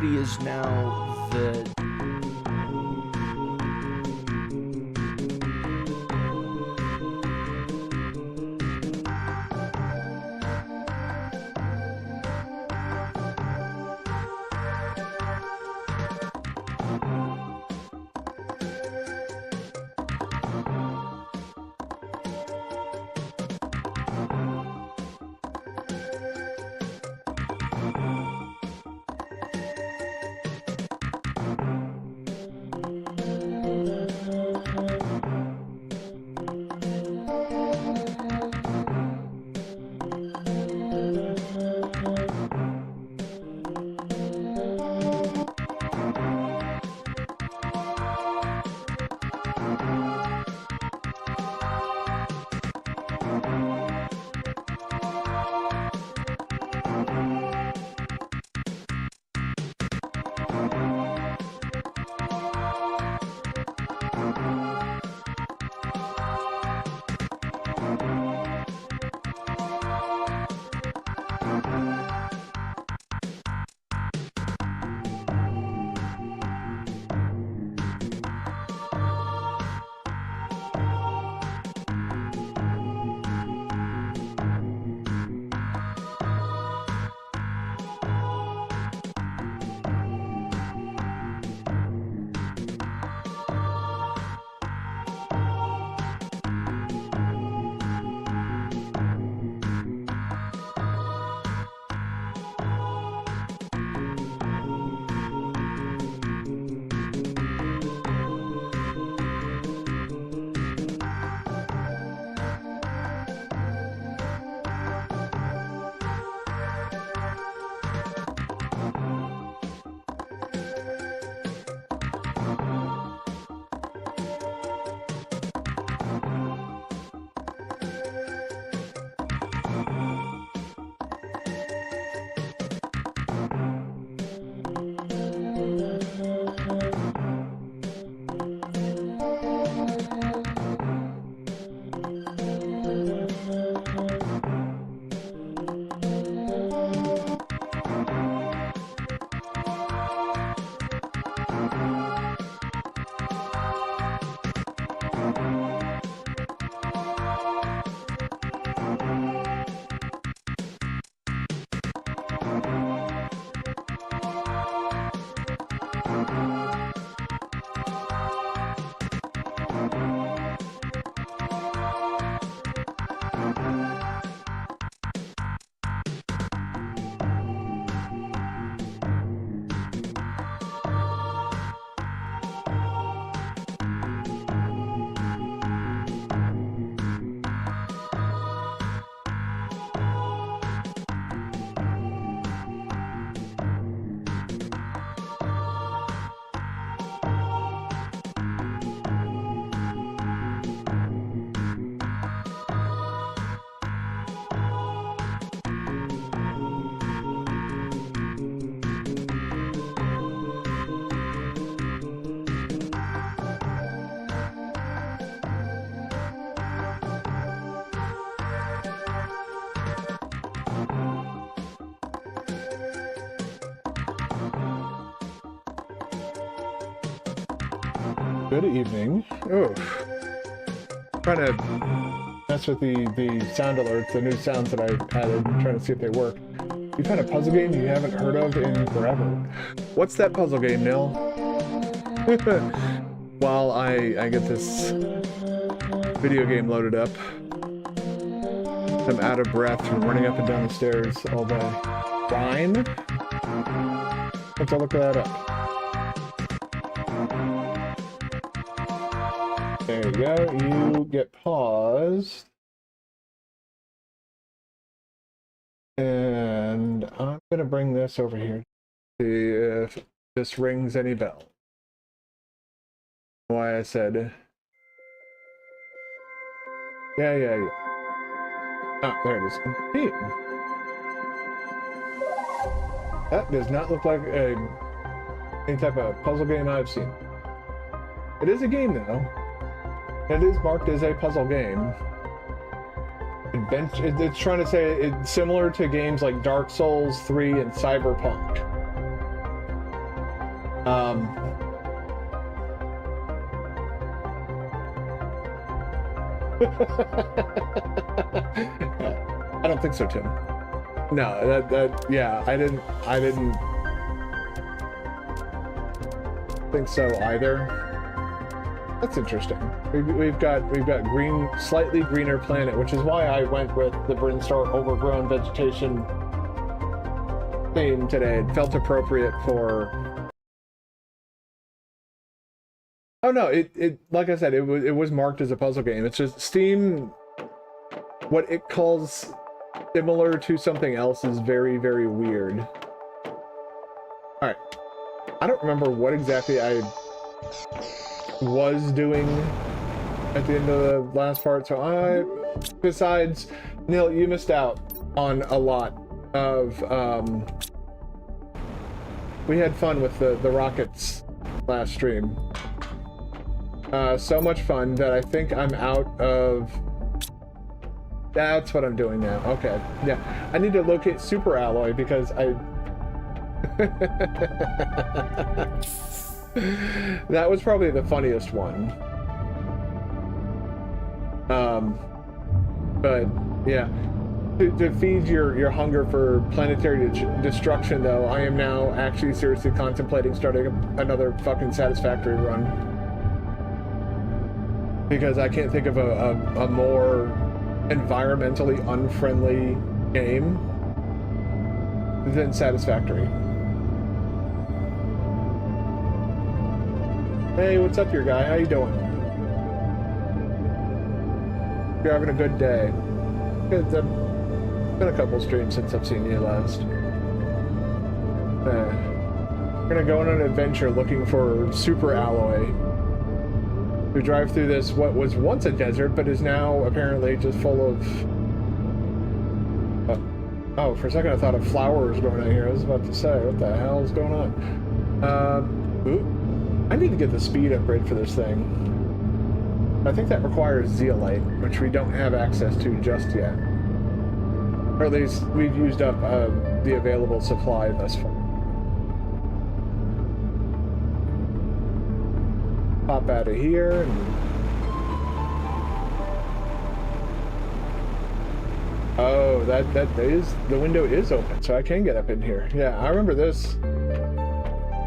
security is now the... Good evening. Oh, trying to mess with the sound alerts, the new sounds that I added, trying to see if they work. You found a puzzle game you haven't heard of in forever. What's that puzzle game, Nil? While I get this video game loaded up, I'm out of breath from running up and down the stairs all day. Rhyme? Let's look that up. There you go, you get paused. And I'm going to bring this over here to see if this rings any bells. Why I said... Yeah. Ah, there it is. Complete. That does not look like any type of puzzle game I've seen. It is a game, though. It is marked as a puzzle game. It's trying to say it's similar to games like Dark Souls 3 and Cyberpunk. I don't think so, Tim. No, yeah, I didn't think so either. That's interesting. We've got green, slightly greener planet, which is why I went with the Brinstar overgrown vegetation theme today. It felt appropriate for. Oh no, it like I said, it was marked as a puzzle game. It's just Steam, what it calls similar to something else is very, very weird. All right, I don't remember what exactly I was doing at the end of the last part, so besides, Neil, you missed out on a lot of, we had fun with the rockets last stream. So much fun that I think I'm out of, that's what I'm doing now. Okay, yeah, I need to locate super alloy because that was probably the funniest one. But yeah, to feed your hunger for planetary destruction, though, I am now actually seriously contemplating starting another fucking Satisfactory run, because I can't think of a more environmentally unfriendly game than Satisfactory. Hey, what's up, your guy? How you doing? You're having a good day. It's been a couple streams since I've seen you last. We're gonna go on an adventure looking for super alloy. We drive through this, what was once a desert, but is now apparently just full of... oh, for a second I thought of flowers growing out here. I was about to say, what the hell is going on? Ooh. I need to get the speed upgrade for this thing. I think that requires zeolite, which we don't have access to just yet. Or at least we've used up the available supply thus far. Pop out of here and... oh, that is, the window is open, so I can get up in here. Yeah, I remember this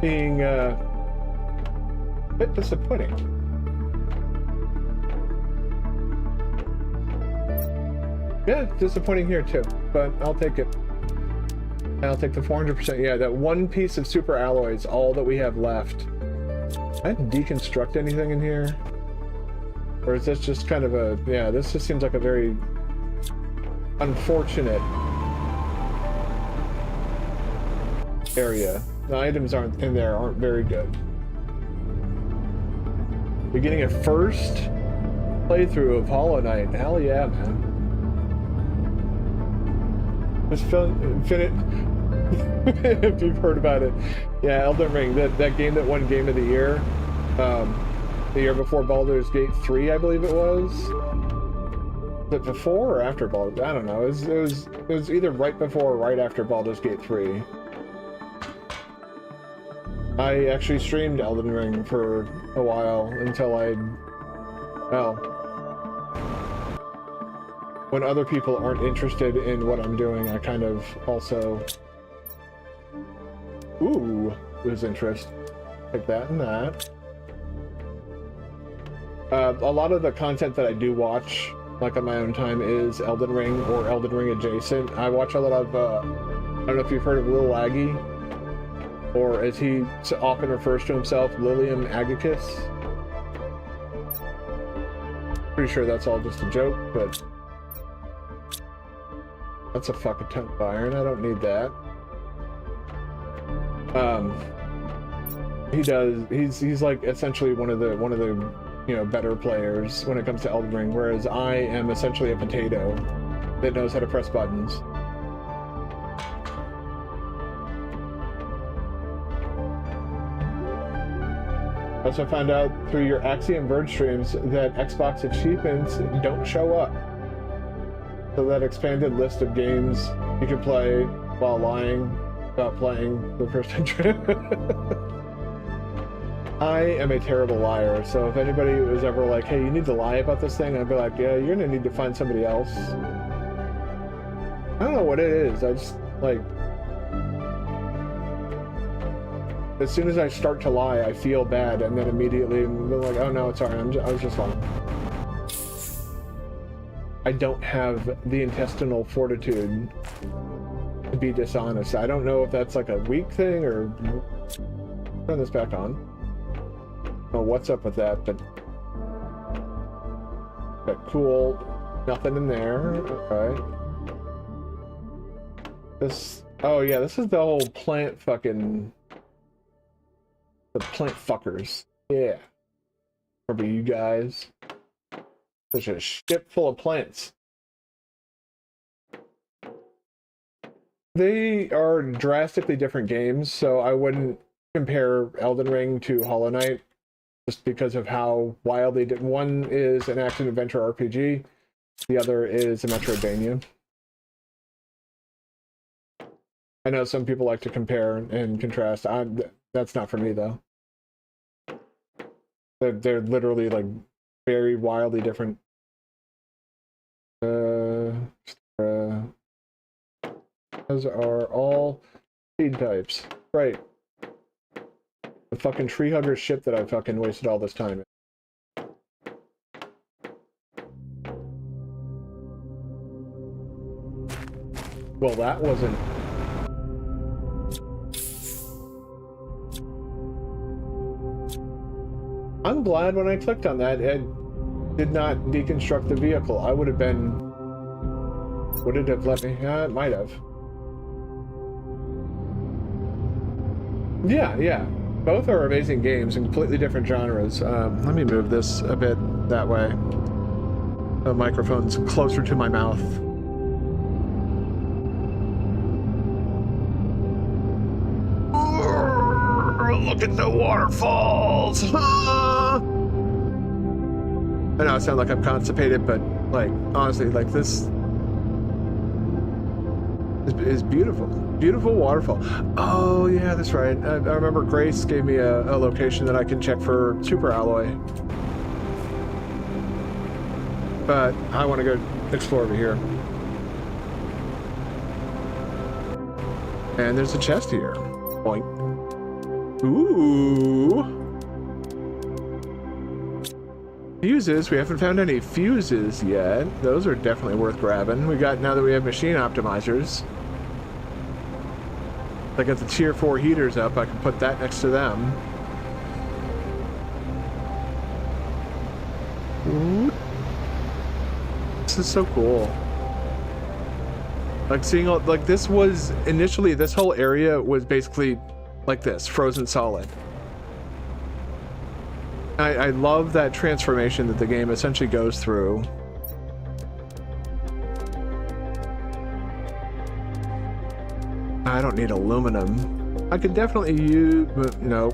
being a bit disappointing. Yeah, disappointing here too, but I'll take it. I'll take the 400%. Yeah, that one piece of super alloy is all that we have left. Can I deconstruct anything in here? Or is this just kind of a... yeah, this just seems like a very unfortunate area. The items aren't in there, aren't very good. You're getting a first playthrough of Hollow Knight. Hell yeah, man. Just if you've heard about it. Yeah, Elden Ring, that game that won Game of the Year, the year before Baldur's Gate 3, I believe it was. Was it before or after Baldur's? I don't know. It was either right before or right after Baldur's Gate 3. I actually streamed Elden Ring for a while until when other people aren't interested in what I'm doing, I kind of also... ooh, lose interest. Like that and that. A lot of the content that I do watch, like on my own time, is Elden Ring or Elden Ring adjacent. I watch a lot of, I don't know if you've heard of Lil Aggie, or as he often refers to himself, Lilium Agicus. Pretty sure that's all just a joke, but... that's a fucking ton of iron. I don't need that. He's like essentially one of the you know, better players when it comes to Elden Ring, whereas I am essentially a potato that knows how to press buttons. I also found out through your Axiom Verge streams that Xbox achievements don't show up. So that expanded list of games you can play while lying about playing the first entry. I am a terrible liar, so if anybody was ever like, hey, you need to lie about this thing, I'd be like, yeah, you're gonna need to find somebody else. I don't know what it is, I just, like... As soon as I start to lie, I feel bad, and then immediately I'm like, oh no, it's alright, I was just lying. I don't have the intestinal fortitude to be dishonest. I don't know if that's like a weak thing or... Turn this back on. Oh, what's up with that, but... Okay, cool. Nothing in there. Okay. This... Oh yeah, this is the whole plant fucking... The plant fuckers. Yeah. Remember you guys? Such a ship full of plants. They are drastically different games, so I wouldn't compare Elden Ring to Hollow Knight just because of how wildly different. One is an action-adventure RPG, the other is a Metroidvania. I know some people like to compare and contrast. That's not for me, though. They're literally, like, very wildly different. Those are all seed types. Right. The fucking tree hugger shit that I fucking wasted all this time in. Well, that wasn't... I'm glad when I clicked on that, it did not deconstruct the vehicle. I would have been... Would it have let me? It might have. Yeah, yeah. Both are amazing games in completely different genres. Let me move this a bit that way. The microphone's closer to my mouth. Look at the waterfalls! I know I sound like I'm constipated, but like honestly, like this is beautiful. Beautiful waterfall. Oh yeah, that's right. I remember Grace gave me a location that I can check for super alloy. But I want to go explore over here. And there's a chest here. Boink. Ooh. Fuses. We haven't found any fuses yet. Those are definitely worth grabbing. We got, now that we have machine optimizers. I got the tier 4 heaters up. I can put that next to them. Ooh. This is so cool. Like seeing all, like this was initially, this whole area was basically like this, frozen solid. I love that transformation that the game essentially goes through. I don't need aluminum. I could definitely use, but no.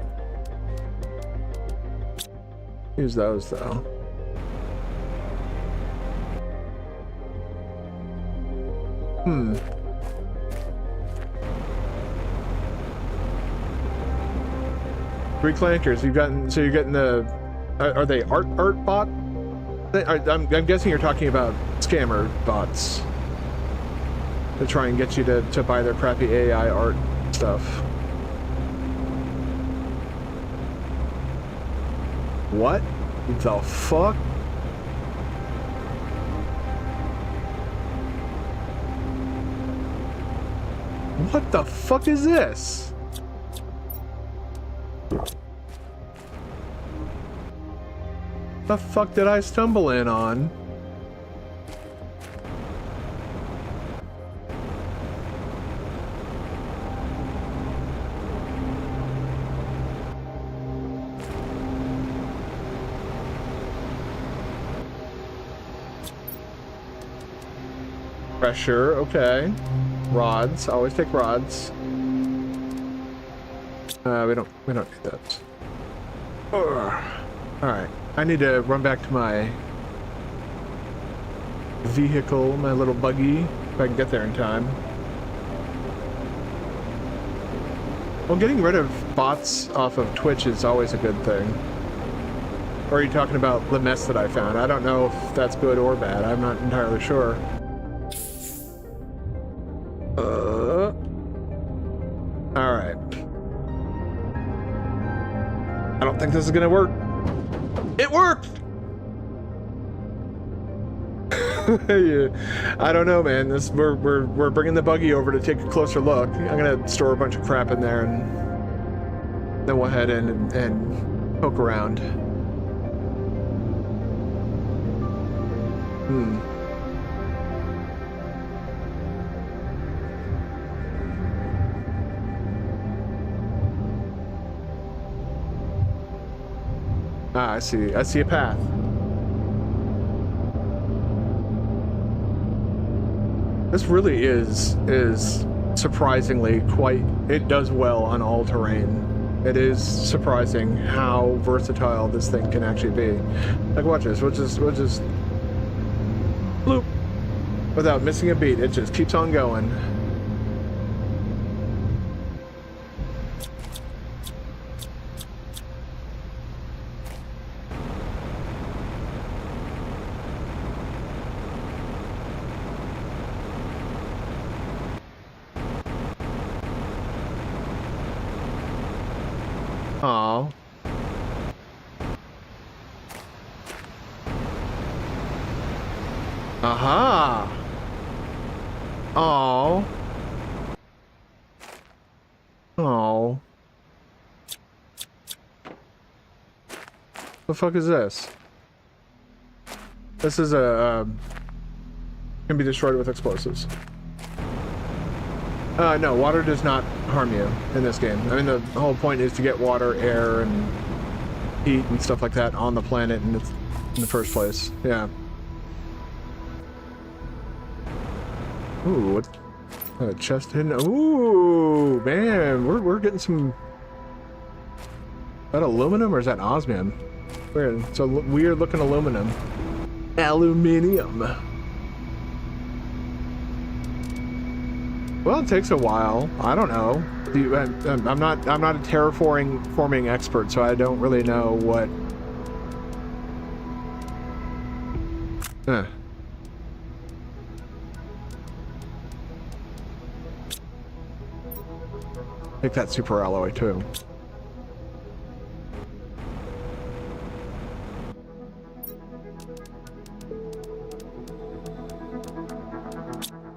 Use those though. Hmm. Three clankers. You've gotten, so you're getting the. Are they art bot? I'm guessing you're talking about scammer bots to try and get you to buy their crappy AI art stuff. What the fuck? What the fuck is this? The fuck did I stumble in on? Pressure, okay. Rods, always take rods. We don't need those. Alright, I need to run back to my vehicle, my little buggy, if I can get there in time. Well, getting rid of bots off of Twitch is always a good thing. Or are you talking about the mess that I found? I don't know if that's good or bad. I'm not entirely sure. Alright. I don't think this is gonna work. It worked! Yeah. I don't know, man. We're bringing the buggy over to take a closer look. I'm gonna store a bunch of crap in there and then we'll head in and poke around. Ah, I see. I see a path. This really is surprisingly quite, it does well on all terrain. It is surprising how versatile this thing can actually be. Like, watch this. We'll just bloop. Without missing a beat, it just keeps on going. Aww. Aha! Aww. Aww. The fuck is this? This is a can be destroyed with explosives. No, water does not harm you in this game. I mean, the whole point is to get water, air, and heat and stuff like that on the planet in the first place. Yeah. Ooh, what? Chest hidden. Ooh, man, we're getting some. Is that aluminum or is that osmium? Weird. It's a weird looking aluminum. Aluminium. Well, it takes a while. I don't know. I'm not a terraforming expert, so I don't really know what. Take that super alloy too.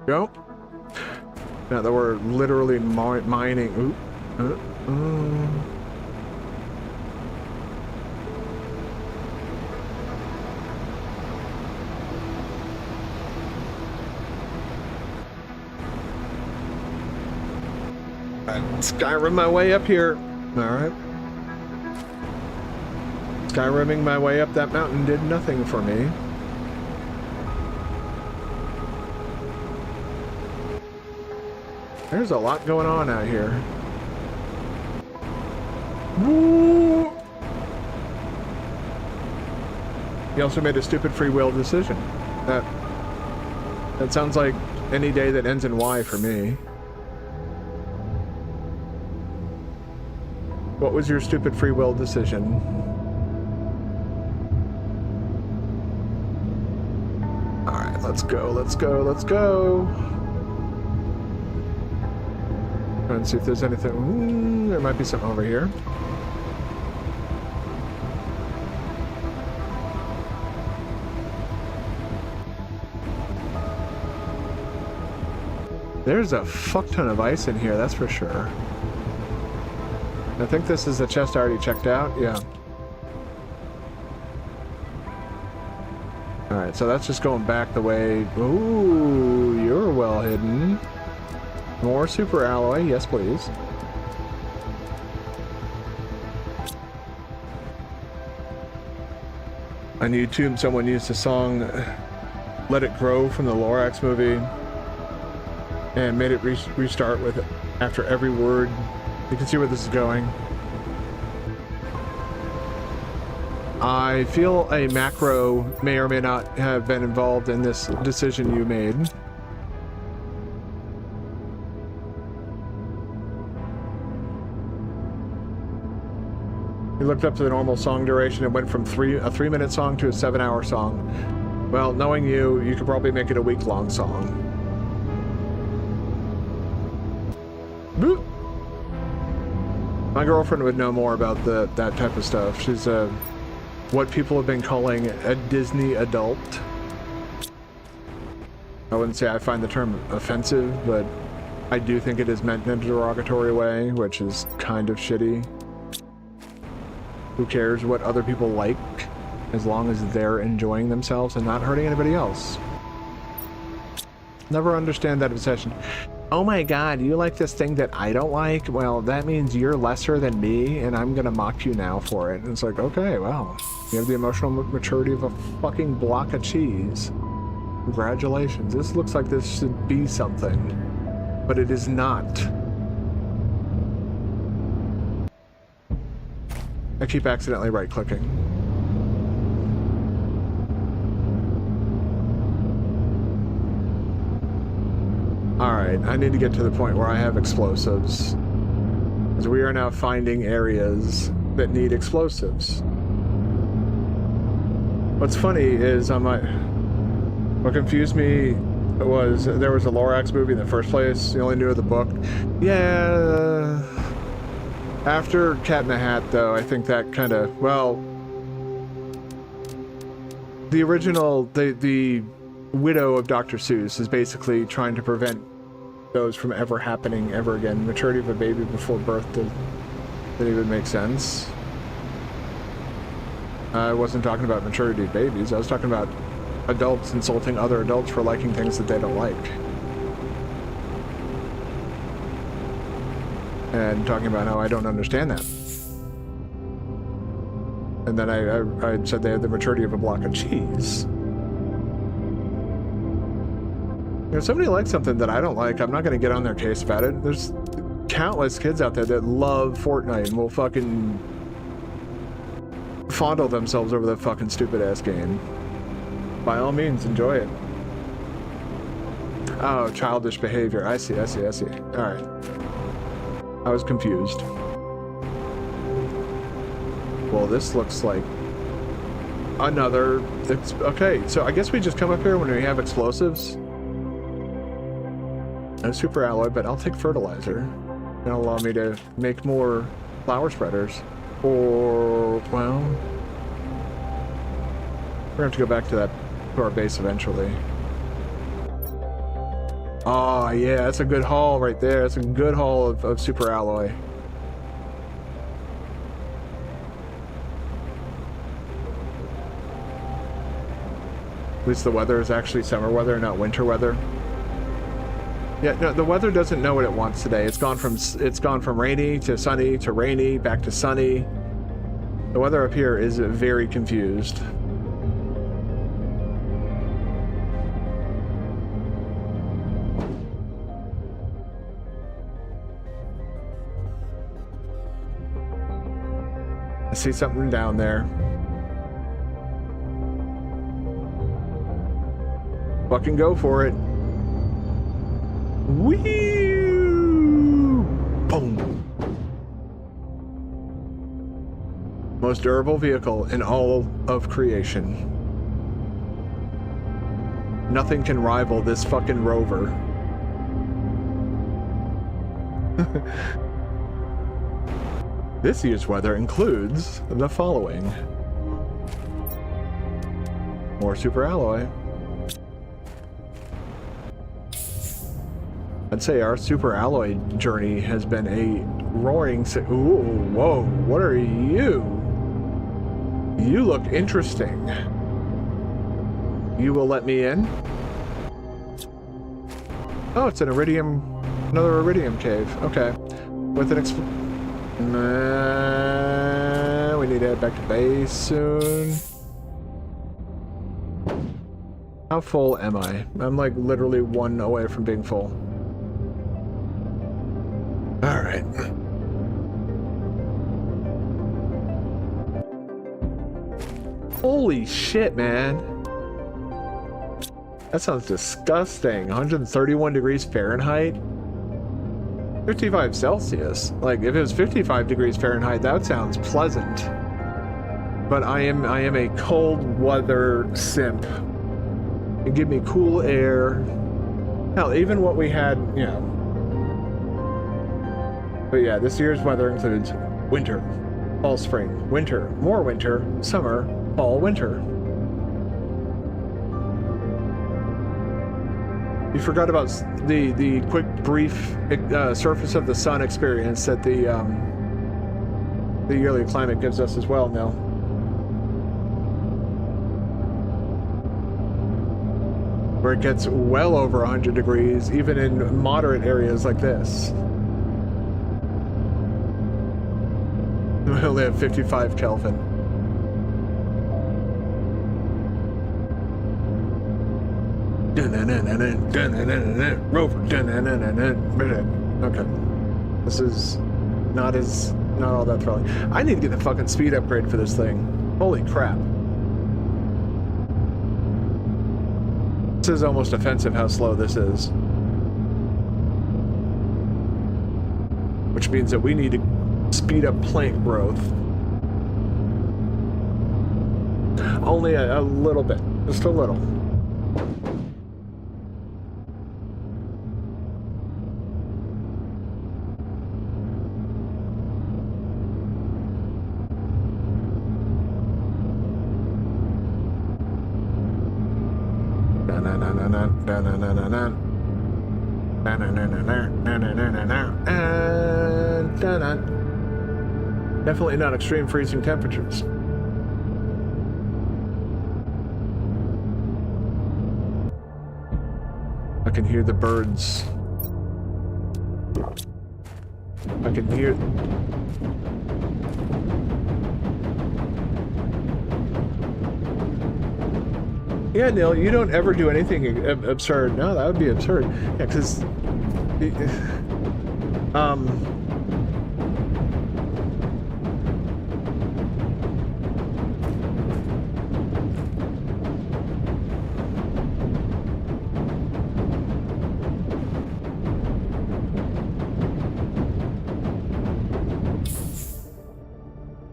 Go. Now that we're literally mining. Ooh. Skyrim my way up here. Alright. Skyrimming my way up that mountain did nothing for me. There's a lot going on out here. Woo! He also made a stupid free will decision. That sounds like any day that ends in Y for me. What was your stupid free will decision? Alright, let's go, let's go, let's go. Try and see if there's anything. There might be something over here. There's a fuck ton of ice in here, that's for sure. I think this is the chest I already checked out, yeah. Alright, so that's just going back the way. Ooh, you're well hidden. More super alloy, yes please. On YouTube, someone used a song, Let It Grow from the Lorax movie, and made it restart with it after every word. You can see where this is going. I feel a macro may or may not have been involved in this decision you made. You looked up to the normal song duration and went from a 3-minute song to a 7-hour song. Well, knowing you, you could probably make it a week-long song. Boop. My girlfriend would know more about that type of stuff. She's what people have been calling a Disney adult. I wouldn't say I find the term offensive, but I do think it is meant in a derogatory way, which is kind of shitty. Who cares what other people like, as long as they're enjoying themselves and not hurting anybody else? Never understand that obsession. Oh my god, you like this thing that I don't like? Well, that means you're lesser than me, and I'm gonna mock you now for it. And it's like, okay, well, you have the emotional maturity of a fucking block of cheese. Congratulations. This looks like this should be something, but it is not. I keep accidentally right-clicking. Alright, I need to get to the point where I have explosives. Because we are now finding areas that need explosives. What's funny is what confused me was there was a Lorax movie in the first place. You only knew of the book. Yeah. After Cat in the Hat, though, I think that kind of, well, the original, the widow of Dr. Seuss is basically trying to prevent those from ever happening ever again. Maturity of a baby before birth didn't even make sense. I wasn't talking about maturity of babies. I was talking about adults insulting other adults for liking things that they don't like. And talking about how I don't understand that. And then I said they had the maturity of a block of cheese. If somebody likes something that I don't like, I'm not going to get on their case about it. There's countless kids out there that love Fortnite and will fucking fondle themselves over that fucking stupid-ass game. By all means, enjoy it. Oh, childish behavior. I see. Alright. I was confused. Well, this looks like another... Okay, so I guess we just come up here when we have explosives. No super alloy, but I'll take fertilizer. That'll allow me to make more flower spreaders. Or, well... we're gonna have to go back to our base eventually. Oh, yeah, that's a good haul right there. That's a good haul of super alloy. At least the weather is actually summer weather, not winter weather. Yeah, no, the weather doesn't know what it wants today. It's gone from rainy to sunny to rainy, back to sunny. The weather up here is very confused. I see something down there. Fucking go for it. Whee! Boom! Most durable vehicle in all of creation. Nothing can rival this fucking rover. This year's weather includes the following. More super alloy. I'd say our super alloy journey has been a roaring ooh, whoa, what are you? You look interesting. You will let me in? Oh, it's an another iridium cave. Okay. With an we need to head back to base soon. How full am I? I'm like literally 1 away from being full. Alright. Holy shit, man. That sounds disgusting. 131 degrees Fahrenheit. 55 Celsius. Like, if it was 55 degrees Fahrenheit, that sounds pleasant. But I am a cold weather simp. You give me cool air. Hell, even what we had, you know. But yeah, this year's weather includes winter, fall, spring, winter, more winter, summer, fall, winter. You forgot about the quick, brief surface of the sun experience that the yearly climate gives us as well now. Where it gets well over 100 degrees, even in moderate areas like this. We only have 55 Kelvin. Rover. Okay. This is not all that thrilling. I need to get the fucking speed upgrade for this thing. Holy crap. This is almost offensive how slow this is. Which means that we need to speed up plant growth. Only a little bit. Just a little. Definitely not extreme freezing temperatures. I can hear the birds. I can hear... Yeah, Neil, you don't ever do anything absurd. No, that would be absurd. Yeah, because... I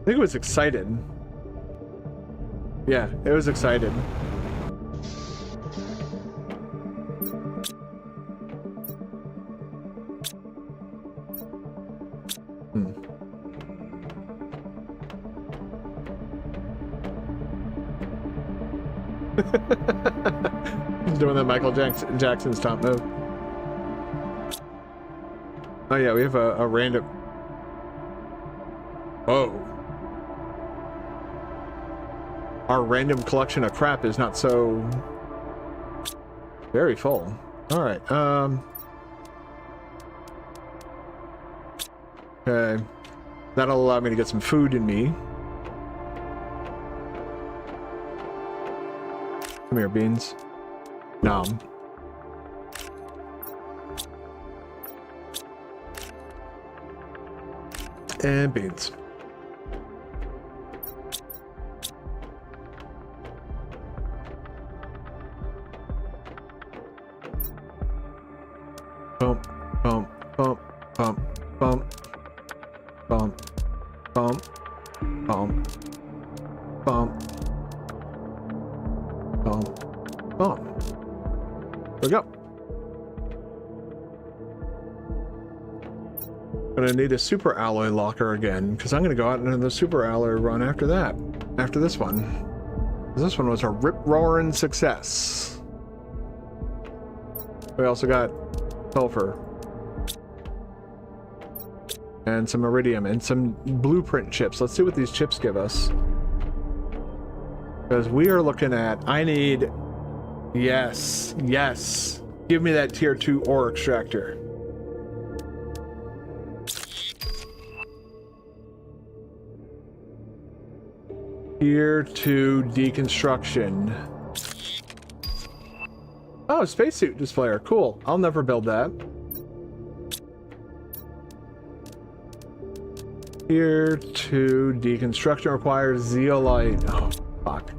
think it was excited. Yeah, it was excited. He's doing that Michael Jackson's top move. Oh yeah, we have a random... Oh. Our random collection of crap is not so... very full. Alright, okay. That'll allow me to get some food in me. Come here, beans. Nom. And beans. Bump, bump, bump, bump, bump, bump, bump, bump, bump, bump, bump. There we go. Gonna need a super alloy locker again, because I'm gonna go out into the super alloy run after that. After this one. This one was a rip-roaring success. We also got sulfur. And some iridium and some blueprint chips. Let's see what these chips give us. Because we are looking at... I need... Yes. Yes. Give me that tier 2 ore extractor. Tier 2 deconstruction. Oh, spacesuit displayer. Cool. I'll never build that. Tier 2 deconstruction requires zeolite. Oh, fuck.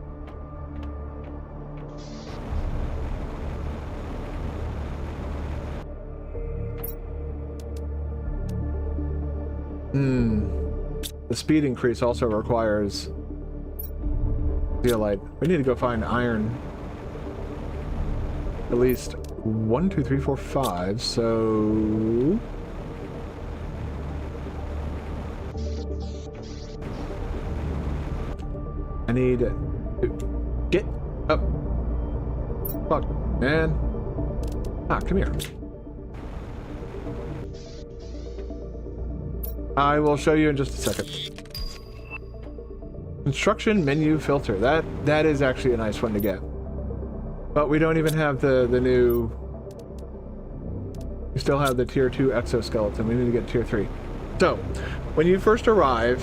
The speed increase also requires zeolite. We need to go find iron. At least 1, 2, 3, 4, 5. So I need to get up. Fuck, man. Ah, come here. I will show you in just a second. Construction menu filter. That is actually a nice one to get. But we don't even have the new... We still have the tier 2 exoskeleton. We need to get tier 3. So, when you first arrive,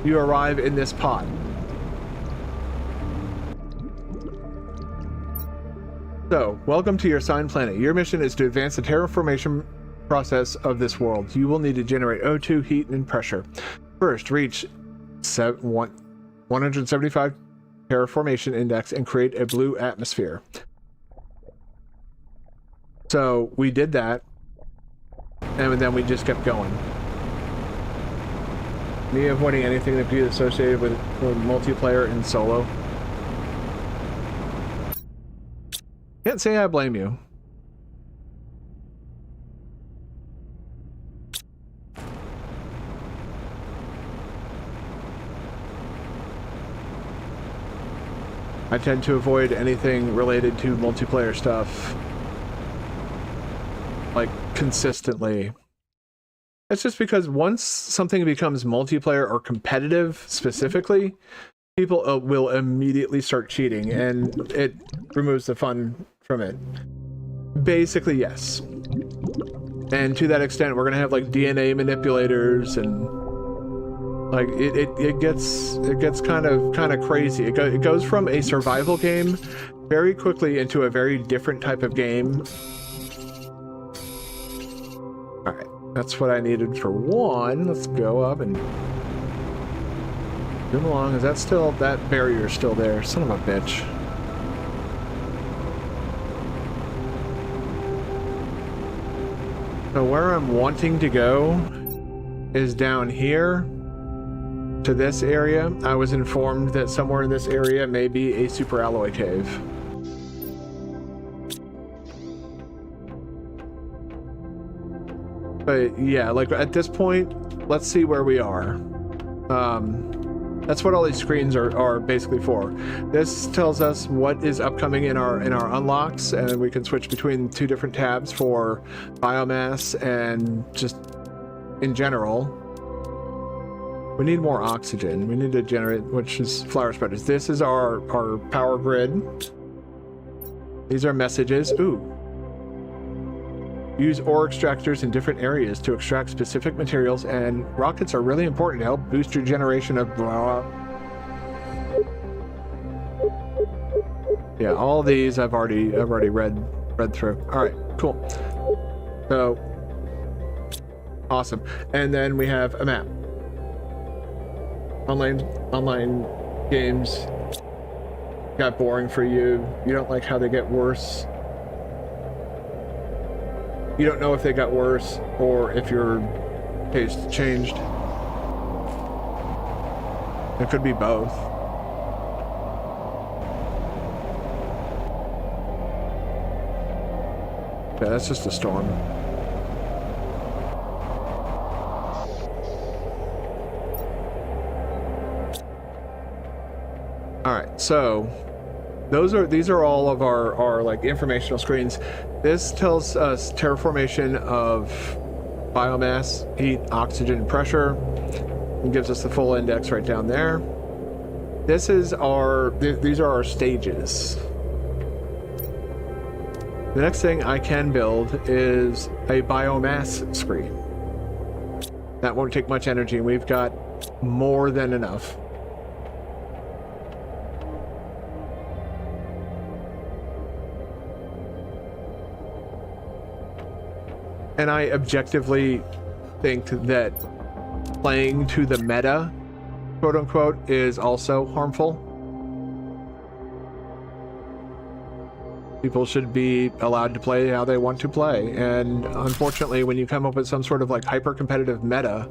you arrive in this pod. So, welcome to your assigned planet. Your mission is to advance the terraformation process of this world. You will need to generate O2, heat, and pressure. First, reach 175 terraformation index and create a blue atmosphere. So we did that, and then we just kept going. Me avoiding anything that could be associated with multiplayer and solo. Can't say I blame you. I tend to avoid anything related to multiplayer stuff, like, consistently. It's just because once something becomes multiplayer or competitive specifically, people will immediately start cheating, and it removes the fun from it. Basically, yes. And to that extent, we're gonna have like DNA manipulators and like it gets kind of crazy. It goes from a survival game very quickly into a very different type of game. All right, that's what I needed for one. Let's go up and zoom along. Is that still, that barrier still there? Son of a bitch. So where I'm wanting to go is down here to this area. I was informed that somewhere in this area may be a super alloy cave. But yeah, like at this point, let's see where we are. That's what all these screens are basically for. This tells us what is upcoming in our unlocks, and we can switch between two different tabs for biomass and just in general. We need more oxygen. We need to generate, which is flower spreaders. This is our power grid. These are messages. Ooh. Use ore extractors in different areas to extract specific materials, and rockets are really important to help boost your generation of blah. Yeah, all these I've already read through. All right, cool. So awesome. And then we have a map. Online games got boring for you. You don't like how they get worse. You don't know if they got worse or if your taste changed. It could be both. Yeah, that's just a storm. All right, so these are all of our like informational screens. This tells us terraformation of biomass, heat, oxygen, and pressure. And gives us the full index right down there. This is these are our stages. The next thing I can build is a biomass screen. That won't take much energy, and we've got more than enough. And I objectively think that playing to the meta, quote unquote, is also harmful. People should be allowed to play how they want to play. And unfortunately, when you come up with some sort of like hyper competitive meta,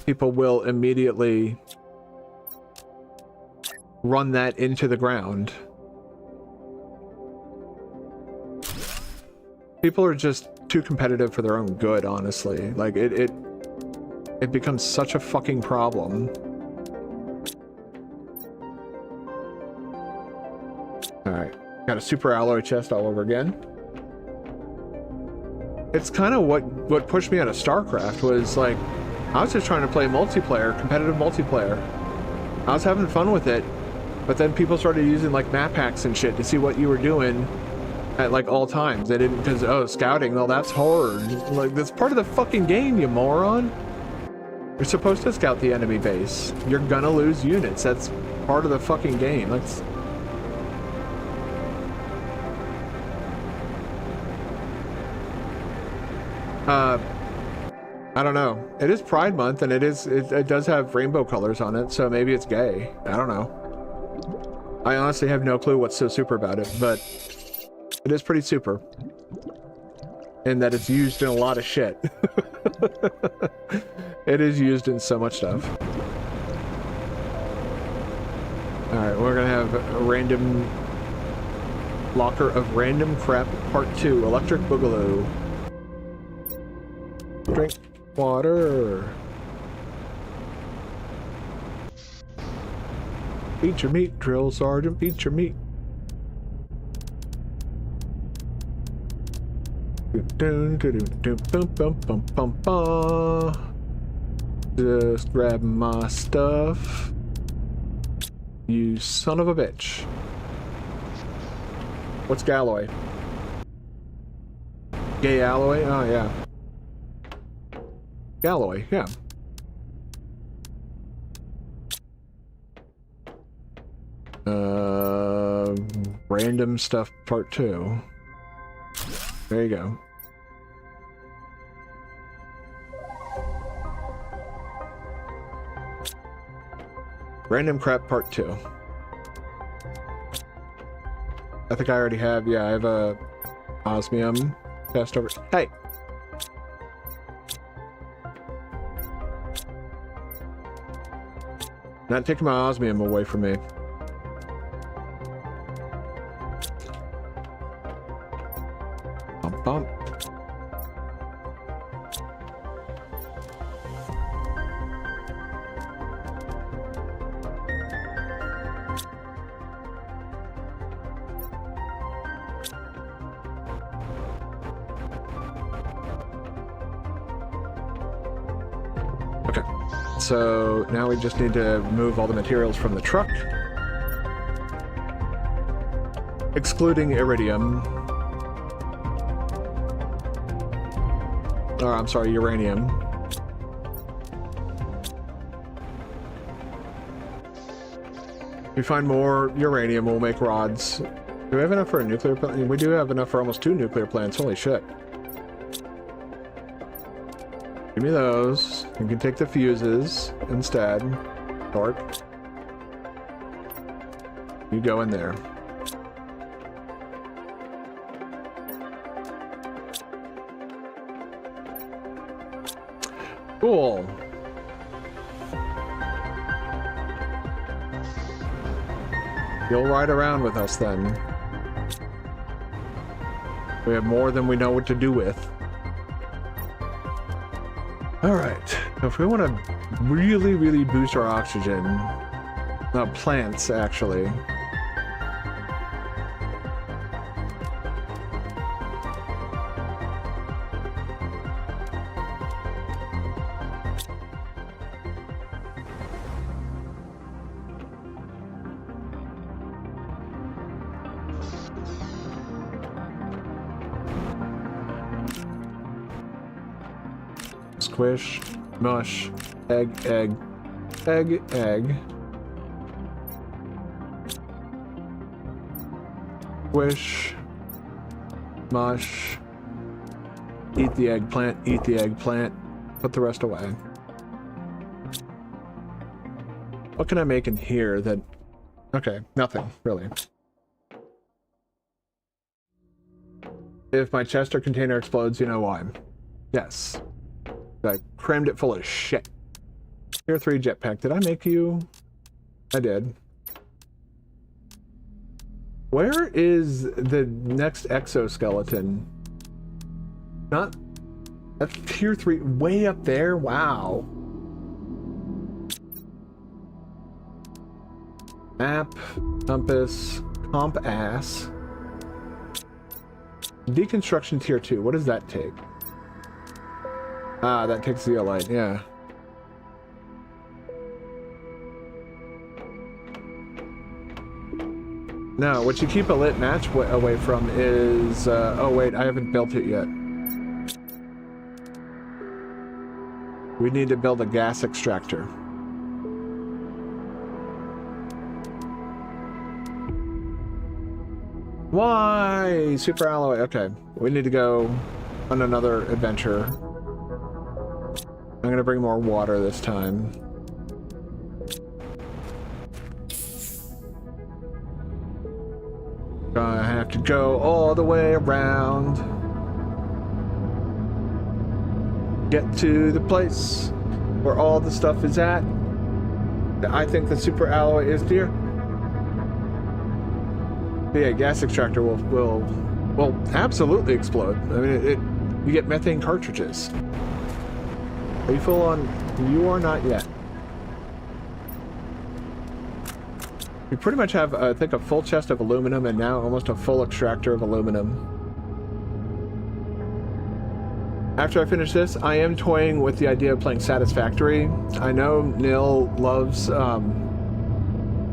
people will immediately run that into the ground. People are just too competitive for their own good, honestly. Like, it becomes such a fucking problem. Alright. Got a super alloy chest all over again. It's kind of what pushed me out of StarCraft was, like, I was just trying to play multiplayer, competitive multiplayer. I was having fun with it, but then people started using, like, map hacks and shit to see what you were doing at, like, all times. They didn't, because, oh, scouting, well, that's hard. Like, that's part of the fucking game, you moron. You're supposed to scout the enemy base. You're gonna lose units. That's part of the fucking game. Let's... I don't know. It is Pride Month, and it does have rainbow colors on it, so maybe it's gay. I don't know. I honestly have no clue what's so super about it, but it is pretty super. In that it's used in a lot of shit. It is used in so much stuff. Alright, we're gonna have a random locker of random crap part 2, electric boogaloo. Drink water. Eat your meat, drill sergeant, eat your meat. Just grab my stuff. You son of a bitch. What's Galloy? Gay alloy? Oh, yeah. Galloy, yeah. Random stuff part 2. There you go. Random crap part 2. I think I already have, yeah, I have a osmium test over. Hey! Not taking my osmium away from me. Bump, bump. Okay, so now we just need to move all the materials from the truck. Excluding iridium. Or, I'm sorry, uranium. If we find more uranium, we'll make rods. Do we have enough for a nuclear plant? We do have enough for almost 2 nuclear plants. Holy shit. Give me those. You can take the fuses instead. Torque. You go in there. Cool. You'll ride around with us then. We have more than we know what to do with. Alright, so if we want to really, really boost our oxygen, plants actually. Squish, mush, egg, egg, egg, egg. Squish, mush, eat the eggplant, eat the eggplant, put the rest away. What can I make in here that... Okay, nothing, really. If my chest or container explodes, you know why. Yes. I crammed it full of shit. Tier 3 jetpack. Did I make you? I did. Where is the next exoskeleton? Not... That's tier 3. Way up there? Wow. Map. Compass. Comp ass. Deconstruction tier 2. What does that take? Ah, that takes zeolite, yeah. No, what you keep a lit match away from is... oh wait, I haven't built it yet. We need to build a gas extractor. Why? Super alloy. Okay, we need to go on another adventure. I'm gonna bring more water this time. I have to go all the way around. Get to the place where all the stuff is at. I think the super alloy is here. Yeah, gas extractor will absolutely explode. I mean, you get methane cartridges. Are you full on? You are not yet. We pretty much have, I think, a full chest of aluminum and now almost a full extractor of aluminum. After I finish this, I am toying with the idea of playing Satisfactory. I know Nil loves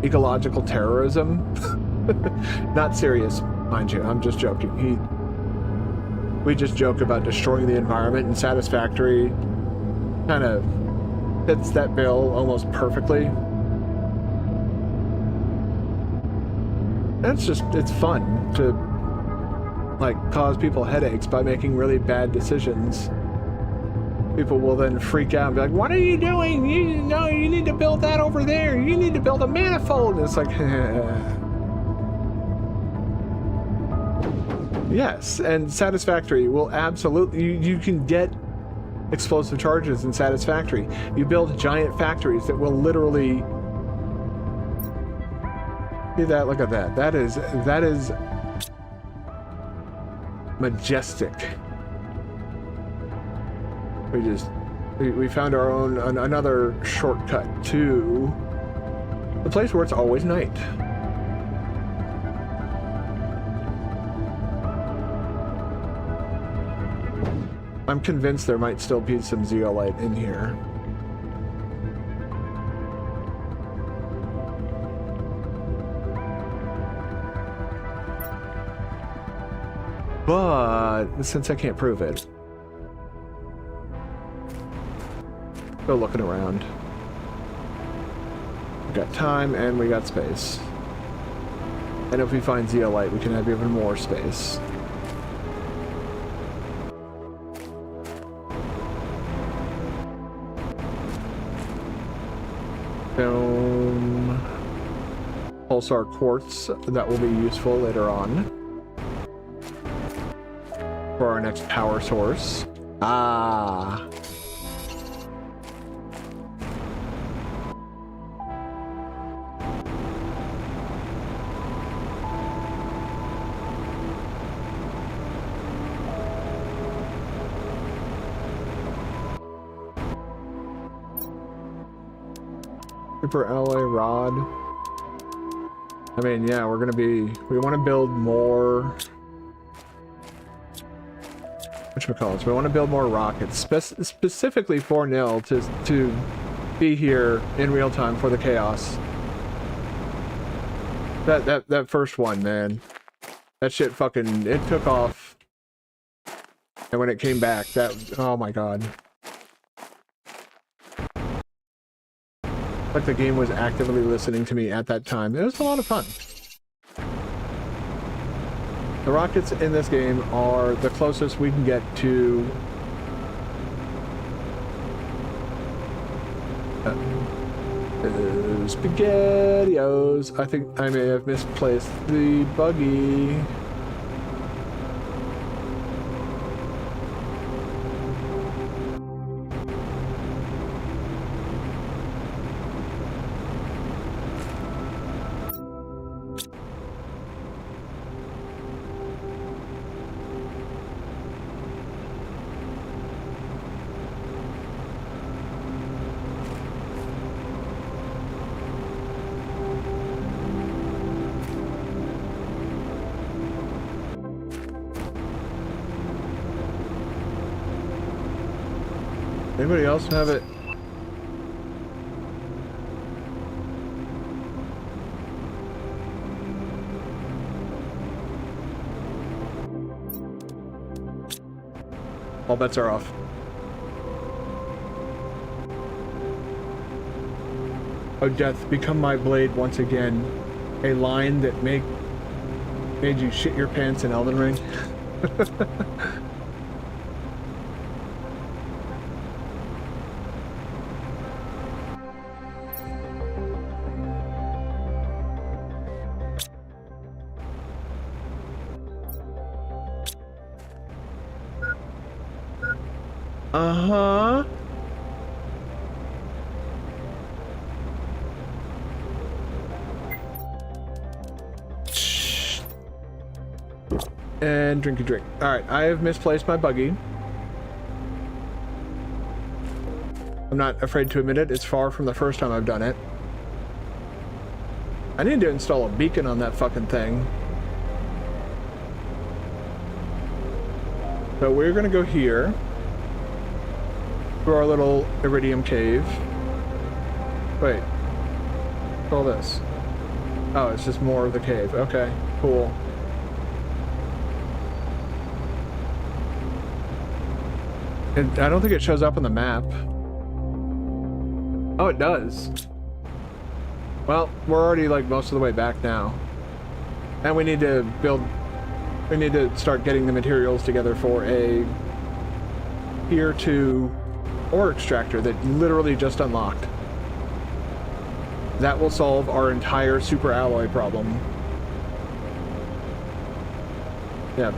ecological terrorism. Not serious, mind you. I'm just joking. We just joke about destroying the environment, and Satisfactory kind of fits that bill almost perfectly. It's fun to, like, cause people headaches by making really bad decisions. People will then freak out and be like, what are you doing? You need to build that over there. You need to build a manifold. And it's like, yes, and Satisfactory will absolutely, you can get explosive charges in Satisfactory. You build giant factories that will literally... See that? Look at that. That is majestic. We found our own another shortcut to the place where it's always night. I'm convinced there might still be some zeolite in here. But since I can't prove it, go looking around. We got time and we got space. And if we find zeolite, we can have even more space. Film pulsar quartz that will be useful later on for our next power source. Ah. Super alloy rod. I mean, yeah, we want to build more... whatchamacallits? We want to build more rockets, specifically for Nil to be here in real time for the chaos. That first one, man. That shit fucking, it took off. And when it came back, oh my god. Like the game was actively listening to me at that time. It was a lot of fun. The rockets in this game are the closest we can get to SpaghettiOs. I think I may have misplaced the buggy. Anybody else have it? All bets are off. Oh, death, become my blade once again. A line that made you shit your pants in Elden Ring. Uh-huh. And drink a drink. Alright, I have misplaced my buggy. I'm not afraid to admit it. It's far from the first time I've done it. I need to install a beacon on that fucking thing. So we're gonna go here. To our little iridium cave. Wait. What's all this? Oh, it's just more of the cave. Okay, cool. And I don't think it shows up on the map. Oh, it does. Well, we're already like most of the way back now. And we need to start getting the materials together for a tier 2 ore extractor that literally just unlocked. That will solve our entire super alloy problem. Yeah.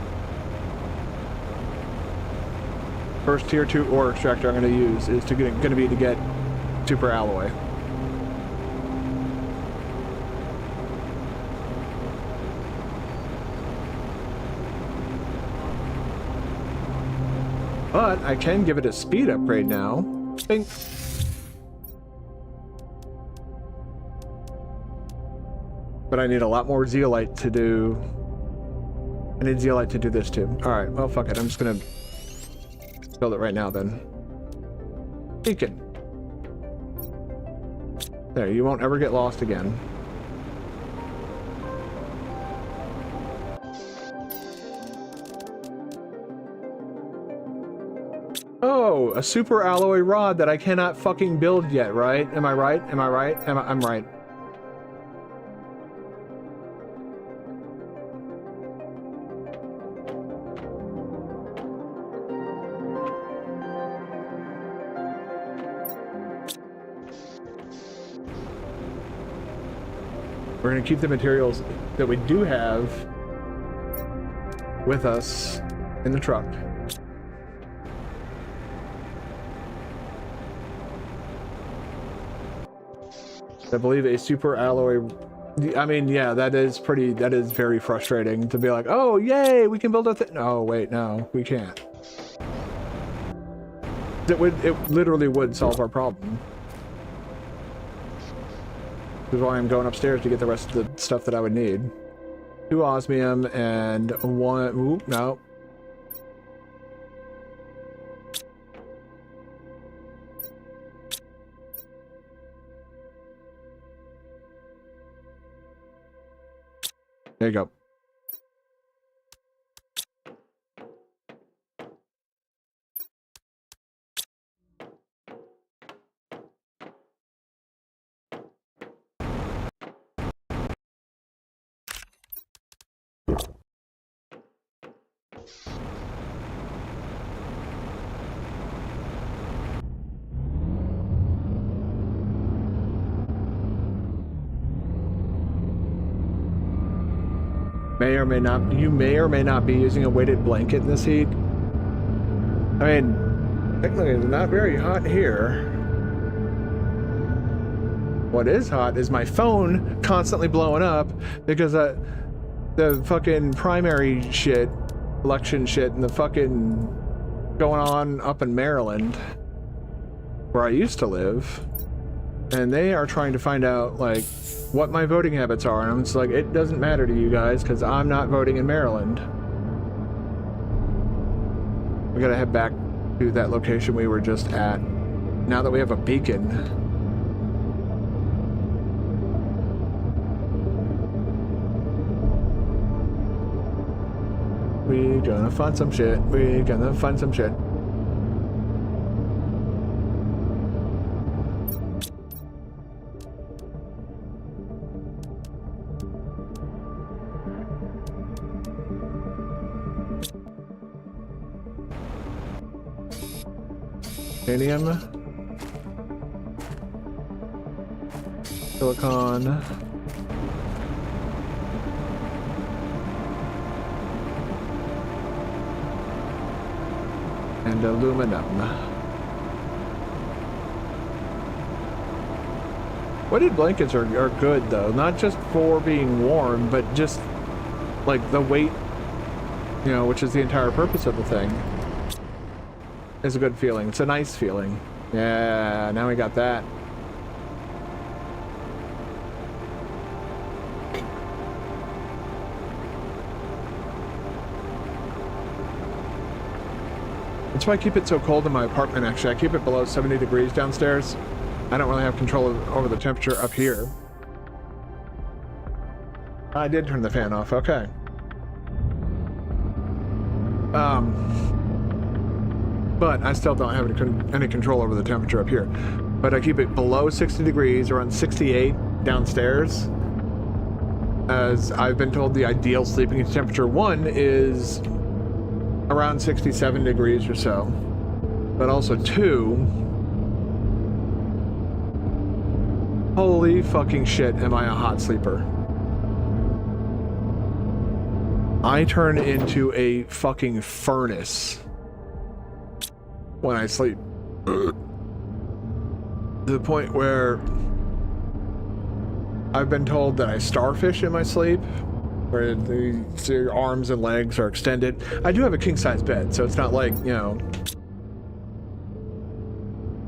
First tier 2 ore extractor I'm going to use is going to be to get super alloy. But I can give it a speed upgrade now. Bing. But I need a lot more zeolite to do. I need zeolite to do this too. Alright, well fuck it. I'm just gonna build it right now then. Beacon. There, you won't ever get lost again. Oh, a super alloy rod that I cannot fucking build yet, right? Am I right? Am I right? I'm right. We're going to keep the materials that we do have with us in the truck. I believe a super alloy. I mean, yeah, that is very frustrating to be like, oh, yay, we can build a thing. Oh, wait, no, we can't. It literally would solve our problem. Which is why I'm going upstairs to get the rest of the stuff that I would need. 2 osmium and 1. Ooh, no. There you go. You may or may not be using a weighted blanket in this heat. I mean, technically it's not very hot here. What is hot is my phone constantly blowing up because the fucking primary shit, election shit, and the fucking going on up in Maryland, where I used to live. And they are trying to find out, like, what my voting habits are. And I'm just like, it doesn't matter to you guys, because I'm not voting in Maryland. We gotta head back to that location we were just at. now that we have a beacon. We gonna find some shit. We gonna find some shit. Titanium. Silicon. And aluminum. Weighted blankets are good though, not just for being warm, but just like the weight, you know, which is the entire purpose of the thing. It's a good feeling. It's a nice feeling. Yeah, now we got that. That's why I keep it so cold in my apartment, actually. I keep it below 70 degrees downstairs. I don't really have control over the temperature up here. I did turn the fan off, okay. But I still don't have any control over the temperature up here. But I keep it below 60 degrees, around 68 downstairs. As I've been told, the ideal sleeping temperature, one, is around 67 degrees or so. But also two, holy fucking shit, am I a hot sleeper. I turn into a fucking furnace when I sleep. To the point where I've been told that I starfish in my sleep, where your arms and legs are extended. I do have a king-size bed, so it's not like, you know,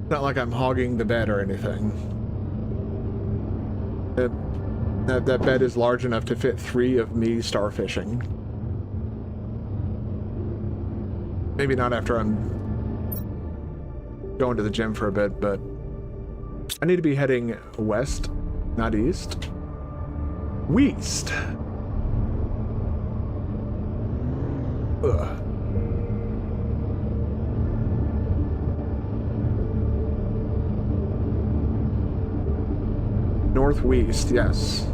not like I'm hogging the bed or anything. That bed is large enough to fit 3 of me starfishing. Maybe not after I'm going to the gym for a bit, but I need to be heading west, not east. West. Ugh. Northwest, yes.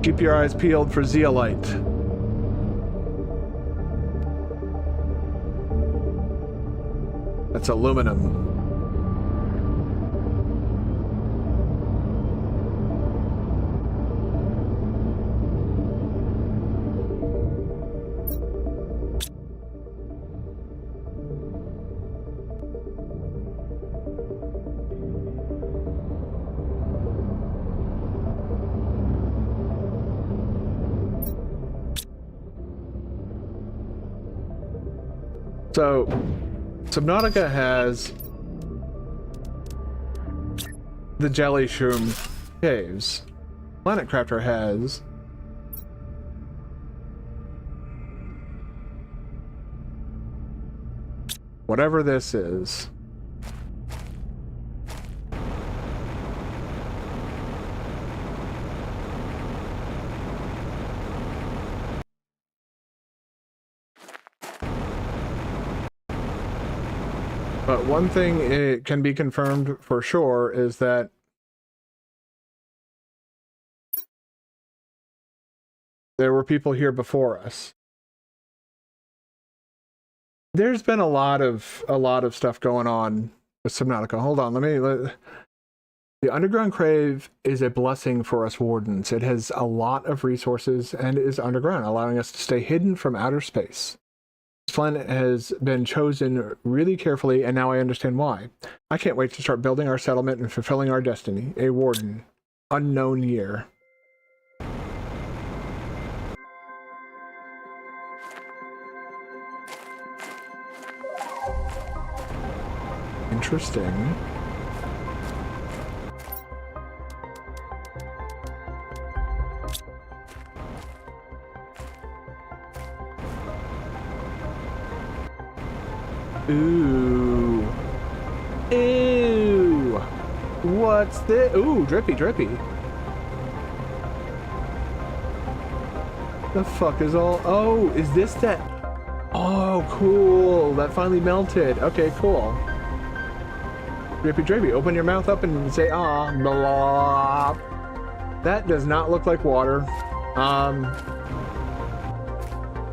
Keep your eyes peeled for zeolite. That's aluminum. So, Subnautica has the Jelly Shroom caves. Planet Crafter has whatever this is. But one thing it can be confirmed for sure is that there were people here before us. There's been a lot of stuff going on with Subnautica. Hold on, the underground cave is a blessing for us wardens. It has a lot of resources and is underground, allowing us to stay hidden from outer space. This planet has been chosen really carefully, and now I understand why. I can't wait to start building our settlement and fulfilling our destiny. A warden. Unknown year. Interesting. Ooh. Ew. What's this? Ooh, drippy, drippy. The fuck is all... Oh, is this that... Oh, cool. That finally melted. Okay, cool. Drippy, drippy. Open your mouth up and say, ah, blah. That does not look like water.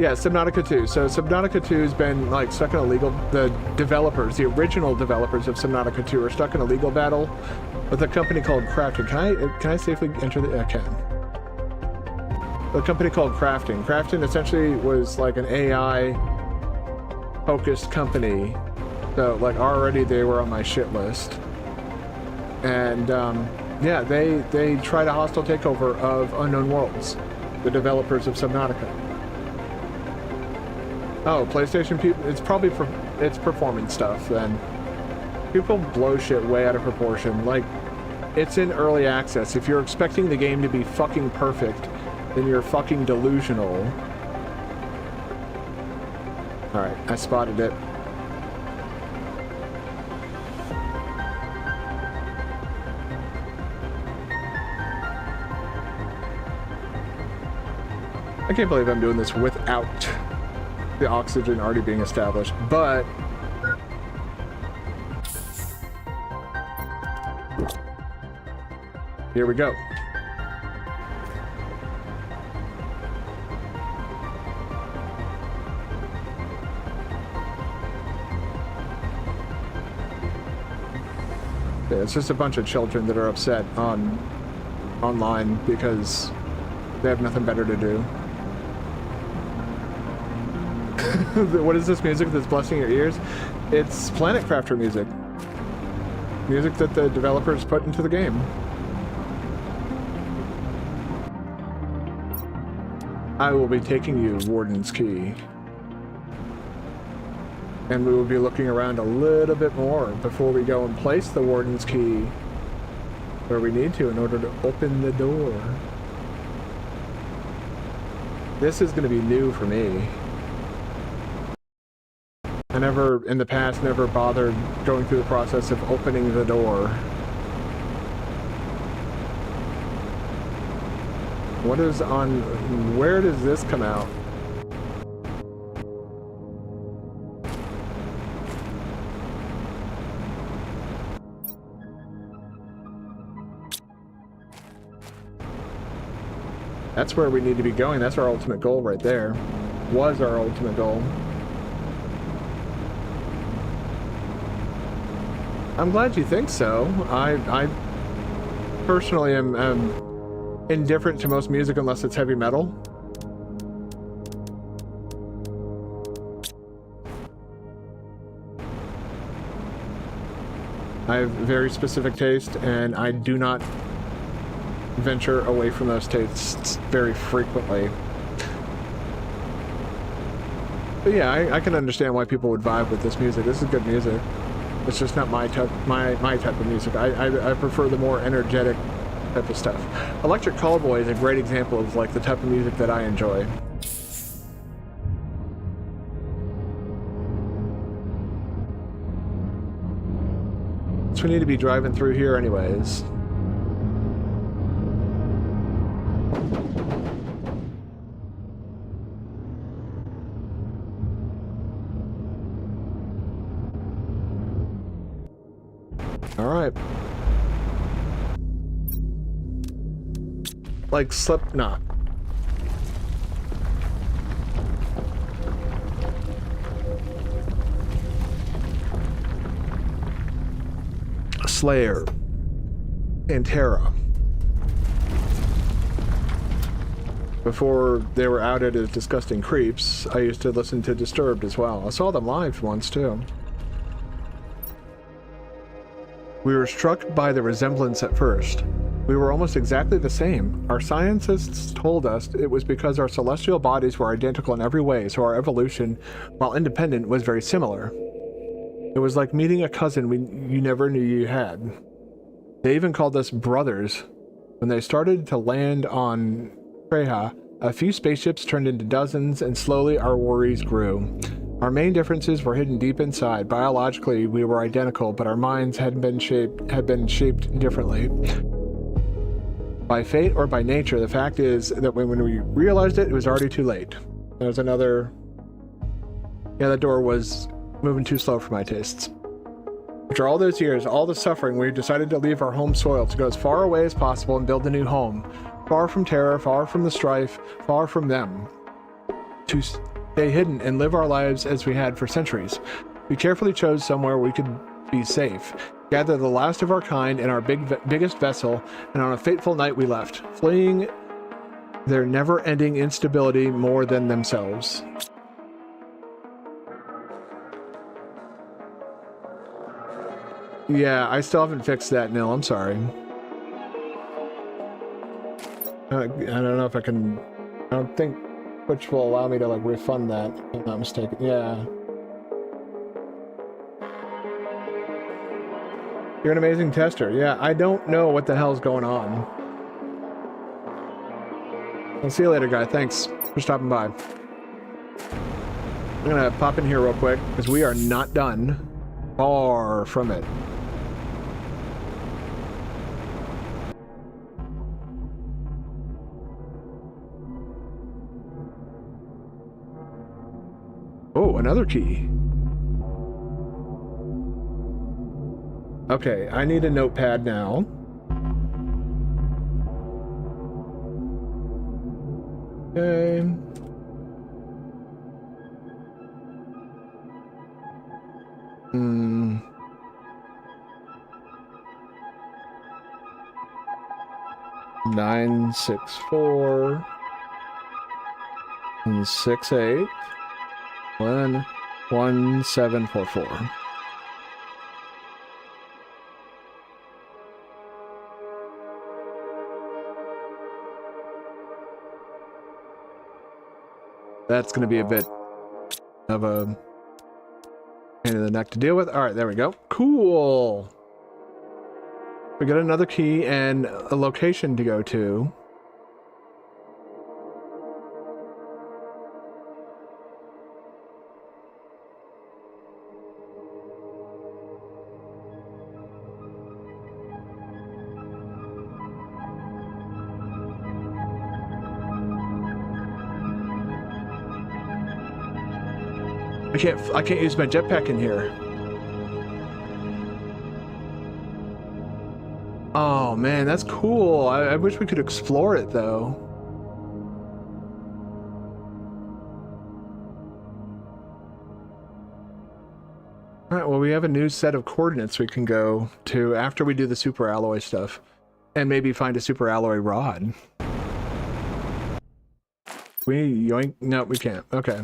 Yeah, Subnautica 2. So Subnautica 2 has been like stuck in a legal... The developers, the original developers of Subnautica 2 are stuck in a legal battle with a company called Crafting. Can I safely enter the... I can. A company called Crafting. Crafting essentially was like an AI focused company. So like already they were on my shit list. And yeah, they tried a hostile takeover of Unknown Worlds, the developers of Subnautica. Oh, PlayStation people, it's probably it's performing stuff then. People blow shit way out of proportion. Like, it's in early access. If you're expecting the game to be fucking perfect, then you're fucking delusional. Alright, I spotted it. I can't believe I'm doing this without the oxygen already being established, but here we go. Yeah, it's just a bunch of children that are upset online because they have nothing better to do. What is this music that's blessing your ears? It's Planet Crafter music. Music that the developers put into the game. I will be taking you Warden's Key. And we will be looking around a little bit more before we go and place the Warden's Key where we need to in order to open the door. This is going to be new for me. I never, in the past, never bothered going through the process of opening the door. What is on... Where does this come out? That's where we need to be going. That's our ultimate goal right there. Was our ultimate goal. I'm glad you think so. I personally am indifferent to most music unless it's heavy metal. I have very specific taste, and I do not venture away from those tastes very frequently. But yeah, I can understand why people would vibe with this music. This is good music. It's just not my type of music. I prefer the more energetic type of stuff. Electric Callboy is a great example of like the type of music that I enjoy. So we need to be driving through here anyways. Alright. Like Slipknot. Slayer. Pantera. Before they were outed as disgusting creeps, I used to listen to Disturbed as well. I saw them live once too. We were struck by the resemblance at first. We were almost exactly the same. Our scientists told us it was because our celestial bodies were identical in every way, so our evolution, while independent, was very similar. It was like meeting a cousin you never knew you had. They even called us brothers. When they started to land on Preha, a few spaceships turned into dozens, and slowly our worries grew. Our main differences were hidden deep inside. Biologically, we were identical, but our minds had been shaped differently. By fate or by nature, the fact is that when we realized it, it was already too late. There was another... Yeah, that door was moving too slow for my tastes. After all those years, all the suffering, we decided to leave our home soil to go as far away as possible and build a new home. Far from terror, far from the strife, far from them. To stay hidden and live our lives as we had for centuries. We carefully chose somewhere we could be safe. Gather the last of our kind in our biggest vessel, and on a fateful night we left, fleeing their never-ending instability more than themselves. Yeah, I still haven't fixed that, Nil. I'm sorry. I don't know if I can... I don't think Twitch will allow me to, like, refund that, if I'm not mistaken. Yeah. You're an amazing tester. Yeah, I don't know what the hell's going on. I'll see you later, guy. Thanks for stopping by. I'm gonna pop in here real quick, because we are not done. Far from it. Oh, another key. Okay, I need a notepad now. Okay. Hmm. Nine, 6, 4, and 6, 8. 1, 1, 7, 4, 4. That's going to be a bit of a pain in the neck to deal with. All right, there we go. Cool. We got another key and a location to go to. I can't use my jetpack in here. Oh man, that's cool. I wish we could explore it though. Alright, well we have a new set of coordinates we can go to after we do the super alloy stuff. And maybe find a super alloy rod. We yoink? No, we can't. Okay.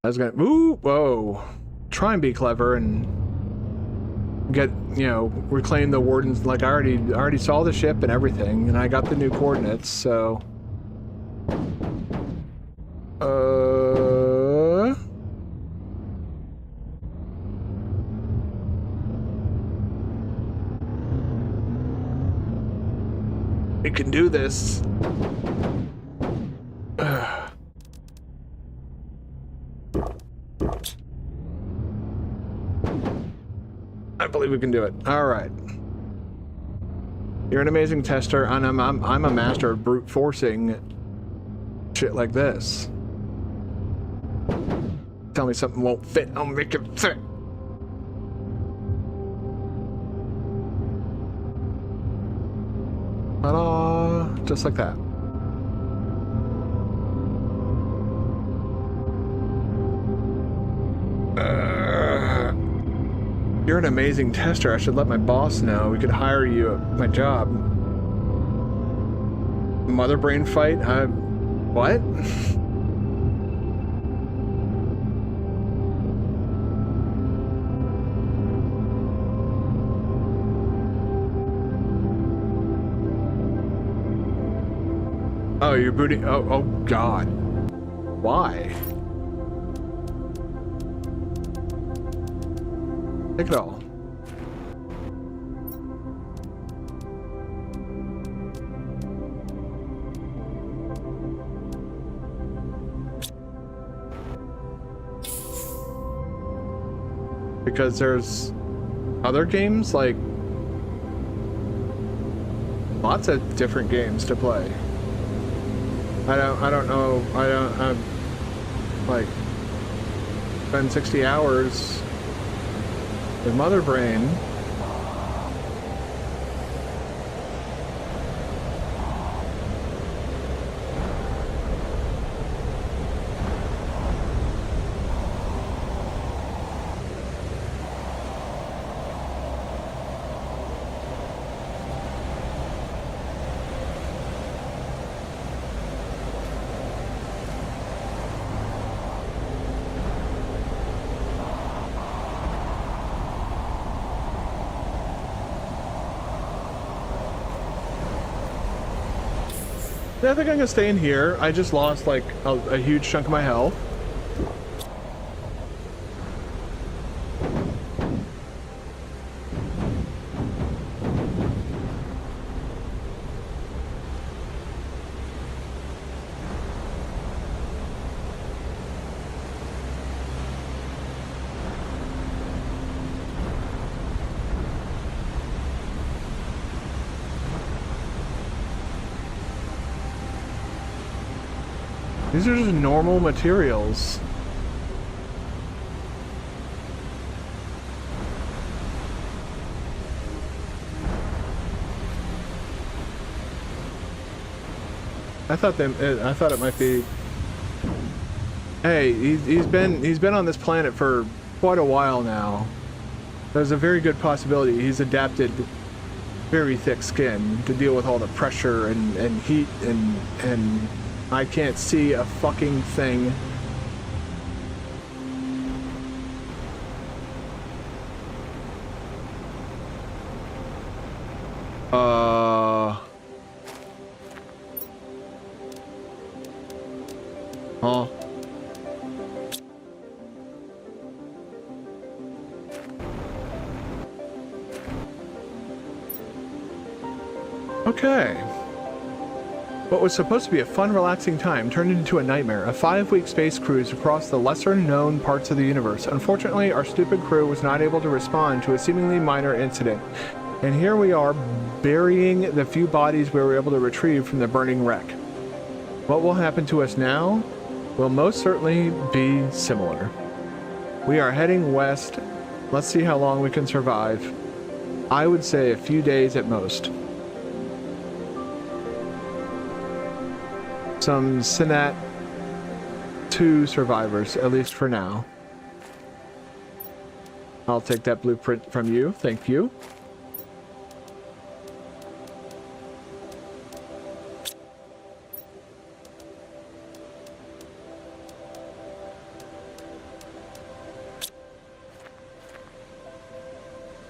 I was gonna, ooh, whoa. Try and be clever and get, you know, reclaim the wardens. Like I already saw the ship and everything, and I got the new coordinates, so. We can do this. I believe we can do it. All right. You're an amazing tester, and I'm a master of brute forcing shit like this. Tell me something won't fit, I'll make it fit. Ta-da! Just like that. You're an amazing tester. I should let my boss know. We could hire you at my job. Mother brain fight? What? Oh, you're booting. Oh God. Why? Take it all. because there's other games, like lots of different games to play. I don't know, I'm like spend 60 hours with Mother Brain. Yeah, I think I'm gonna stay in here. I just lost like a huge chunk of my health. These are just normal materials. I thought it might be. Hey, he's been on this planet for quite a while now. There's a very good possibility he's adapted very thick skin to deal with all the pressure and heat and I can't see a fucking thing. Huh. Okay. What was supposed to be a fun, relaxing time turned into a nightmare. A 5-week space cruise across the lesser-known parts of the universe. Unfortunately, our stupid crew was not able to respond to a seemingly minor incident. And here we are, burying the few bodies we were able to retrieve from the burning wreck. What will happen to us now will most certainly be similar. We are heading west. Let's see how long we can survive. I would say a few days at most. Some Synat 2 survivors, at least for now. I'll take that blueprint from you. Thank you.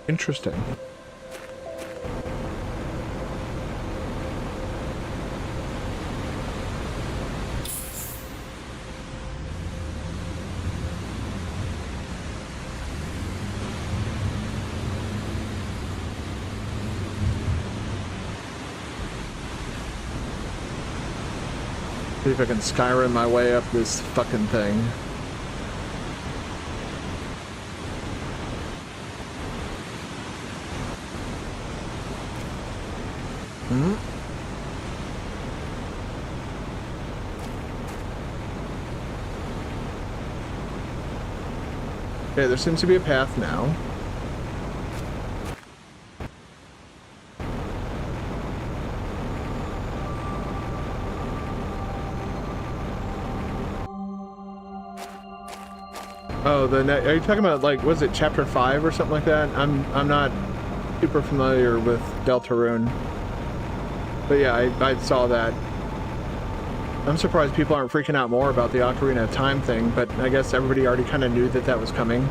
Interesting. See if I can Skyrim my way up this fucking thing. Hmm? Okay, there seems to be a path now. Oh, are you talking about, like, was it chapter 5 or something like that? I'm not super familiar with Deltarune. But yeah, I saw that. I'm surprised people aren't freaking out more about the Ocarina of Time thing, but I guess everybody already kind of knew that that was coming.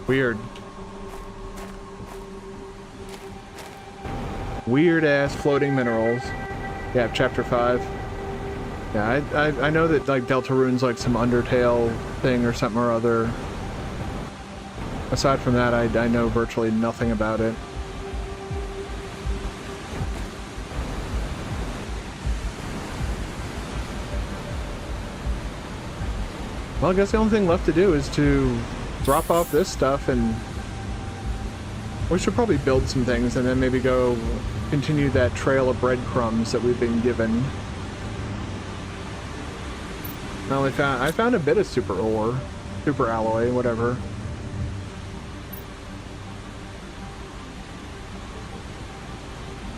Weird. Weird ass floating minerals. Yeah, chapter 5. Yeah, I know that like Deltarune's like some Undertale thing or something or other. Aside from that, I know virtually nothing about it. Well, I guess the only thing left to do is to drop off this stuff, and we should probably build some things and then maybe go continue that trail of breadcrumbs that we've been given. I found a bit of super ore, super alloy, whatever.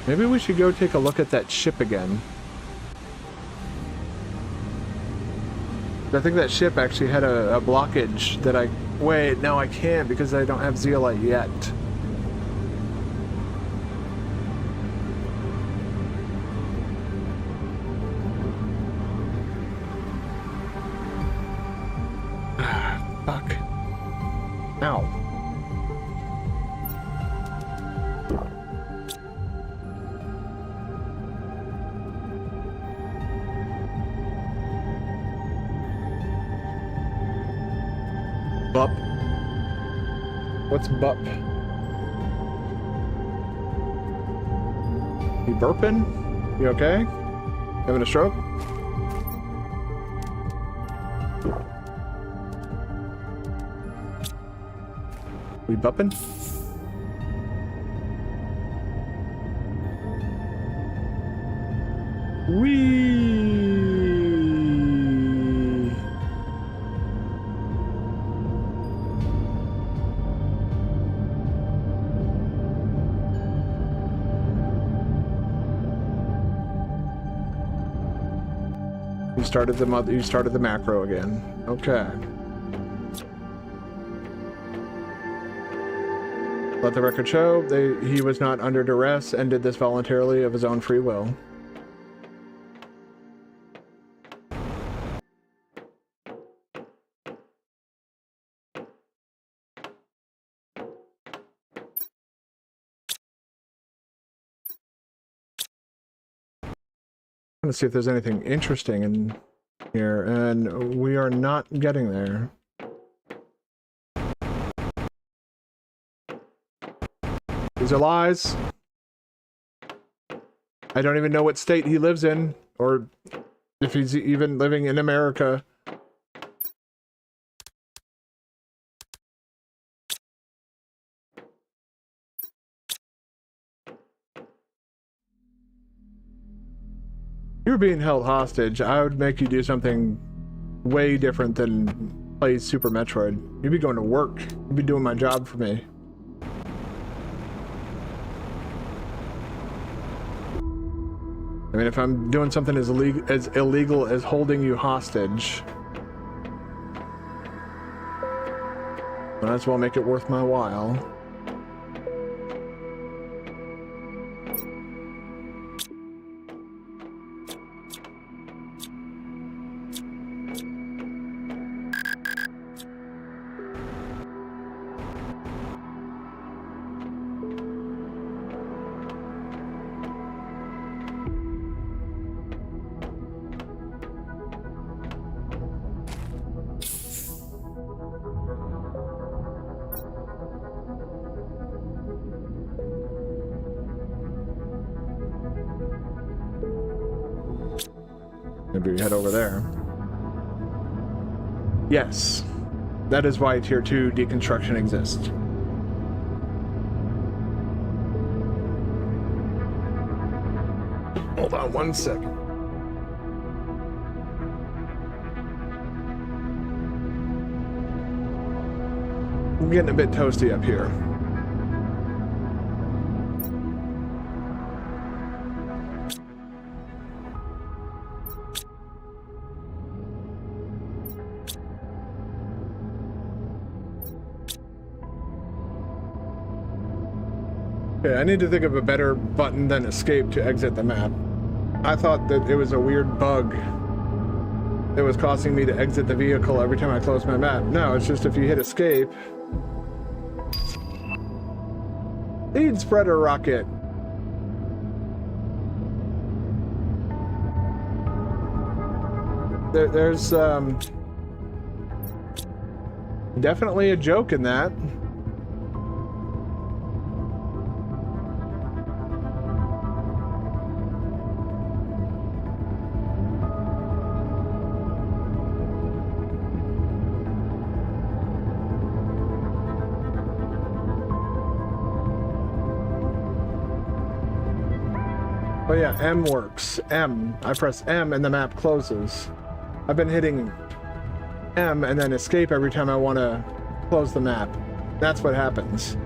Maybe we should go take a look at that ship again. I think that ship actually had a blockage that wait, no, I can't because I don't have zeolite yet. Fuck. Ow. Bup. What's bup? You burping? You okay? Having a stroke? We bupping? Wee. You started the macro again. Okay. Let the record show he was not under duress and did this voluntarily of his own free will. I'm gonna see if there's anything interesting in here, and we are not getting there. These are lies. I don't even know what state he lives in, or if he's even living in America. If you were being held hostage, I would make you do something way different than play Super Metroid. You'd be going to work. You'd be doing my job for me. I mean, if I'm doing something as illegal as holding you hostage, might as well make it worth my while. Maybe we head over there. Yes, that is why Tier 2 deconstruction exists. Hold on one second. I'm getting a bit toasty up here. Okay, I need to think of a better button than escape to exit the map. I thought that it was a weird bug that was causing me to exit the vehicle every time I closed my map. No, it's just if you hit escape, Seed spreader rocket. There's definitely a joke in that. Oh yeah, M works. M. I press M and the map closes. I've been hitting M and then escape every time I want to close the map. That's what happens.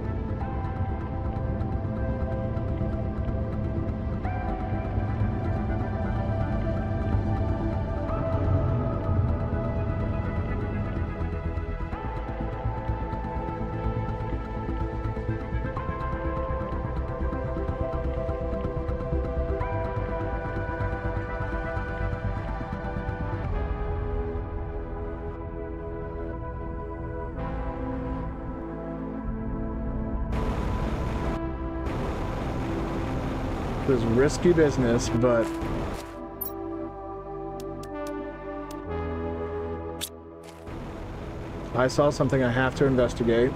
This is risky business, but I saw something I have to investigate.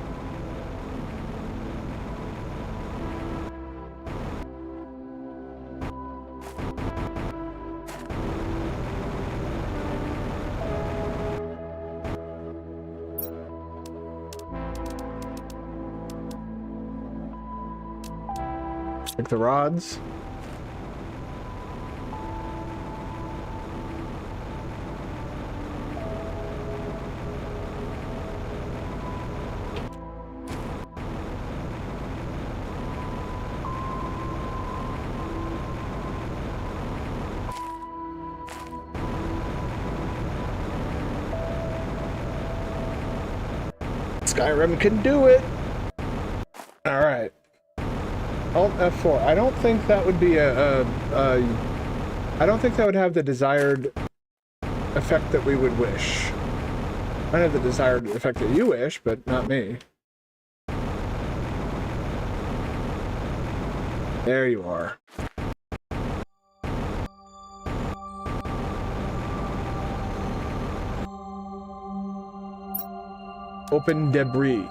Take the rods. Skyrim can do it. All right. Alt F4. I don't think that would be I don't think that would have the desired effect that we would wish. Might have the desired effect that you wish, but not me. There you are. Open debris.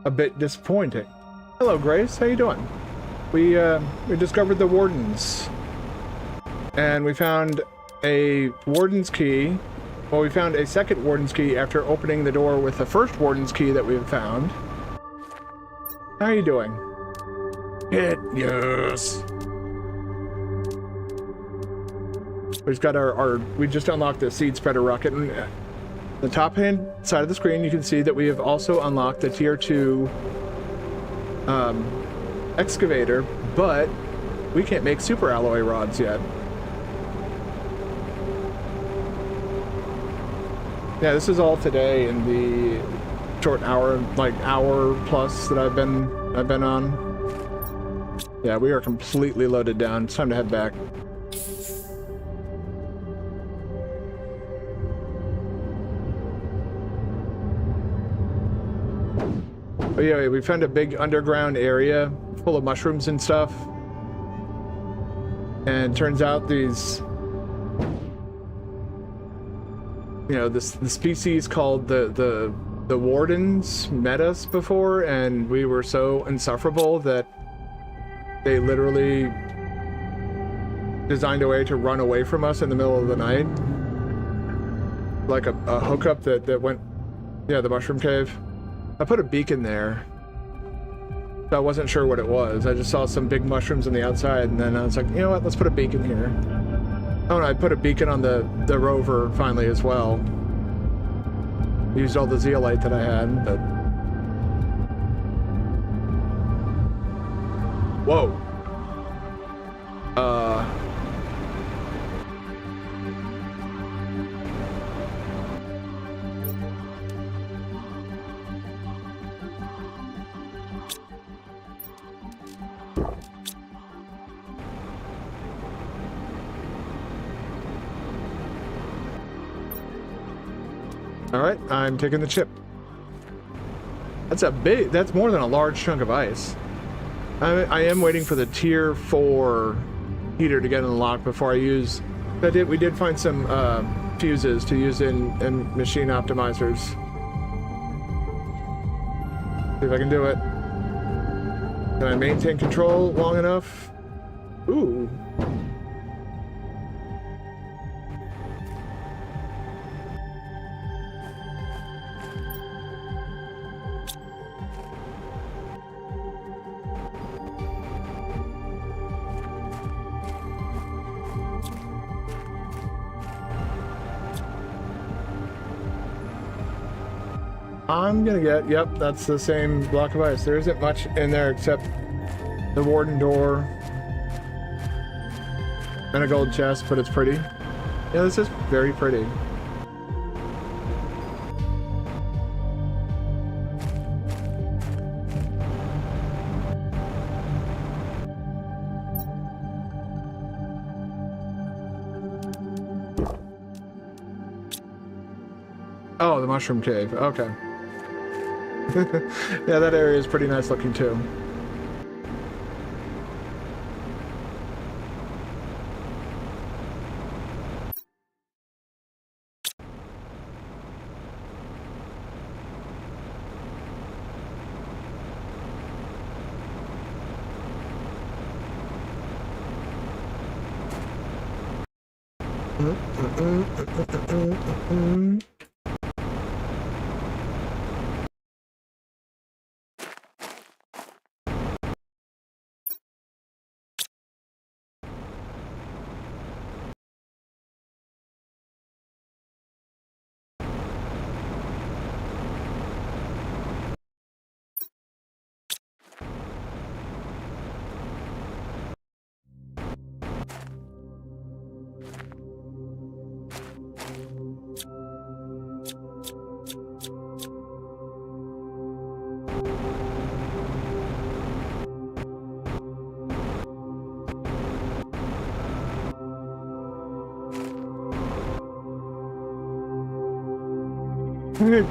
A bit disappointing. Hello, Grace. How you doing? We discovered the wardens, and we found a warden's key. Well, we found a second warden's key after opening the door with the first warden's key that we have found. How are you doing? Good. Yes. We've got we just unlocked the seed spreader rocket. And the top hand side of the screen, you can see that we have also unlocked the tier 2 excavator, but we can't make super alloy rods yet. Yeah, this is all today in the short hour, like hour plus that I've been on. Yeah, we are completely loaded down. It's time to head back. But yeah, we found a big underground area full of mushrooms and stuff. And it turns out these, you know, the species called the wardens met us before, and we were so insufferable that they literally designed a way to run away from us in the middle of the night. Like a hookup that went, yeah, the mushroom cave. I put a beacon there. I wasn't sure what it was. I just saw some big mushrooms on the outside, and then I was like, you know what, let's put a beacon here. Oh, and I put a beacon on the rover finally as well. Used all the zeolite that I had, but... Whoa. All right, I'm taking the chip. That's more than a large chunk of ice. I am waiting for the tier 4 heater to get unlocked before I use... We did find some fuses to use in machine optimizers. See if I can do it. Can I maintain control long enough? Ooh. I'm gonna get, yep, that's the same block of ice. There isn't much in there except the warden door and a gold chest, but it's pretty. Yeah, this is very pretty. Oh, the mushroom cave, okay. Yeah, that area is pretty nice looking too.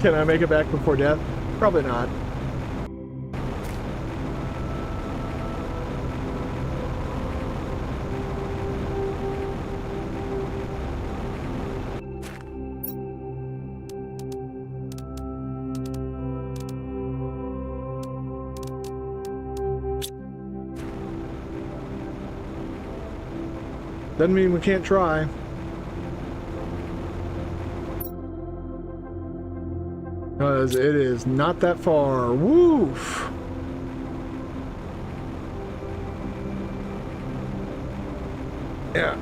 Can I make it back before death? Probably not. Doesn't mean we can't try. Because it is not that far. Woof! Yeah.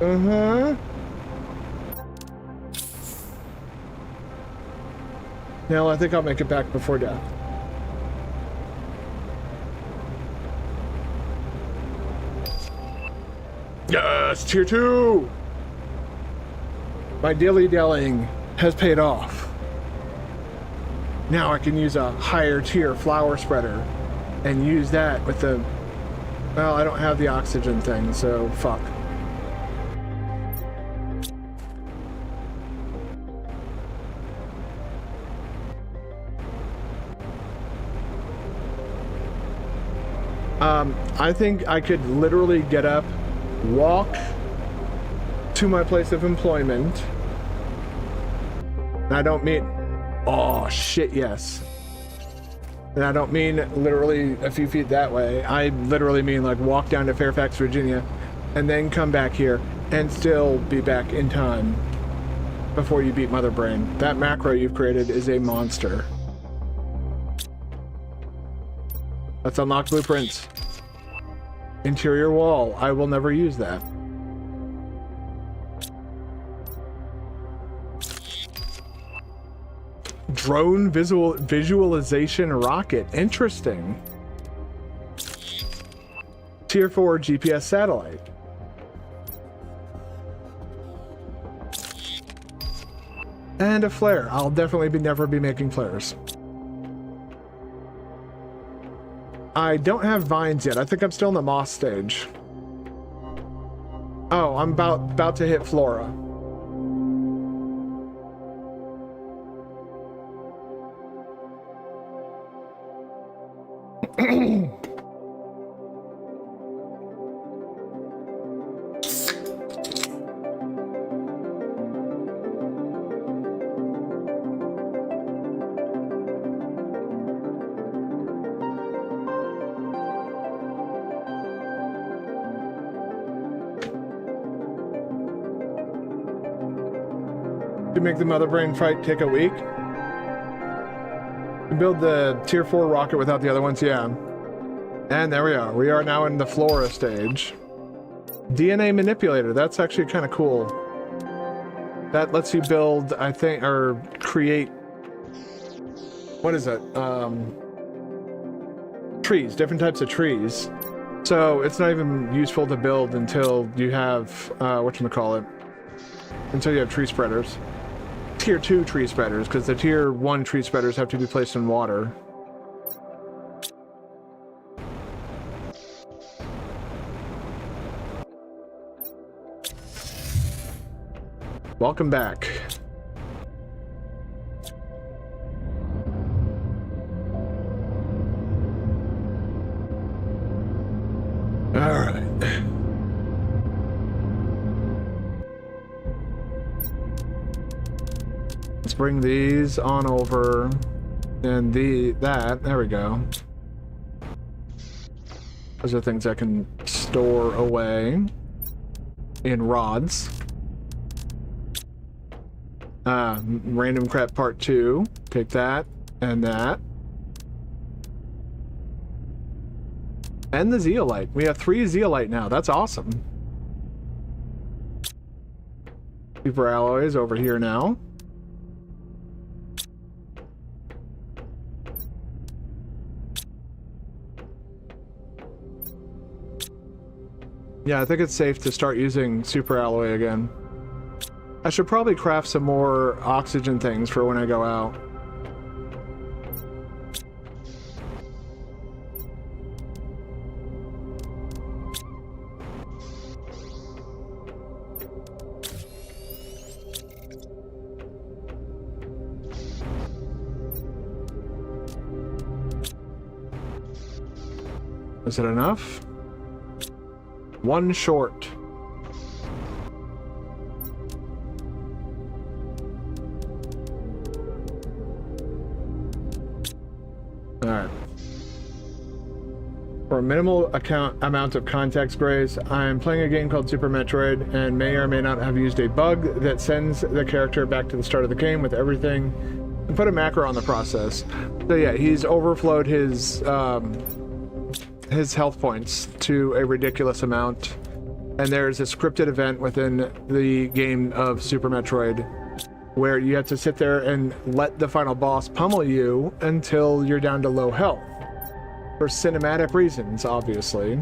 Uh-huh. Now I think I'll make it back before death. Yes, tier 2! My dilly-dallying has paid off. Now I can use a higher tier flower spreader and use that with the... Well, I don't have the oxygen thing, so fuck. I think I could literally get up, walk to my place of employment. And I don't mean, oh shit, yes. And I don't mean literally a few feet that way. I literally mean like walk down to Fairfax, Virginia, and then come back here and still be back in time before you beat Mother Brain. That macro you've created is a monster. Let's unlock blueprints. Interior wall. I will never use that. Drone visualization rocket. Interesting. Tier 4 GPS satellite. And a flare. I'll definitely never be making flares. I don't have vines yet. I think I'm still in the moss stage. Oh, I'm about to hit flora. To make the mother brain fight take a week. You build the tier 4 rocket without the other ones, yeah. And there we are. We are now in the flora stage. DNA manipulator, that's actually kind of cool. That lets you build, I think, or create, what is it? Trees, different types of trees. So it's not even useful to build until you have, whatchamacallit, until you have tree spreaders. Tier 2 tree spreaders, because the tier 1 tree spreaders have to be placed in water. Welcome back. All right. Let's bring these on over, and there we go. Those are things I can store away in rods. Random crap part 2. Take that and that. And the zeolite. We have 3 zeolite now. That's awesome. Super alloys over here now. Yeah, I think it's safe to start using super alloy again. I should probably craft some more oxygen things for when I go out. Is it enough? 1 short. Alright. For a minimal amount of context, Grace, I'm playing a game called Super Metroid and may or may not have used a bug that sends the character back to the start of the game with everything and put a macro on the process. So yeah, he's overflowed his health points to a ridiculous amount, and there's a scripted event within the game of Super Metroid where you have to sit there and let the final boss pummel you until you're down to low health for cinematic reasons, obviously.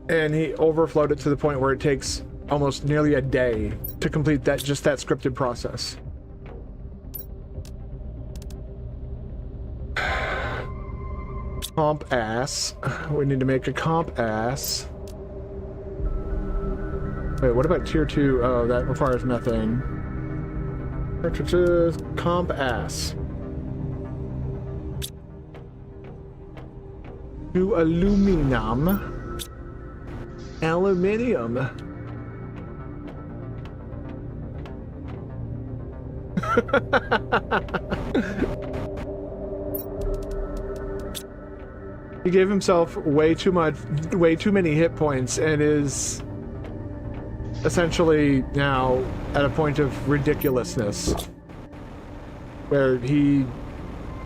And he overflowed it to the point where it takes almost nearly a day to complete that scripted process. Comp ass. We need to make a comp ass. Wait, what about tier 2? Oh, that requires methane. Cartridges, comp ass. To aluminum. Aluminium. He gave himself way too many hit points and is essentially now at a point of ridiculousness where he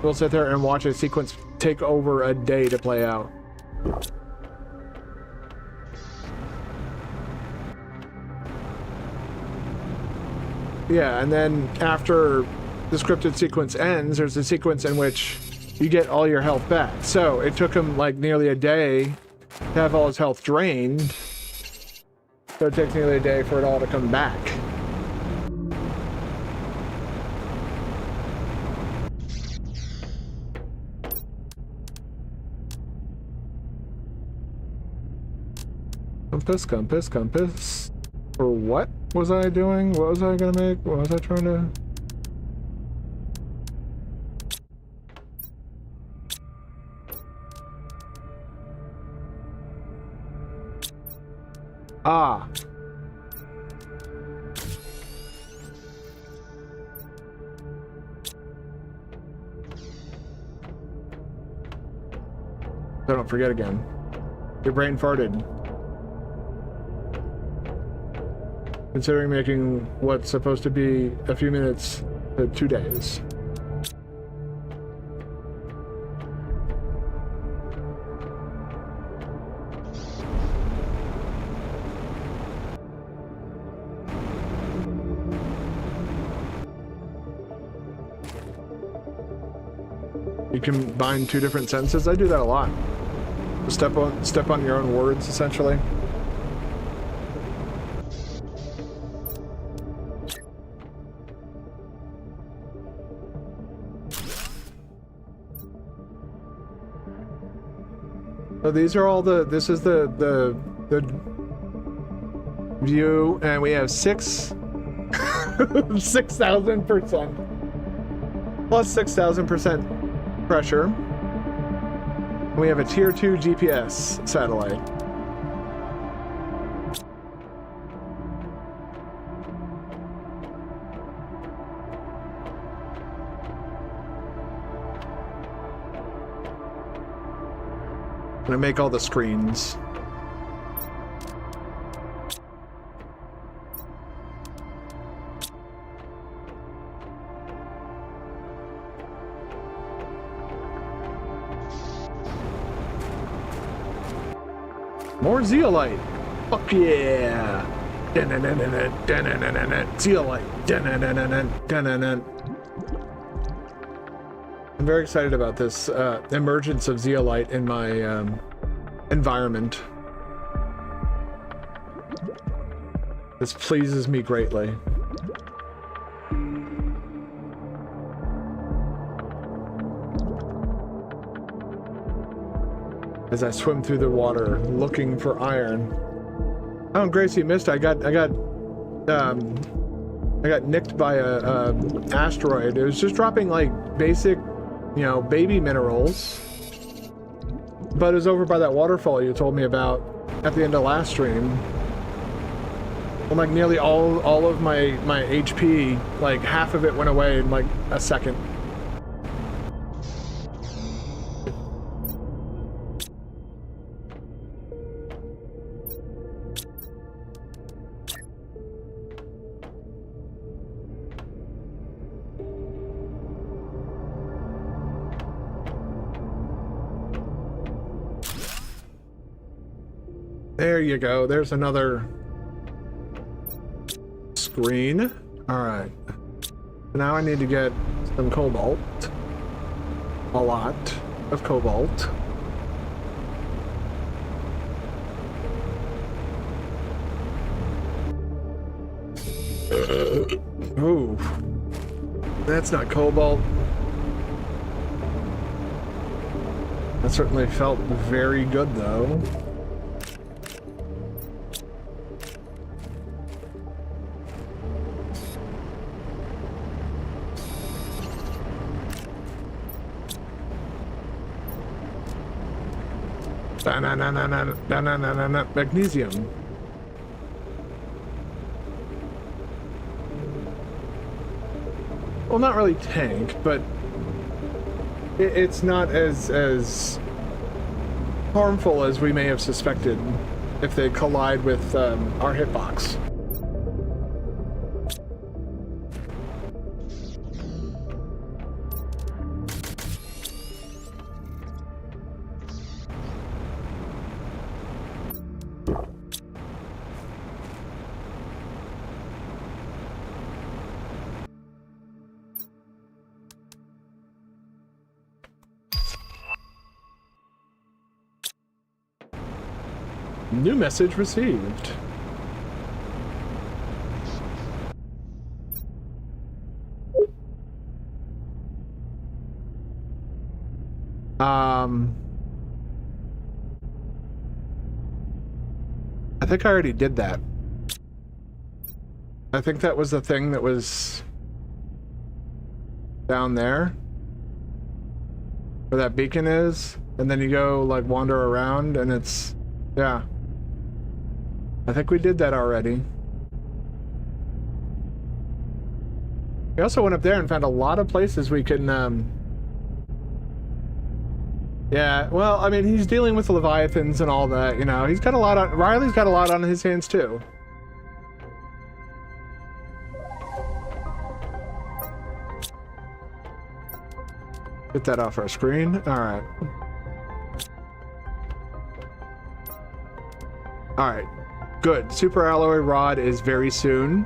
will sit there and watch a sequence take over a day to play out. Yeah, and then after the scripted sequence ends, there's a sequence in which you get all your health back. So it took him like nearly a day to have all his health drained. So it takes nearly a day for it all to come back. compass. For what was I doing? What was I gonna make? What was I trying to... Ah. So don't forget again. Your brain farted. Considering making what's supposed to be a few minutes to 2 days. You combine 2 different sentences. I do that a lot. Step on your own words, essentially. So these are all this is the view, and we have 6,000% plus 6,000% pressure. We have a tier 2 GPS satellite. I'm gonna make all the screens. More zeolite. Fuck yeah. Zeolite. I'm very excited about this emergence of zeolite in my environment. This pleases me greatly. As I swim through the water looking for iron. Oh, Gracie, missed. I got nicked by a asteroid. It was just dropping like basic, you know, baby minerals. But it was over by that waterfall you told me about at the end of last stream. And like nearly all of my HP, like half of it went away in like a second. There you go. There's another screen. All right. Now I need to get some cobalt. A lot of cobalt. Ooh. That's not cobalt. That certainly felt very good, though. Magnesium. Well, not really tank, but it's not as harmful as we may have suspected if they collide with our hitbox. New message received. I think I already did that. I think that was the thing that was down there. Where that beacon is. And then you go, like, wander around and it's... Yeah. I think we did that already. We also went up there and found a lot of places we can, Yeah, well, I mean, he's dealing with the Leviathans and all that, you know. He's got a lot on... Riley's got a lot on his hands, too. Get that off our screen. Alright. Alright. Good. Super alloy rod is very soon.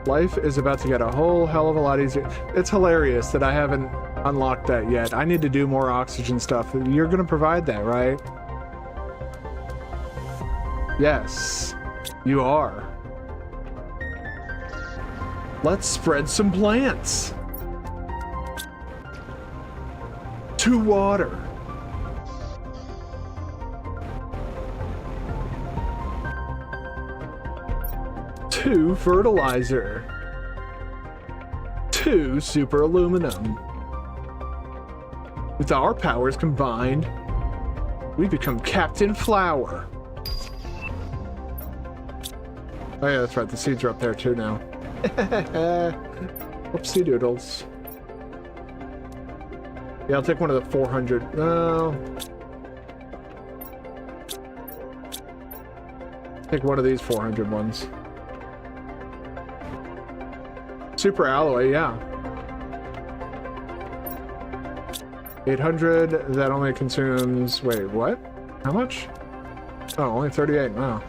Life is about to get a whole hell of a lot easier. It's hilarious that I haven't unlocked that yet. I need to do more oxygen stuff. You're gonna provide that, right? Yes, you are. Let's spread some plants. To water. To fertilizer. To super aluminum. With our powers combined, we become Captain Flower. Oh yeah, that's right, the seeds are up there too now. Whoopsie doodles. Yeah, I'll take one of the 400. No. Take one of these 400 ones. Super alloy, yeah. 800, that only consumes... Wait, what? How much? Oh, only 38, wow.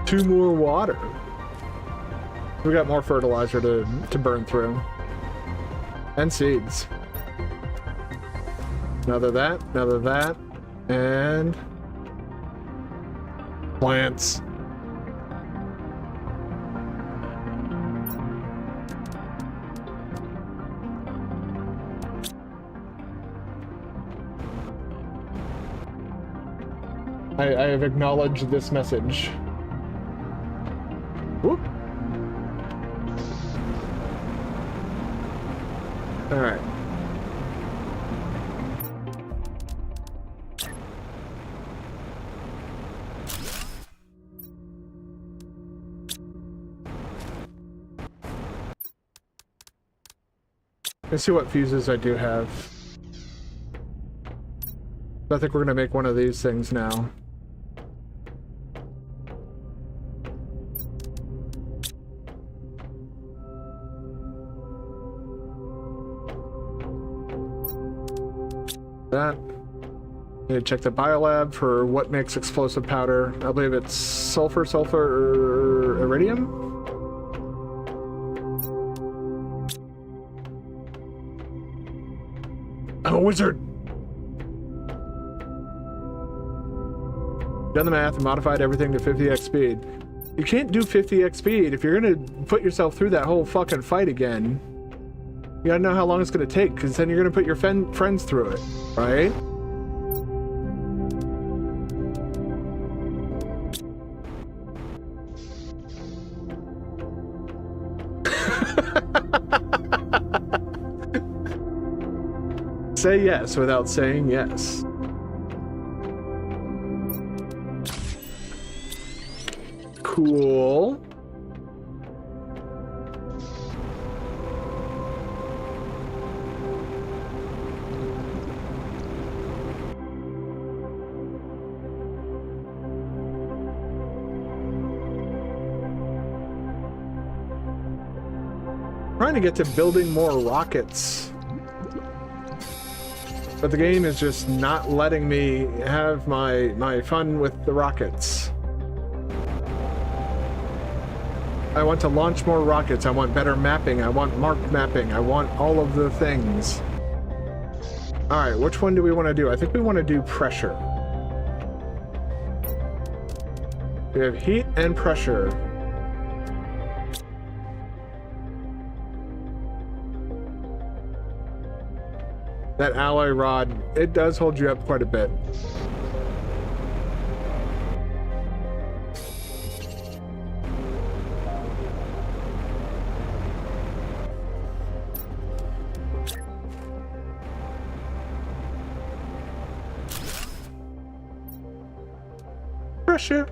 Two more water. We got more fertilizer to burn through. And seeds. Another that, and plants. I have acknowledged this message. Whoop. All right. Let's see what fuses I do have. I think we're gonna make one of these things now. That. Need to check the biolab for what makes explosive powder. I believe it's sulfur, iridium? I'm a wizard! Done the math and modified everything to 50x speed. You can't do 50x speed if you're gonna put yourself through that whole fucking fight again. You gotta know how long it's gonna take, because then you're gonna put your friends through it, right? Say yes without saying yes. Cool. Trying to get to building more rockets. But the game is just not letting me have my fun with the rockets. I want to launch more rockets. I want better mapping. I want marked mapping. I want all of the things. All right, which one do we want to do? I think we want to do pressure. We have heat and pressure. That alloy rod, it does hold you up quite a bit. Pressure.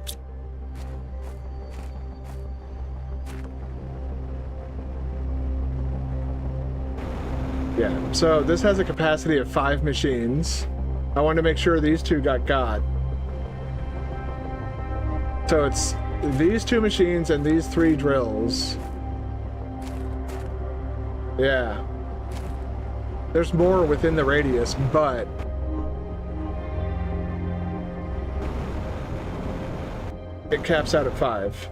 Yeah, so this has a capacity of 5 machines. I wanted to make sure these two got. So it's these 2 machines and these 3 drills. Yeah. There's more within the radius, but it caps out at 5.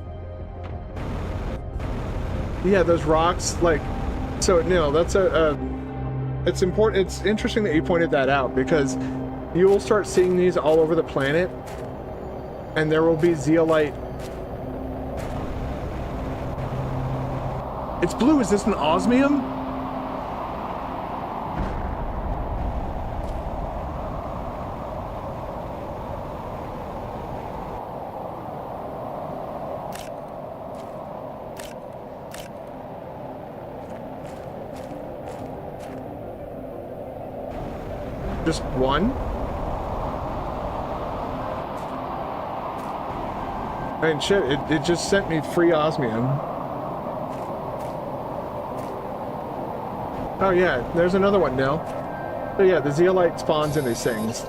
Yeah, those rocks, like, so Neil, that's it's important. It's interesting that you pointed that out because you will start seeing these all over the planet, and there will be zeolite. It's blue. Is this an osmium? Just one? I mean, shit, it just sent me free osmium. Oh yeah, there's another one now. But yeah, the zeolite spawns in these things.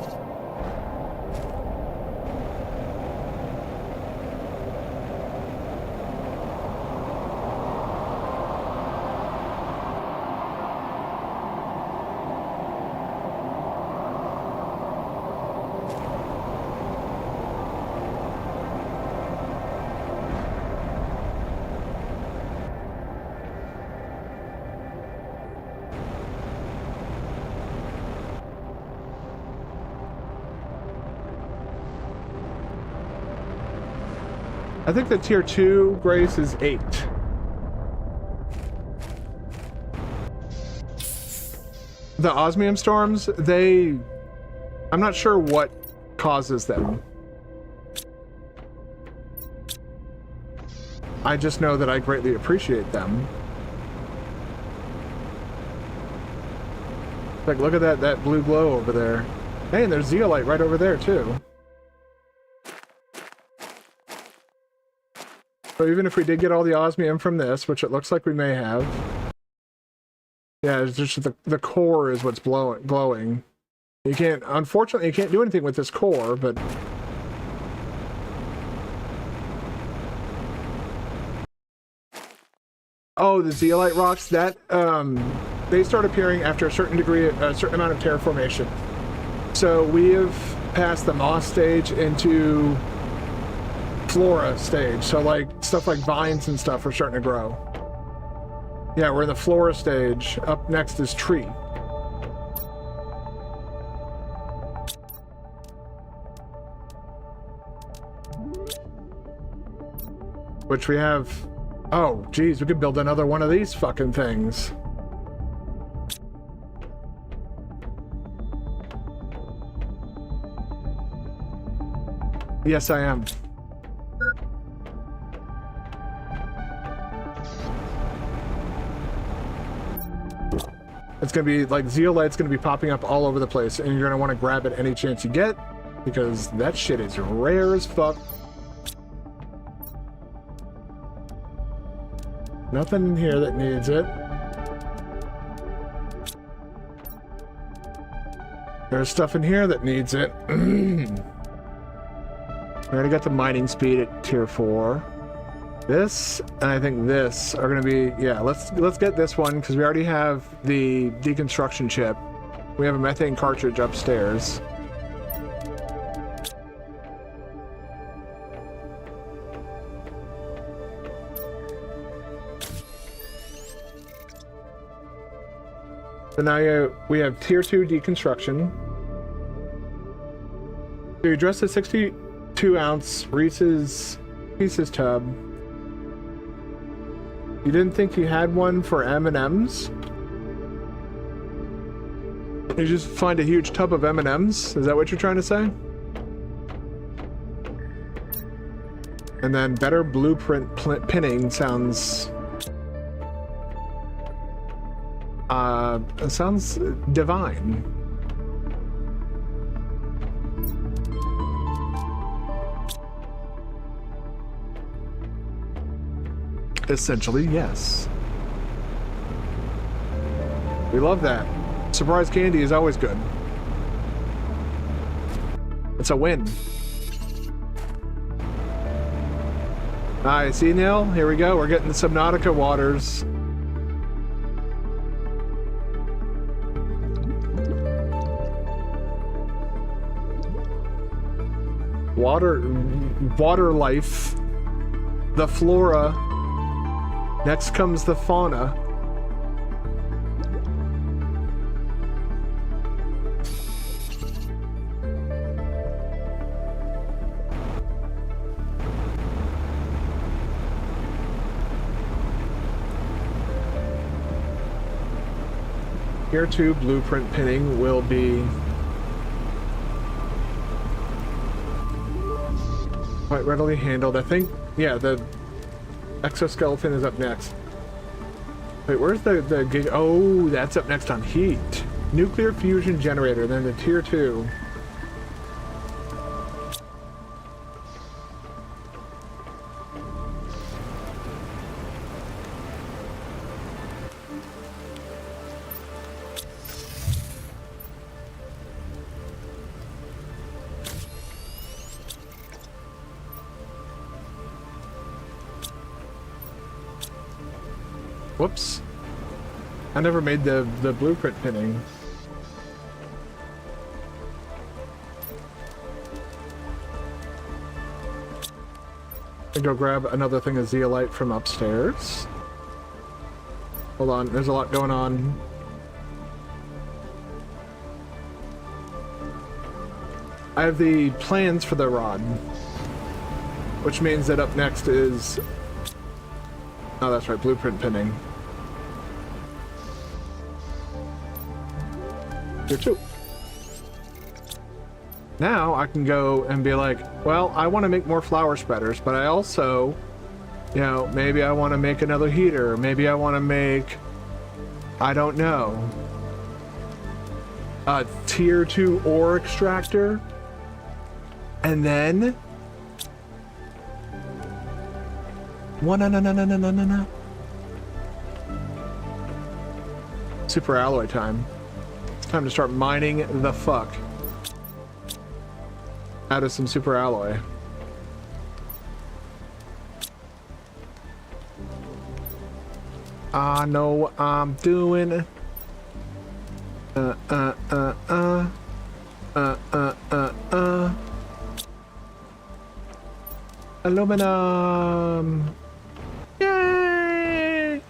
I think the tier 2 grace is 8. The osmium storms, I'm not sure what causes them. I just know that I greatly appreciate them. Like, look at that blue glow over there. Hey, and there's zeolite right over there, too. So even if we did get all the osmium from this, which it looks like we may have, yeah, it's just the core is what's glowing. You can't, unfortunately, you can't do anything with this core, but oh, the zeolite rocks, that they start appearing after a certain amount of terraformation. So we have passed the moss stage into flora stage, so like stuff like vines and stuff are starting to grow. Yeah, we're in the flora stage. Up next is tree. Which we have. Oh geez, we could build another one of these fucking things. Yes, I am. It's going to be like zeolite's going to be popping up all over the place, and you're going to want to grab it any chance you get because that shit is rare as fuck. Nothing in here that needs it. There's stuff in here that needs it. We already got the mining speed at tier 4. This, and I think this are going to be, yeah, let's get this one, because we already have the deconstruction chip. We have a methane cartridge upstairs. So now we have tier 2 deconstruction. So you address the 62-ounce Reese's Pieces tub. You didn't think you had one for M&Ms? You just find a huge tub of M&Ms? Is that what you're trying to say? And then better blueprint pinning sounds... it sounds divine. Essentially, yes. We love that. Surprise candy is always good. It's a win. Alright, see, Neil? Here we go. We're getting the Subnautica waters. Water life. The flora. Next comes the fauna. Tier 2 blueprint pinning will be quite readily handled. I think, yeah, the exoskeleton is up next. Wait, where's the gig? Oh, that's up next on heat. Nuclear fusion generator, then the tier 2. Whoops. I never made the blueprint pinning. I go grab another thing of zeolite from upstairs. Hold on, there's a lot going on. I have the plans for the rod, which means that up next is... Oh, that's right, blueprint pinning. Tier 2. Now I can go and be like, well, I want to make more flower spreaders, but I also, you know, maybe I want to make another heater. Maybe I want to make, I don't know, a tier 2 ore extractor. And then... No. Super alloy time. It's time to start mining the fuck out of some super alloy. I know what I'm doing. Aluminum. Yay!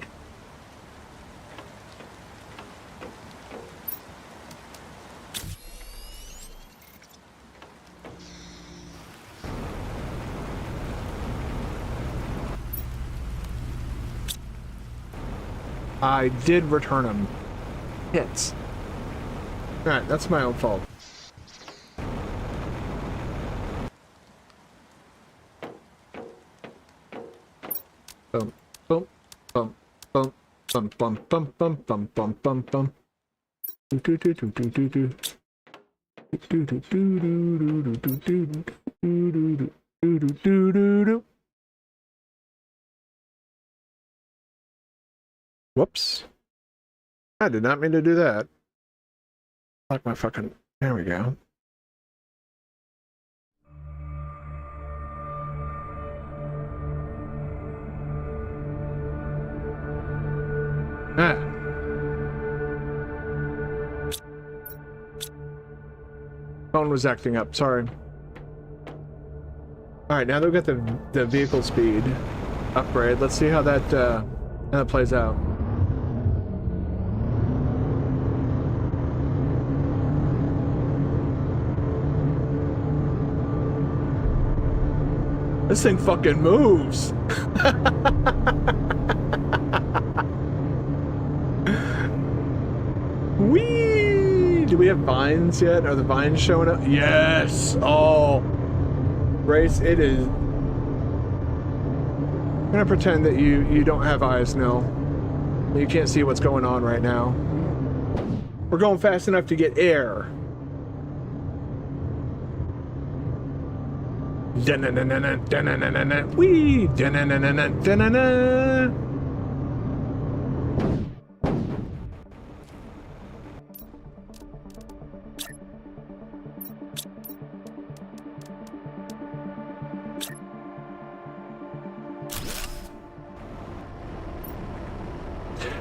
I did return them. Hits. Alright, that's my own fault. Bum, bum, bum, bum, bum, bum, bum, bum, bum, bum, bum, bum. Do do do do do do do. Do do do do do do do do do do do do do. Whoops. I did not mean to do that. Like my fucking... There we go. Ah. Phone was acting up, sorry. Alright, now that we've got the vehicle speed upgrade, let's see how that plays out. This thing fucking moves. Whee! Do we have vines yet? Are the vines showing up? Yes! Oh. Grace, it is... I'm gonna pretend that you don't have eyes, Nil. You can't see what's going on right now. We're going fast enough to get air. Da-na-na-na-na, da-na-na-na-na, whee! Da-na-na-na-na, da-na-na!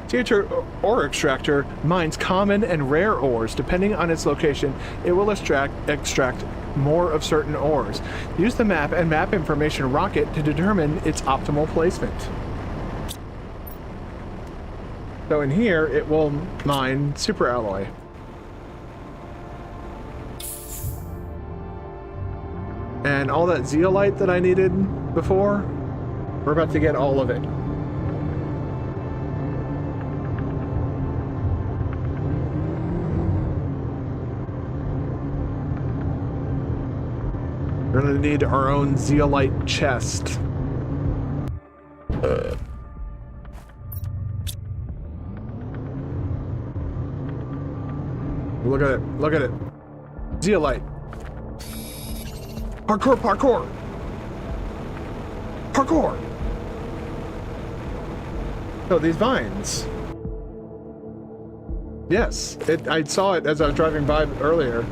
Future ore extractor mines common and rare ores. Depending on its location, it will extract more of certain ores. Use the map and map information rocket to determine its optimal placement. So in here, it will mine super alloy. And all that zeolite that I needed before, we're about to get all of it. We're gonna need our own zeolite chest. Look at it, look at it. Zeolite. Parkour, parkour! Parkour! Oh, these vines. Yes, I saw it as I was driving by earlier.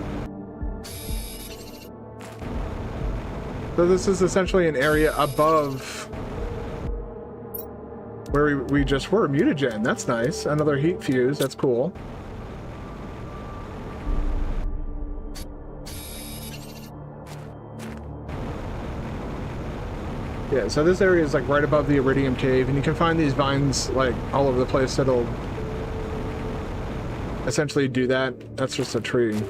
So this is essentially an area above where we just were. Mutagen, that's nice. Another heat fuse, that's cool. Yeah, so this area is like right above the Iridium Cave, and you can find these vines like all over the place that'll essentially do that. That's just a tree.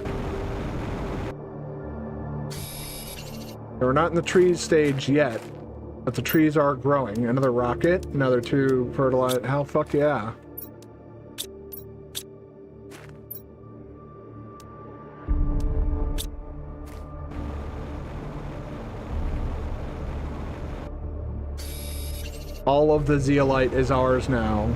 We're not in the trees stage yet, but the trees are growing. Another rocket, another 2 fertilizer. Hell, fuck yeah. All of the zeolite is ours now.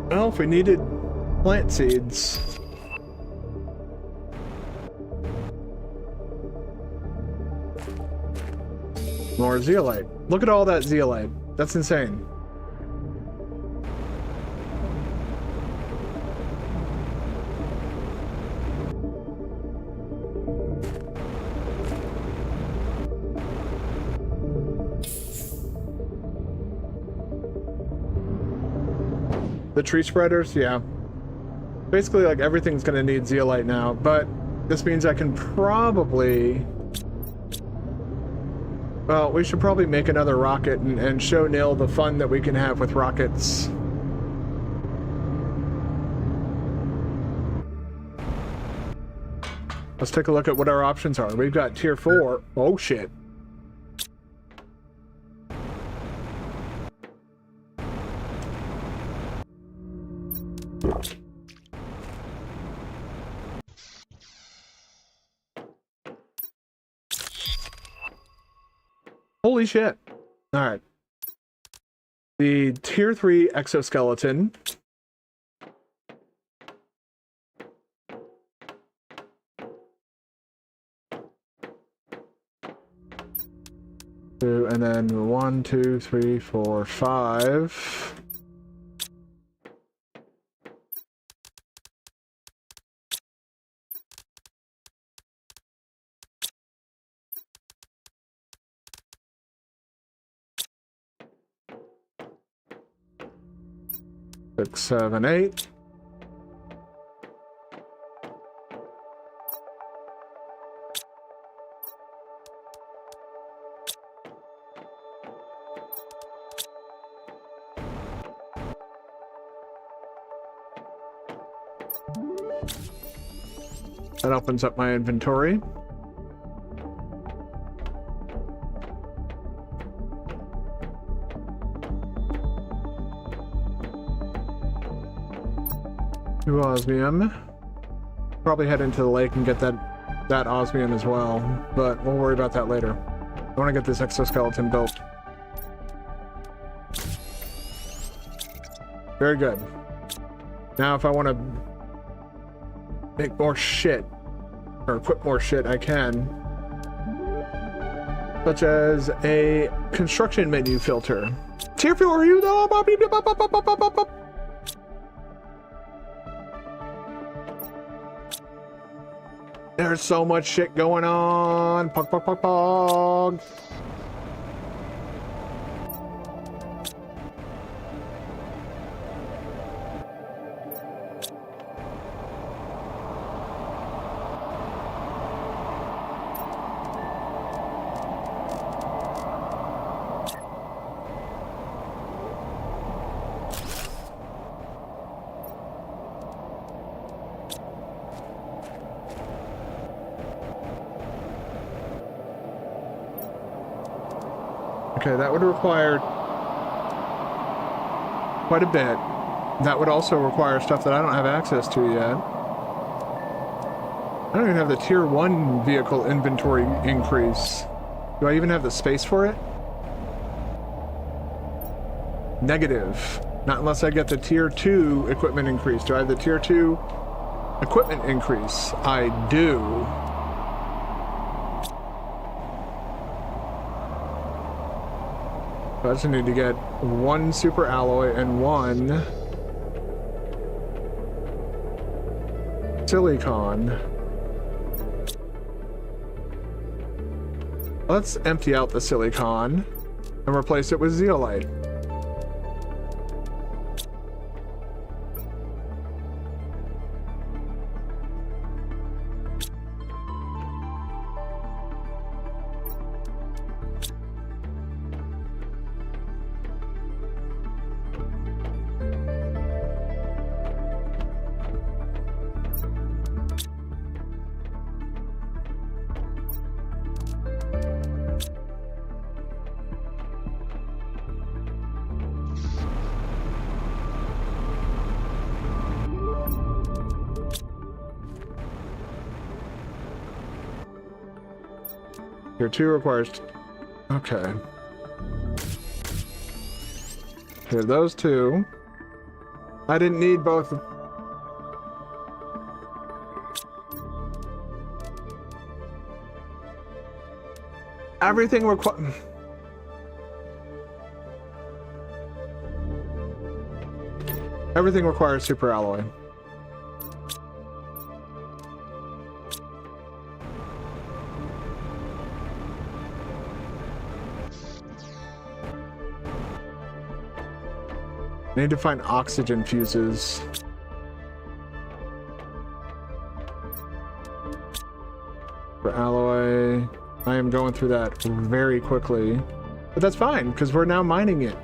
Well, if we needed plant seeds. More zeolite. Look at all that zeolite. That's insane. The tree spreaders, yeah. Basically, like, everything's gonna need zeolite now, but this means I can probably... Well, we should probably make another rocket and show Nil the fun that we can have with rockets. Let's take a look at what our options are. We've got tier 4. Oh, shit. Holy shit. Alright. The tier 3 exoskeleton. And then 1, 2, 3, 4, 5. Six, 7, 8. That opens up my inventory. New osmium. Probably head into the lake and get that osmium as well, but we'll worry about that later. I want to get this exoskeleton built. Very good. Now if I want to make more shit, or equip more shit, I can. Such as a construction menu filter. Tier 4, are you though? There's so much shit going on. Pog, pog, pog, pog. Okay, that would require quite a bit. That would also require stuff that I don't have access to yet. I don't even have the tier 1 vehicle inventory increase. Do I even have the space for it? Negative. Not unless I get the tier 2 equipment increase. Do I have the tier 2 equipment increase? I do. I just need to get 1 super alloy and 1 silicon. Let's empty out the silicon and replace it with zeolite. Tier 2 requires... Okay. Here, those two. I didn't need both. Everything requires... Everything requires super alloy. Need to find oxygen fuses. For alloy, I am going through that very quickly. But that's fine, because we're now mining it.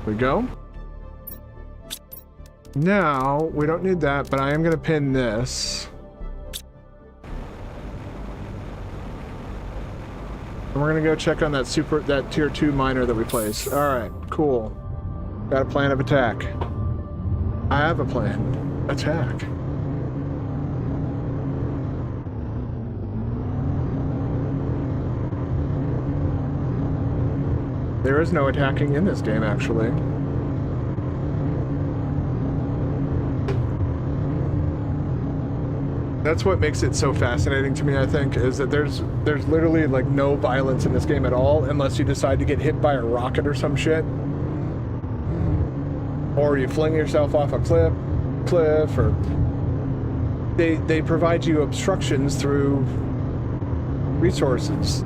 We go. Now, we don't need that, but I am going to pin this. And we're going to go check on that tier 2 miner that we placed. Alright, cool. Got a plan of attack. I have a plan. Attack. There is no attacking in this game, actually. That's what makes it so fascinating to me, I think, is that there's literally like no violence in this game at all unless you decide to get hit by a rocket or some shit. Or you fling yourself off a cliff, or they provide you obstructions through resources.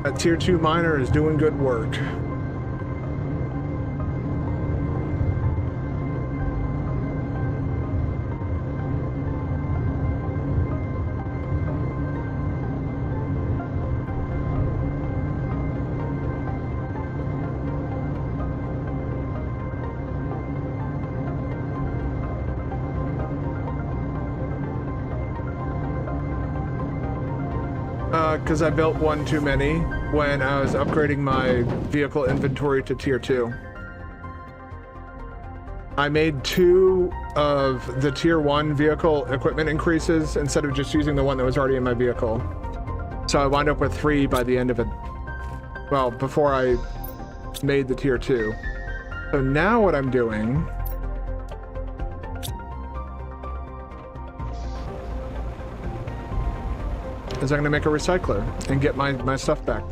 That tier 2 miner is doing good work. Because I built one too many when I was upgrading my vehicle inventory to tier 2. I made 2 of the tier 1 vehicle equipment increases instead of just using the one that was already in my vehicle. So I wound up with 3 by the end of it. Well, before I made the tier 2. So now what I'm doing is I'm going to make a recycler and get my stuff back.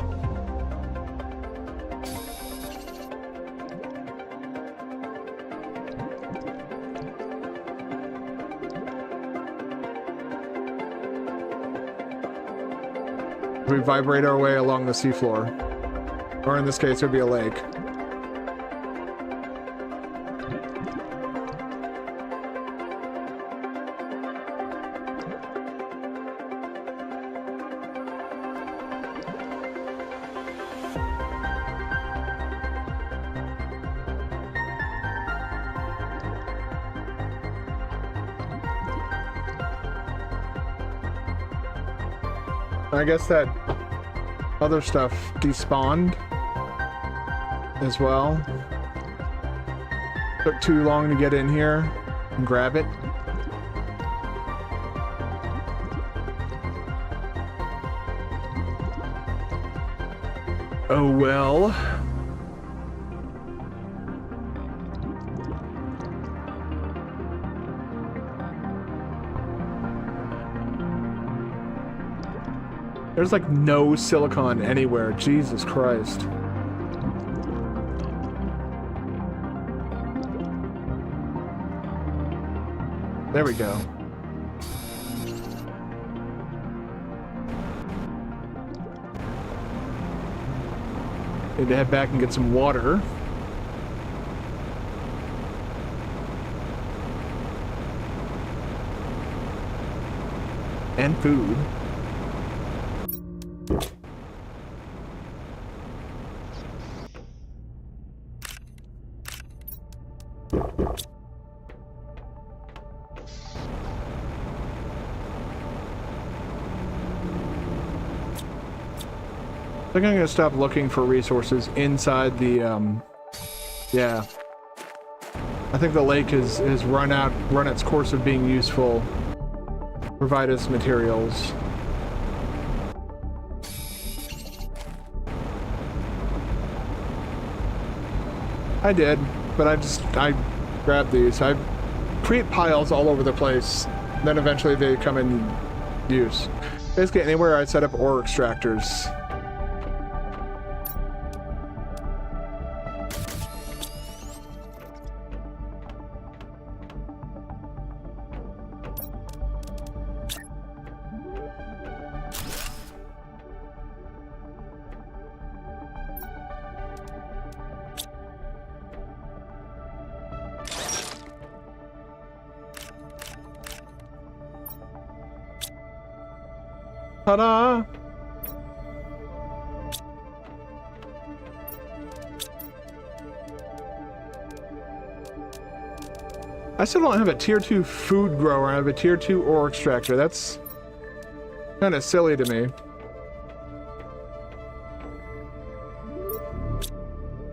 We vibrate our way along the seafloor. Or in this case, it would be a lake. I guess that other stuff despawned as well. Took too long to get in here and grab it. Oh well. There's like no silicon anywhere. Jesus Christ. There we go. Need to head back and get some water. And food. I think I'm gonna stop looking for resources inside the, yeah. I think the lake has run its course of being useful. Provide us materials. I did, but I grabbed these. I create piles all over the place, then eventually they come in use. Basically anywhere I set up ore extractors. Ta-da! I still don't have a tier 2 food grower. I have a tier 2 ore extractor. That's Kind of silly to me.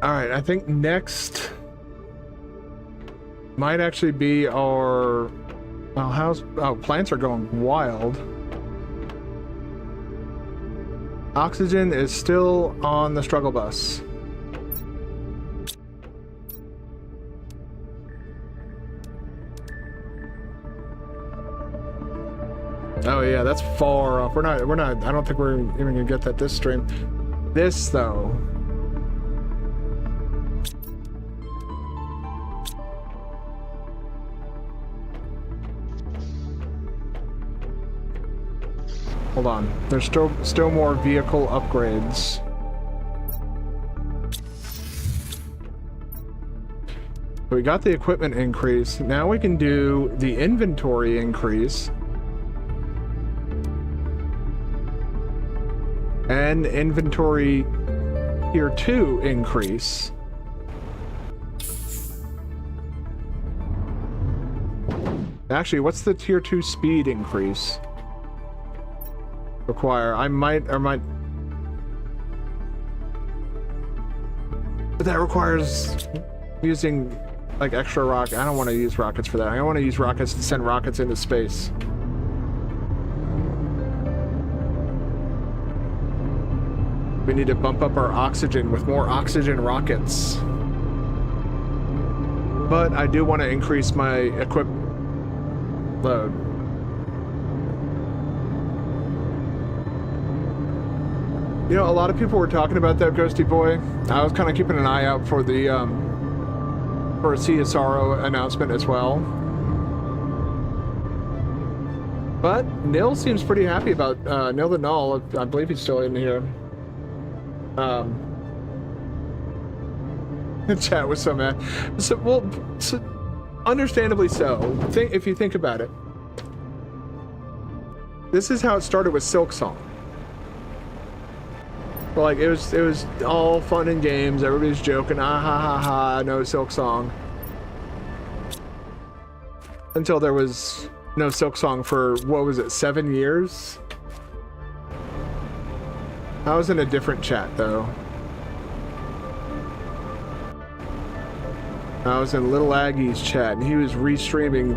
Alright, I think next might actually be our... Oh, plants are going wild. Oxygen is still on the struggle bus. Oh yeah, that's far off. We're not, I don't think we're even gonna get that this stream. This though. Hold on. There's still more vehicle upgrades. We got the equipment increase. Now we can do the inventory increase. And inventory tier 2 increase. Actually, what's the tier 2 speed increase? Require. I might. But that requires using like extra rock. I don't want to use rockets for that. I want to use rockets to send rockets into space. We need to bump up our oxygen with more oxygen rockets. But I do want to increase my equip load. You know, a lot of people were talking about that, Ghosty Boy. I was kind of keeping an eye out for the, for a CSRO announcement as well. But Nil seems pretty happy about, Nil the Null, I believe he's still in here. The chat was so mad. So, well, understandably so. If you think about it. This is how it started with Silksong. Like, it was all fun and games, everybody's joking, ah ha ha ha, no Silksong. Until there was no Silksong for, what was it, 7 years? I was in a different chat, though. I was in Little Aggie's chat, and he was restreaming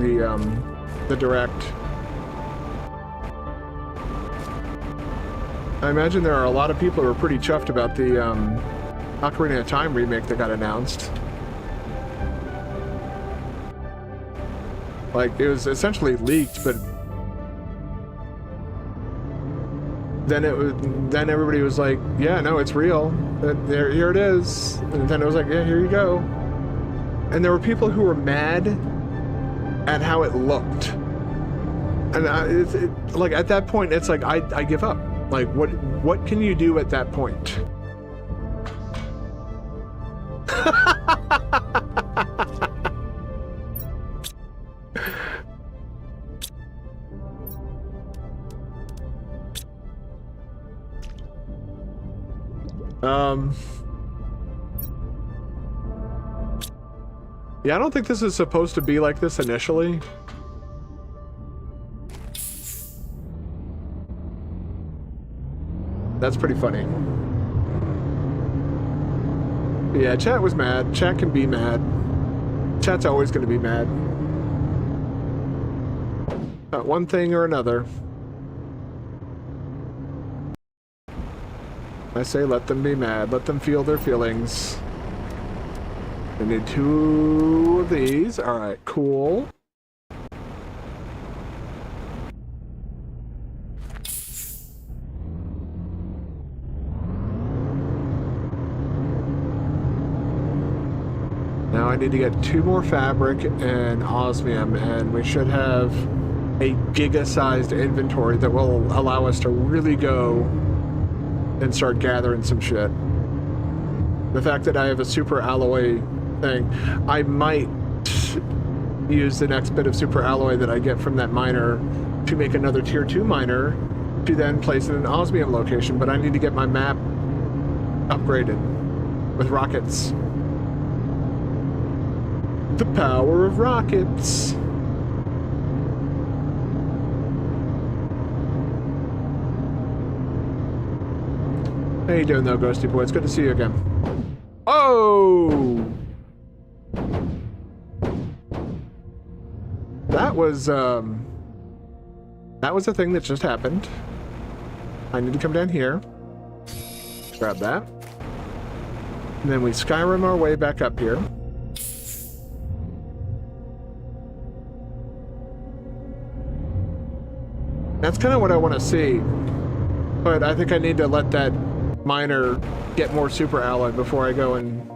the direct. I imagine there are a lot of people who are pretty chuffed about the Ocarina of Time remake that got announced. Like, it was essentially leaked, but then everybody was like, yeah, no, it's real. Here it is. And then it was like, yeah, here you go. And there were people who were mad at how it looked. And like, at that point, it's like, I give up. Like, what can you do at that point? Yeah, I don't think this is supposed to be like this initially. That's pretty funny. Yeah, chat was mad. Chat can be mad. Chat's always going to be mad. About one thing or another. I say let them be mad. Let them feel their feelings. I need 2 of these. Alright, cool. Now I need to get 2 more fabric and osmium, and we should have a giga-sized inventory that will allow us to really go and start gathering some shit. The fact that I have a super alloy thing, I might use the next bit of super alloy that I get from that miner to make another tier 2 miner to then place in an osmium location, but I need to get my map upgraded with rockets. The power of rockets. How you doing though, Ghosty Boy? It's good to see you again. Oh! That was a thing that just happened. I need to come down here. Grab that. And then we Skyrim our way back up here. That's kind of what I want to see. But I think I need to let that miner get more super alloy before I go and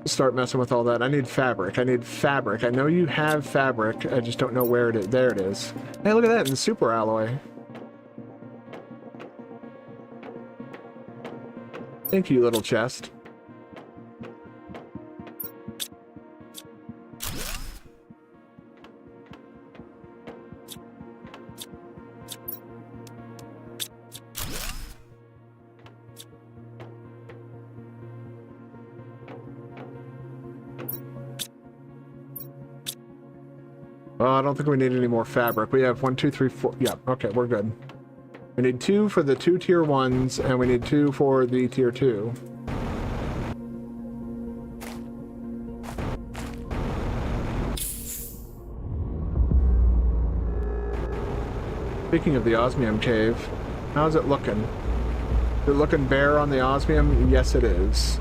start messing with all that. I need fabric. I need fabric. I know you have fabric. I just don't know where it is. There it is. Hey, look at that in super alloy. Thank you, little chest. Well, I don't think we need any more fabric. We have 1, 2, 3, 4. Yeah, okay, we're good. We need 2 for the 2 tier 1s, and we need 2 for the tier 2. Speaking of the osmium cave, how's it looking? Is it looking bare on the osmium? Yes, it is.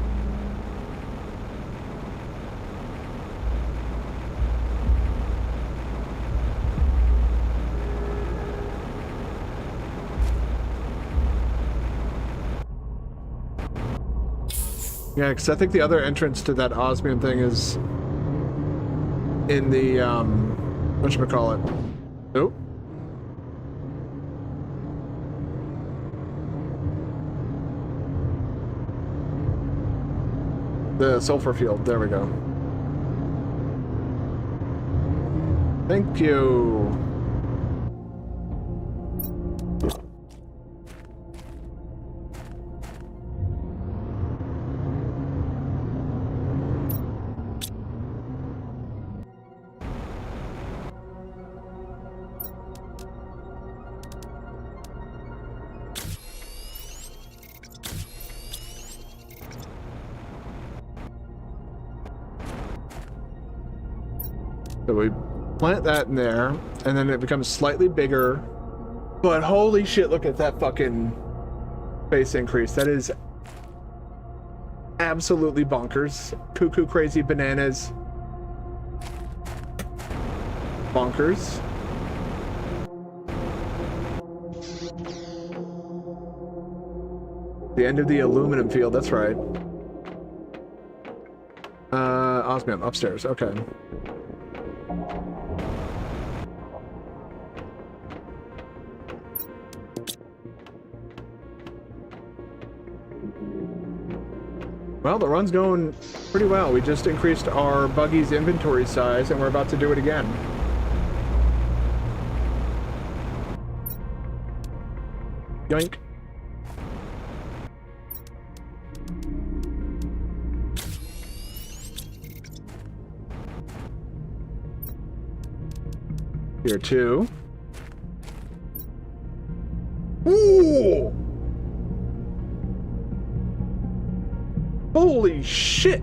Yeah, because I think the other entrance to that osmium thing is in the, whatchamacallit? Nope. The sulfur field, there we go. Thank you. So we plant that in there, and then it becomes slightly bigger. But holy shit, look at that fucking base increase. That is absolutely bonkers. Cuckoo crazy bananas. Bonkers. The end of the aluminum field, that's right. Osmium, upstairs, okay. Well, the run's going pretty well. We just increased our buggy's inventory size, and we're about to do it again. Yoink. Here, 2. Ooh! Holy shit!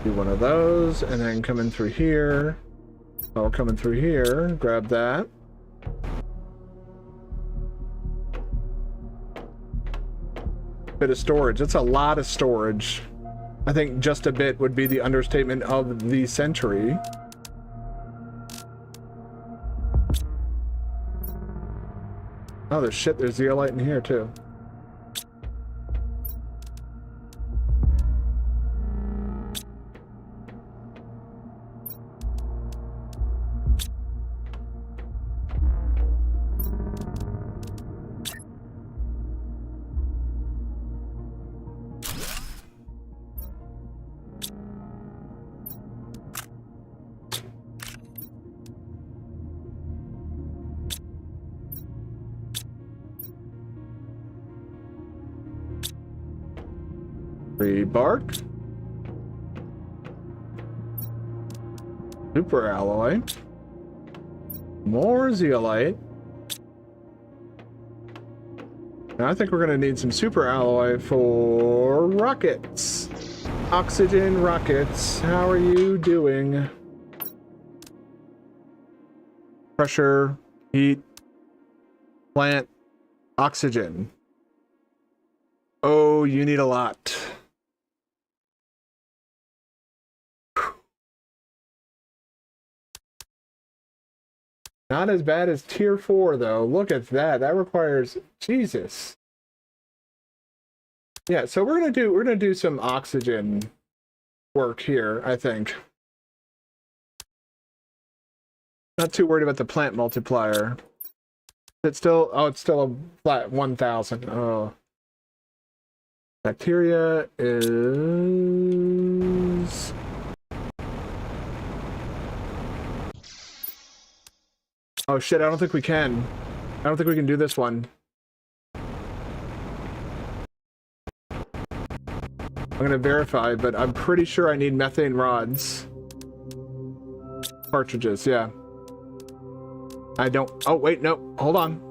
Do one of those, and then coming through here. Oh, coming through here. Grab that. Bit of storage. That's a lot of storage. I think just a bit would be the understatement of the century. Oh, there's shit. There's zeolite in here too. 3 bark. Super alloy. More zeolite. Now I think we're going to need some super alloy for rockets. Oxygen rockets. How are you doing? Pressure, heat, plant, oxygen. Oh, you need a lot. Not as bad as tier 4 though. Look at that. That requires Jesus. Yeah, so we're gonna do some oxygen work here, I think. Not too worried about the plant multiplier. It's still, oh, it's still a flat 1,000. Oh. Bacteria is... Oh shit, I don't think we can. I don't think we can do this one. I'm gonna verify, but I'm pretty sure I need methane rods. Cartridges, yeah. I don't... Oh, wait, no. Hold on.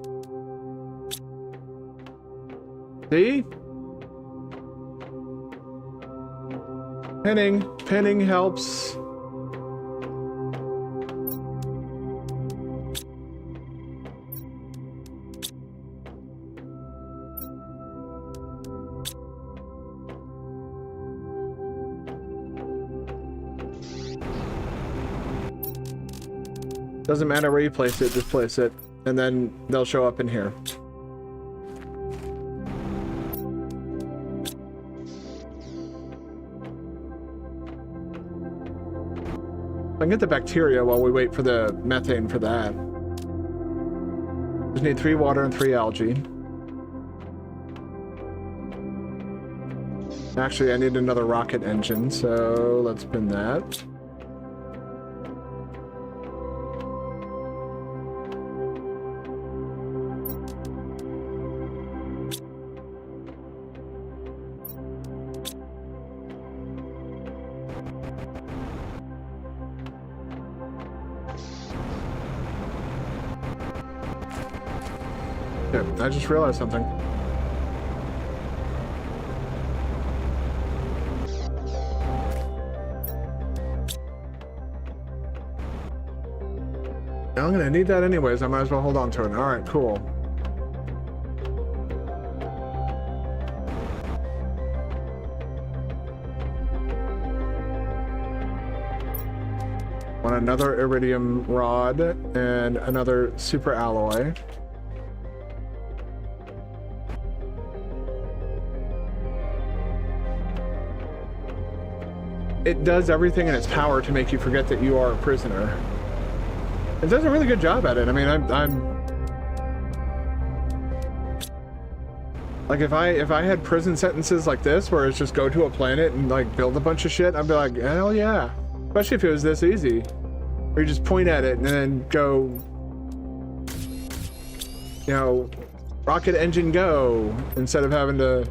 See? Pinning. Pinning helps. Doesn't matter where you place it, just place it, and then they'll show up in here. I can get the bacteria while we wait for the methane for that. Just need 3 water and 3 algae. Actually, I need another rocket engine, so let's pin that. I just realized something. I'm gonna need that anyways. I might as well hold on to it. Alright, cool. Want another iridium rod and another super alloy. It does everything in its power to make you forget that you are a prisoner. It does a really good job at it. I mean, I'm like, if I had prison sentences like this, where it's just go to a planet and like build a bunch of shit, I'd be like, hell yeah. Especially if it was this easy, where you just point at it and then go, you know, rocket engine go, instead of having to.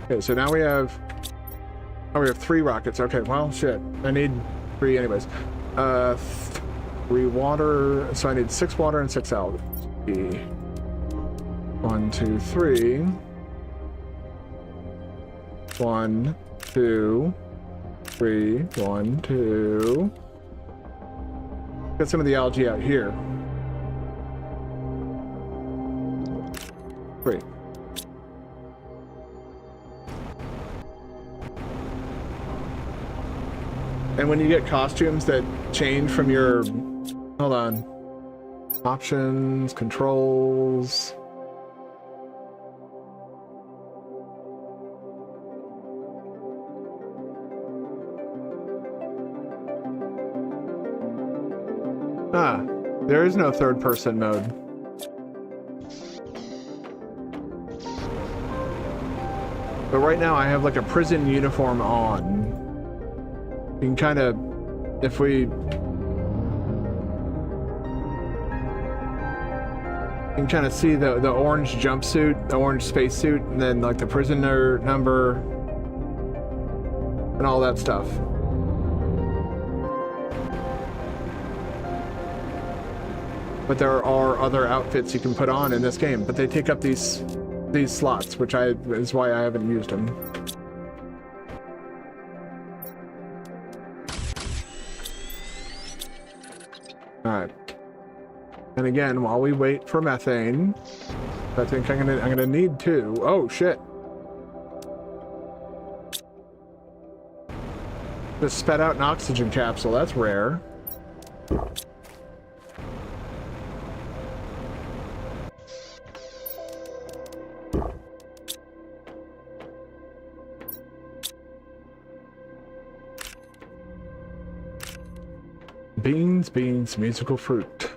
Okay, so now we have. Oh, we have 3 rockets. Okay, well, shit. I need 3 anyways. 3 water. So I need 6 water and 6 algae. 1, 2, 3. 1, 2, 3. 1, 2. Get some of the algae out here. 3. And when you get costumes that change from your... Hold on. Options, controls... Ah, there is no third-person mode. But right now I have like a prison uniform on. You can kind of, if we... You can kind of see the orange jumpsuit, the orange spacesuit, and then like the prisoner number. and all that stuff. But there are other outfits you can put on in this game, but they take up these slots, which is why I haven't used them. All right. And again, while we wait for methane, I think I'm gonna need 2. Oh shit! Just spat out an oxygen capsule. That's rare. Beans, beans, musical fruit.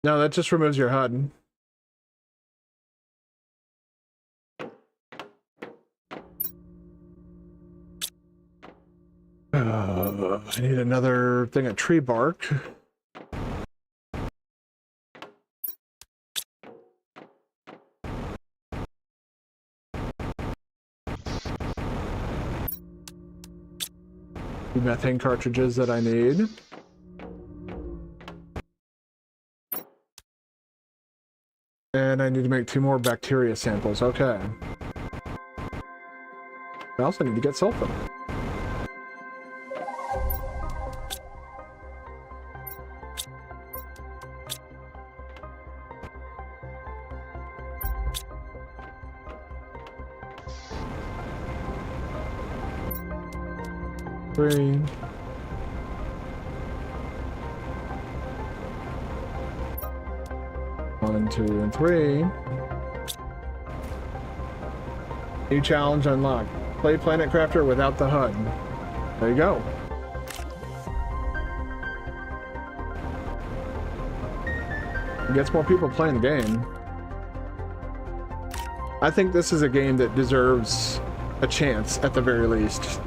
No, that just removes your HUD. I need another thing of tree bark. The methane cartridges that I need. And I need to make 2 more bacteria samples. Okay. I also need to get sulfur. Three. 1, 2, and 3. New challenge unlocked. Play Planet Crafter without the HUD. There you go. It gets more people playing the game. I think this is a game that deserves a chance at the very least.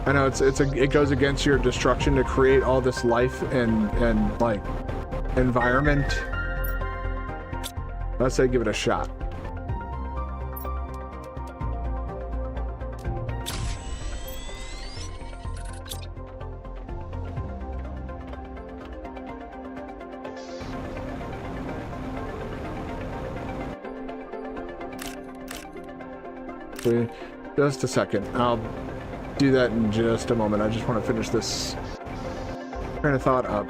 I know it goes against your destruction to create all this life and like environment. Let's say give it a shot. Just a second. I'll do that in just a moment. I just want to finish this train of thought up.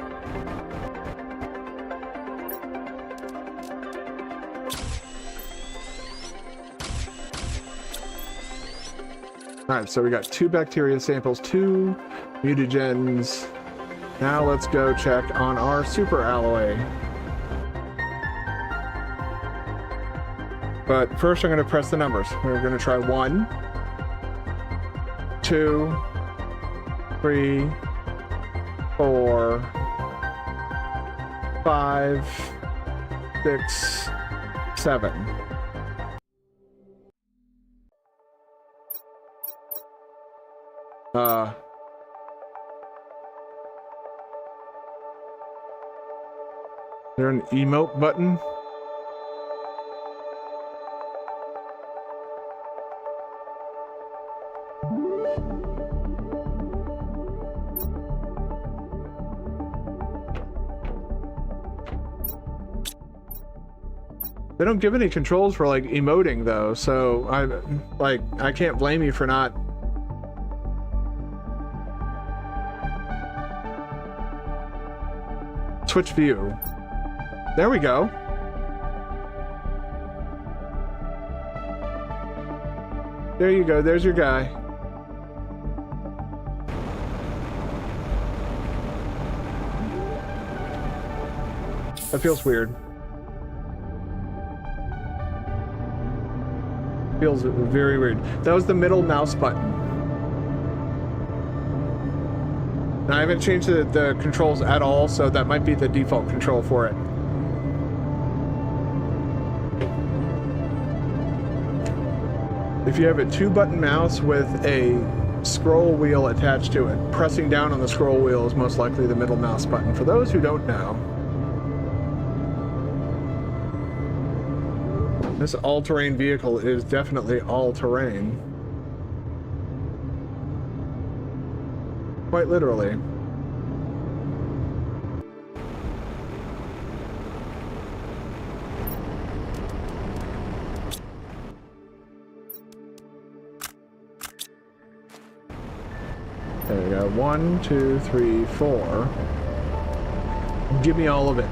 Alright, so we got 2 bacteria samples, 2 mutagens. Now let's go check on our super alloy. But first I'm going to press the numbers. We're going to try 1, 2, 3, 4, 5, 6, 7. Is there an emote button? They don't give any controls for like emoting though, so I can't blame you for not. Switch view. There we go. There you go, there's your guy. That feels weird. Feels very weird. That was the middle mouse button. And I haven't changed the controls at all, so that might be the default control for it. if you have a 2-button mouse with a scroll wheel attached to it, pressing down on the scroll wheel is most likely the middle mouse button. For those who don't know, this all-terrain vehicle is definitely all-terrain. Quite literally. There we go. 1, 2, 3, 4. Give me all of it.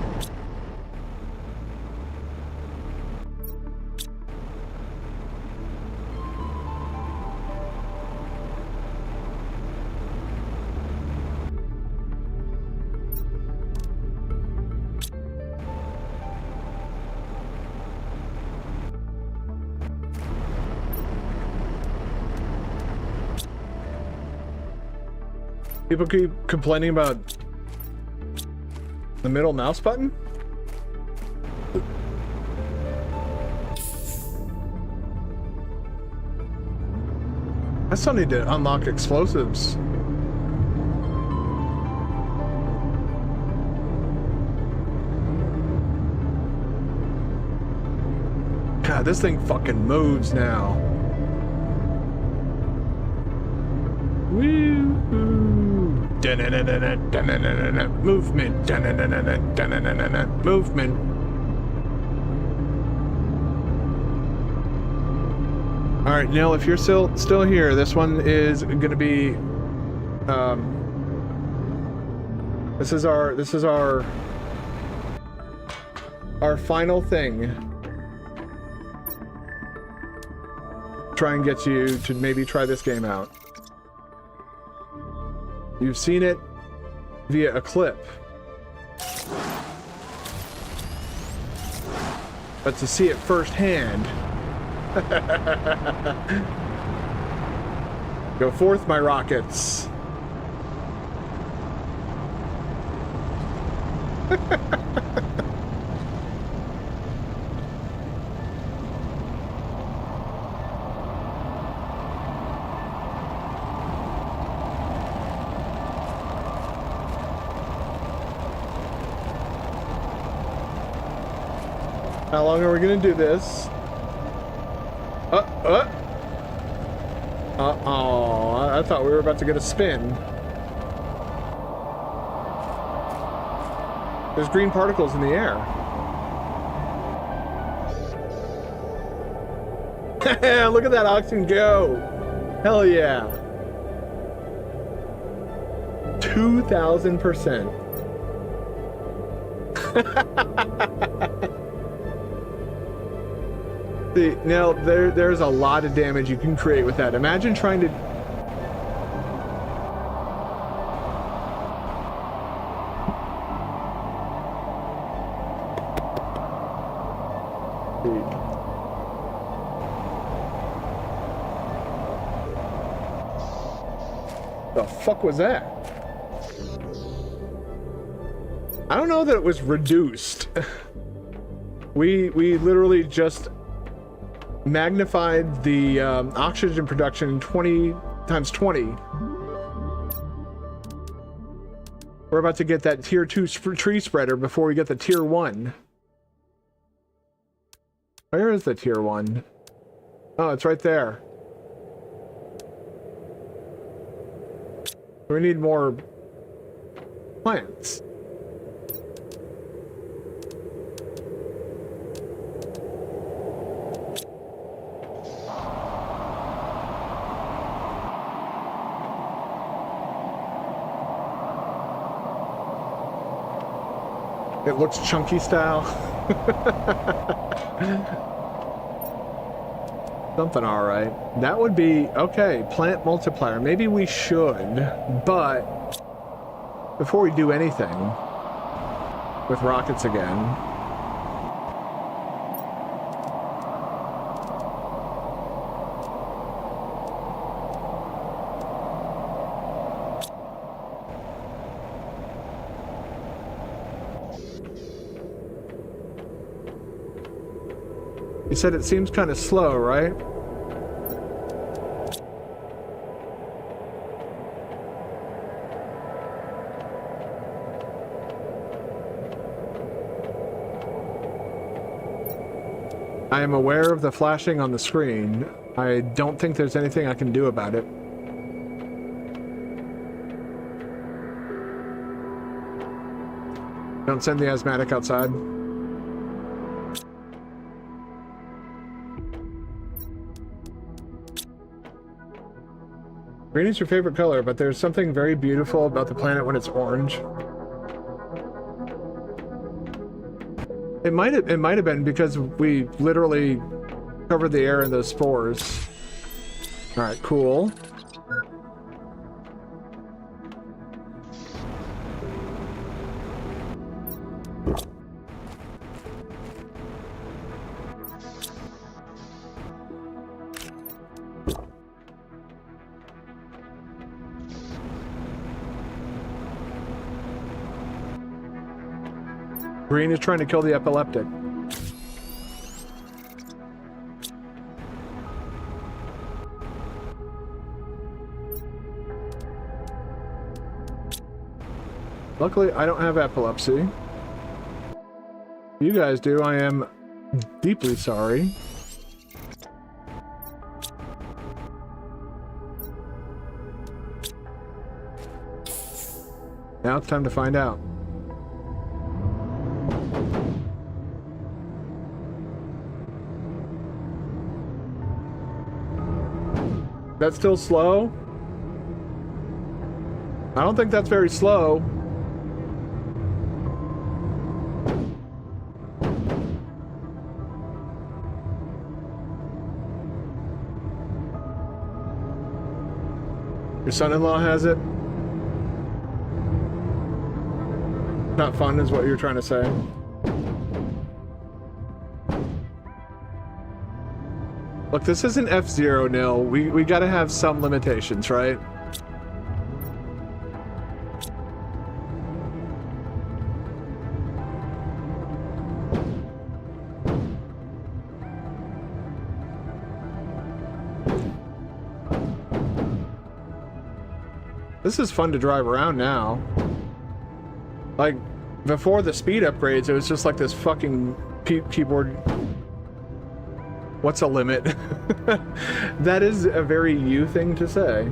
People keep complaining about the middle mouse button? I still need to unlock explosives. God, this thing fucking moves now. Woo! Movement. Movement. All right, Neil, if you're still here, this one is going to be this is our final thing. Try and get you to maybe try this game out. You've seen it via a clip. But to see it firsthand... Go forth, my rockets. How long are we gonna do this? Uh-oh, I thought we were about to get a spin. There's green particles in the air. Look at that oxygen go! Hell yeah! 2,000%. See, now there's a lot of damage you can create with that. Imagine trying to... The fuck was that? I don't know that it was reduced. We literally just magnified the oxygen production 20 times 20. We're about to get that tier 2 tree spreader before we get the tier 1. Where is the tier 1? Oh, it's right there. We need more plants. It looks chunky style. Something alright. That would be... Okay, plant multiplier. Maybe we should, but... Before we do anything... With rockets again... You said it seems kind of slow, right? I am aware of the flashing on the screen. I don't think there's anything I can do about it. Don't send the asthmatic outside. Green is your favorite color, but there's something very beautiful about the planet when it's orange. It might have been because we literally covered the air in those spores. All right, cool. Green is trying to kill the epileptic. Luckily, I don't have epilepsy. You guys do. I am deeply sorry. Now it's time to find out. That's still slow? I don't think that's very slow. Your son-in-law has it? Not fun is what you're trying to say. Look, this isn't F-Zero, Nil. We gotta have some limitations, right? This is fun to drive around now. Like, before the speed upgrades, it was just like this fucking keyboard. What's a limit? That is a very you thing to say.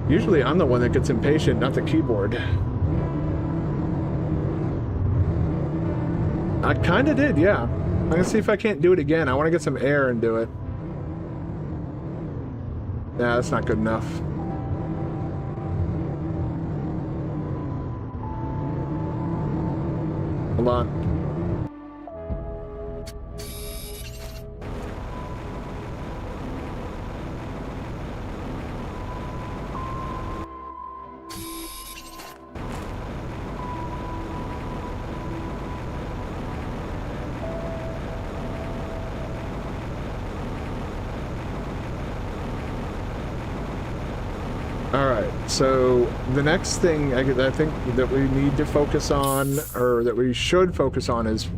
Usually I'm the one that gets impatient, not the keyboard. I kinda did, yeah. I'm gonna see if I can't do it again. I want to get some air and do it. Nah, that's not good enough. Hold on. So the next thing I think that we need to focus on, or that we should focus on, is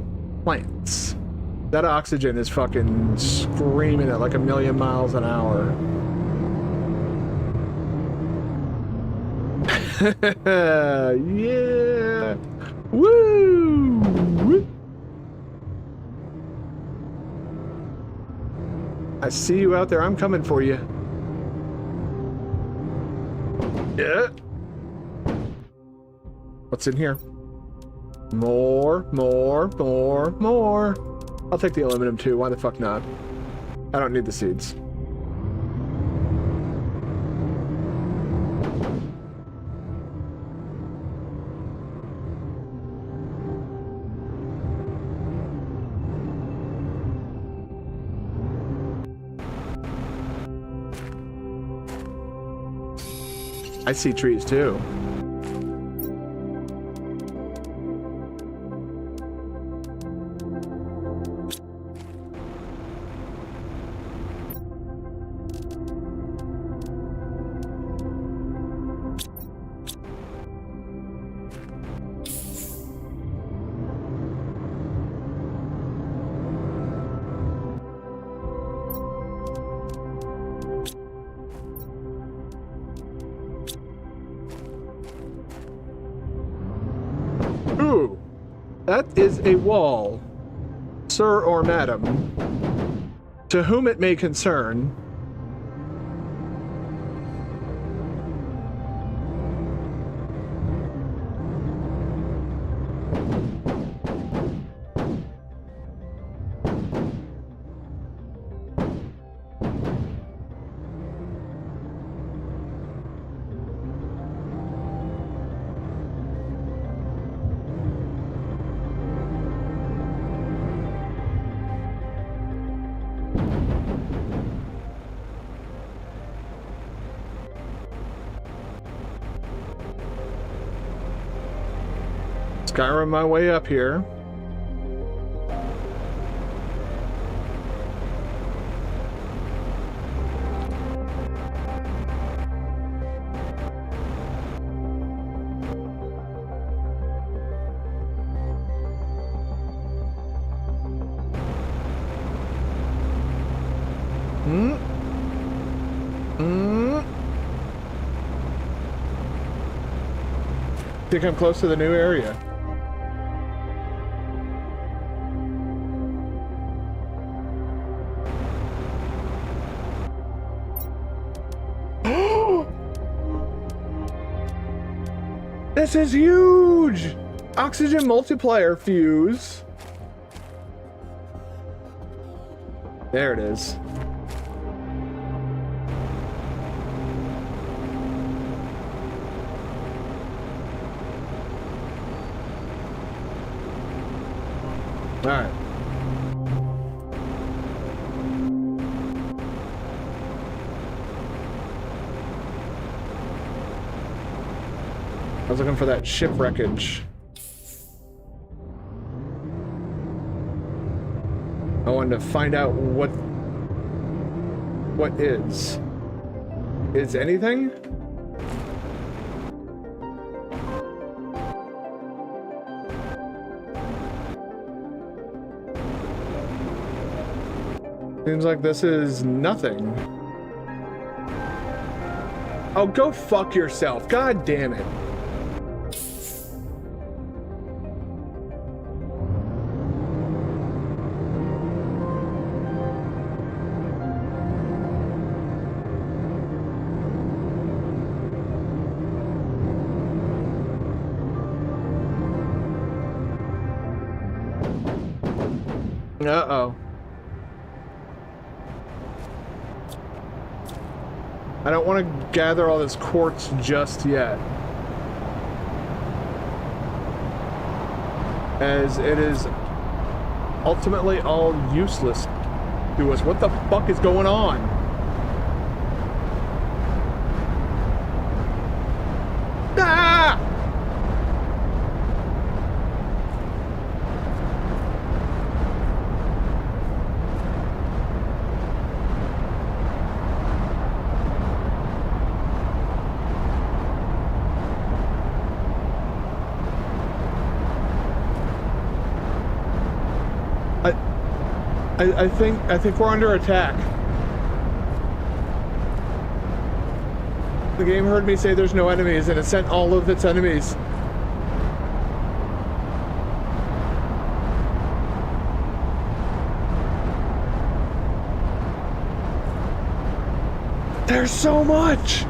plants. That oxygen is fucking screaming at like 1,000,000 miles an hour. Yeah! Woo! I see you out there. I'm coming for you. Yeah. What's in here? More. I'll take the aluminum too. Why the fuck not? I don't need the seeds. I see trees too. That is a wall, sir or madam, to whom it may concern. Skyrim my way up here. I think I'm close to the new area. This is huge! Oxygen multiplier fuse. There it is. All right. I was looking for that ship wreckage. I wanted to find out what is anything? Seems like this is nothing. Oh, go fuck yourself. God damn it. Uh-oh. I don't want to gather all this quartz just yet, as it is ultimately all useless to us. What the fuck is going on? Ah! I think we're under attack. The game heard me say there's no enemies, and it sent all of its enemies. There's so much!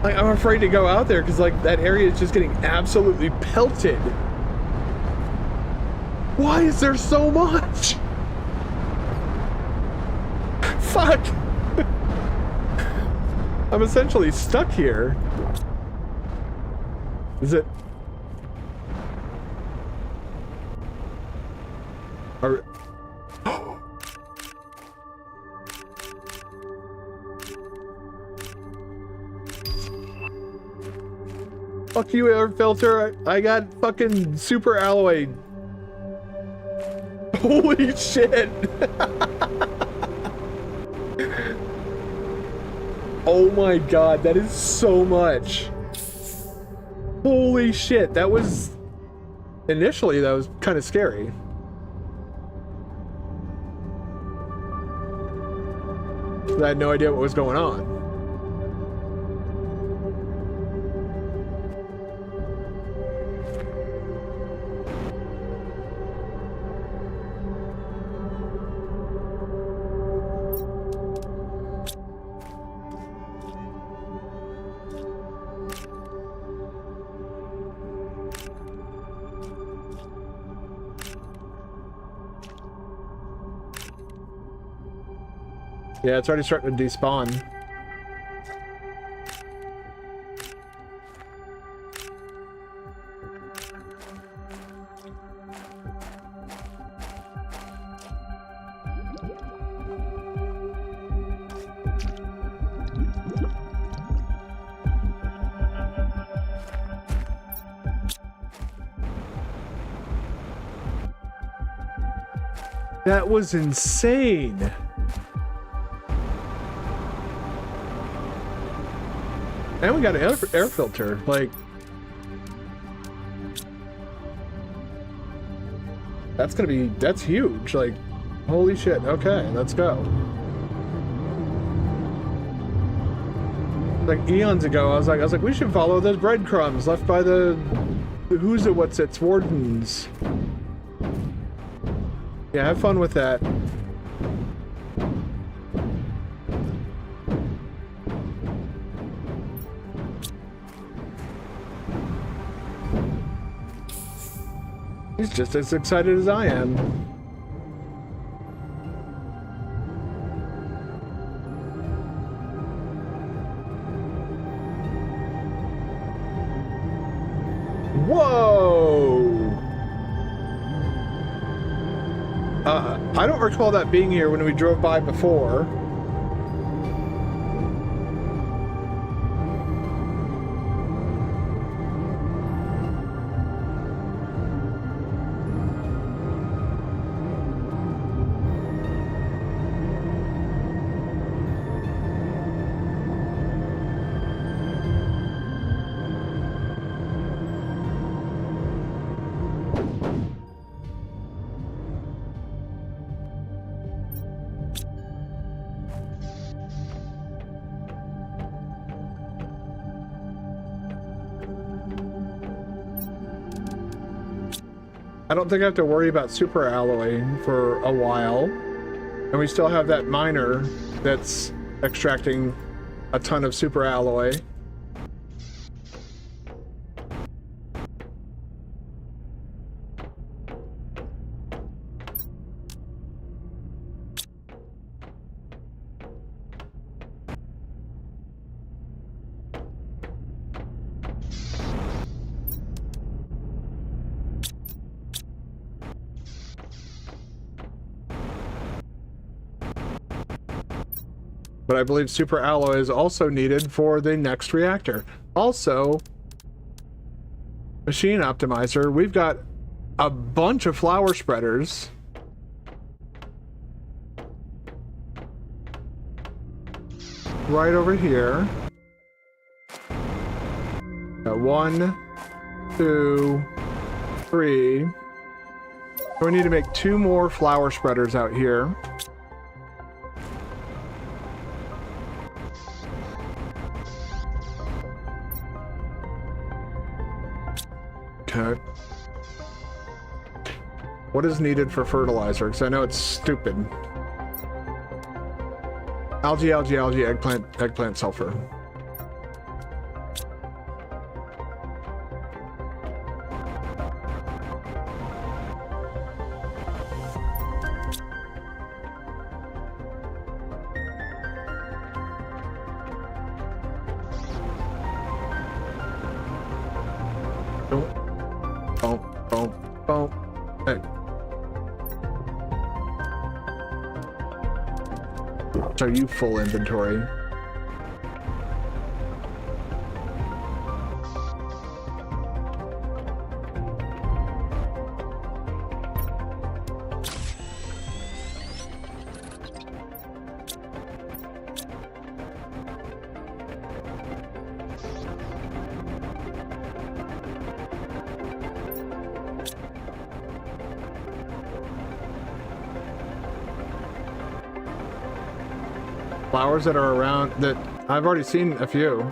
I'm afraid to go out there because, like, that area is just getting absolutely pelted. Why is there so much? Fuck! I'm essentially stuck here. Is it? Are... Fuck you, air filter. I got fucking super alloy. Holy shit. Oh my god, that is so much. Holy shit, that was... Initially, that was kind of scary. I had no idea what was going on. Yeah, it's already starting to despawn. That was insane. And we got an air filter, like... That's huge, like, holy shit, okay, let's go. Like, eons ago, I was like, we should follow those breadcrumbs left by the what's-its wardens. Yeah, have fun with that. He's just as excited as I am. Whoa! I don't recall that being here when we drove by before. I don't think I have to worry about super alloy for a while. And we still have that miner that's extracting a ton of super alloy. But I believe super alloy is also needed for the next reactor. Also, machine optimizer, we've got a bunch of flower spreaders. Right over here. Got 1, 2, 3. We need to make 2 more flower spreaders out here. Okay. What is needed for fertilizer? Because I know it's stupid. Algae, algae, algae, eggplant, eggplant, sulfur. Are you full inventory? Flowers that are around that I've already seen a few.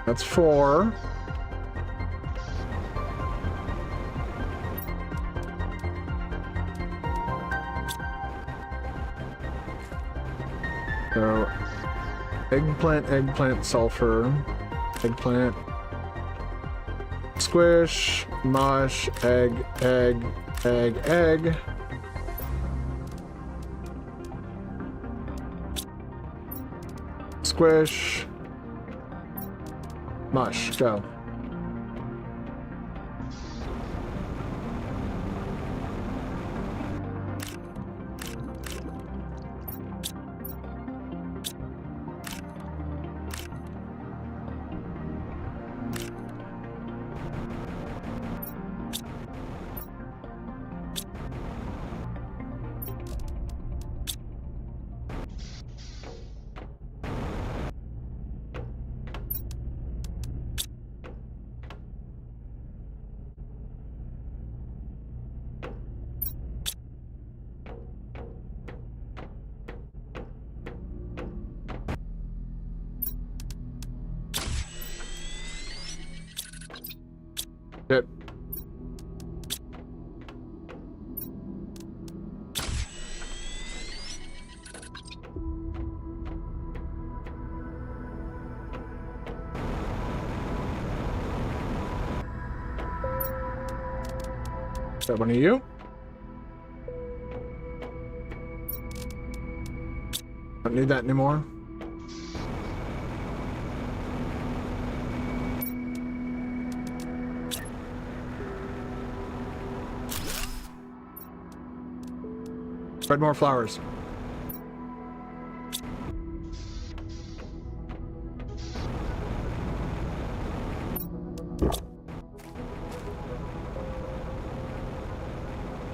That's 4. So, eggplant, eggplant, sulfur, eggplant, squish, mush, egg, egg, egg, egg. Squish, mush, go. Yep. Is that one of you? Don't need that anymore. Spread more flowers.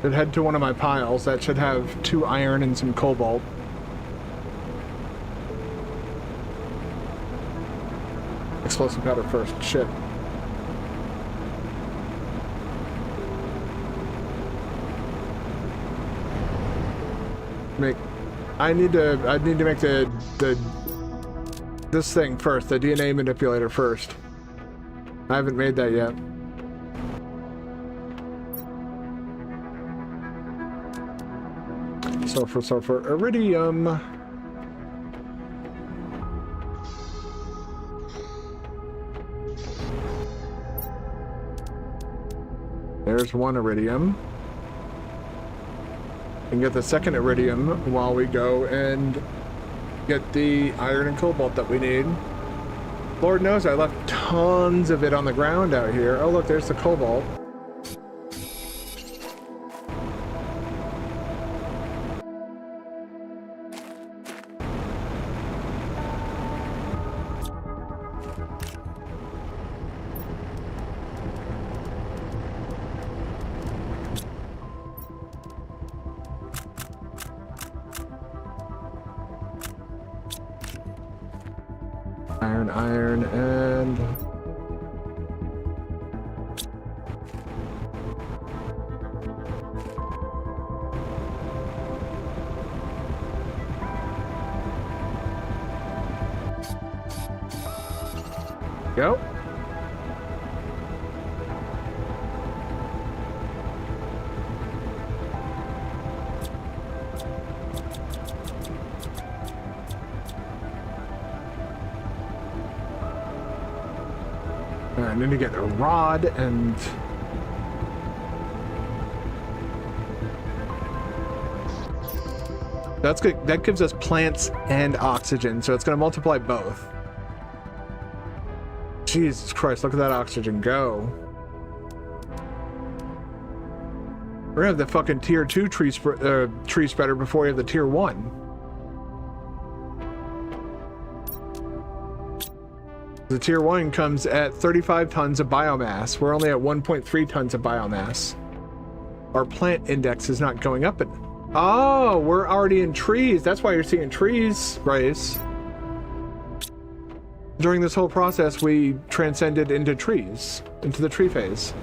Should head to one of my piles. That should have 2 iron and some cobalt. Explosive powder first. Shit. I need to make this thing first, the DNA manipulator first. I haven't made that yet. Sulfur, iridium. There's 1 iridium. And get the 2nd iridium while we go and get the iron and cobalt that we need. Lord knows I left tons of it on the ground out here. Oh look, there's the cobalt. Iron, and... Go. I need to get a rod and... That's good. That gives us plants and oxygen, so it's going to multiply both. Jesus Christ, look at that oxygen go. We're going to have the fucking tier 2 tree spreader before we have the tier 1. The tier 1 comes at 35 tons of biomass. We're only at 1.3 tons of biomass. Our plant index is not going up. Oh, we're already in trees. That's why you're seeing trees, Bryce. During this whole process, we transcended into trees, into the tree phase.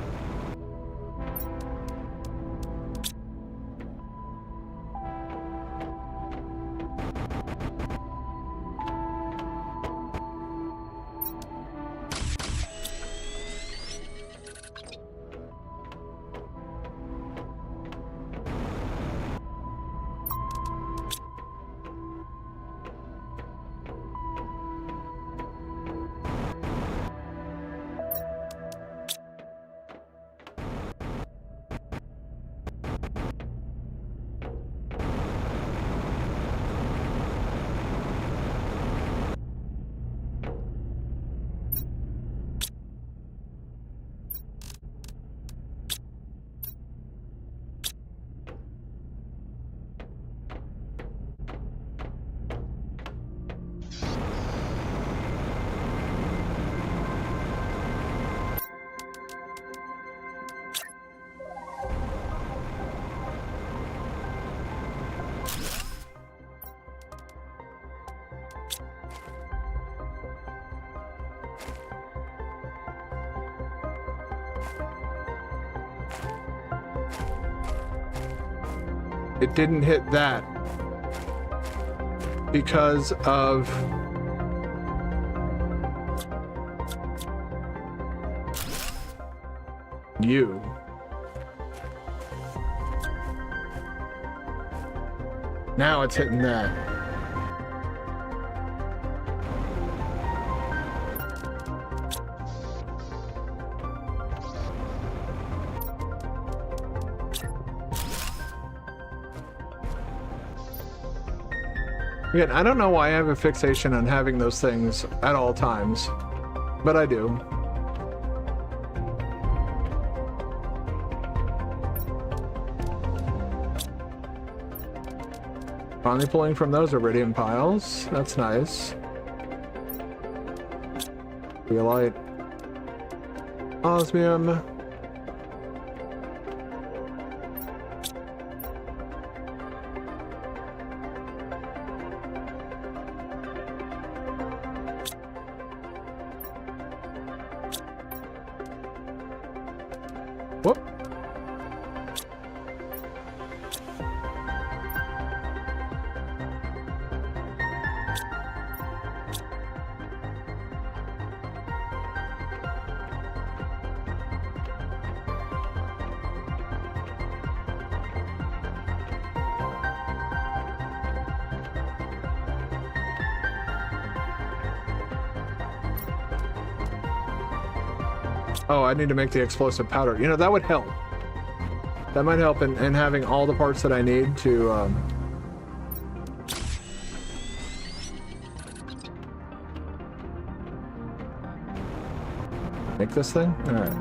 it didn't hit that because of you. Now it's hitting that. Again, I don't know why I have a fixation on having those things at all times, but I do. Finally pulling from those iridium piles. That's nice. Light. Osmium. Whoop. Oh, I need to make the explosive powder. You know, that would help. That might help in having all the parts that I need to, make this thing? Alright.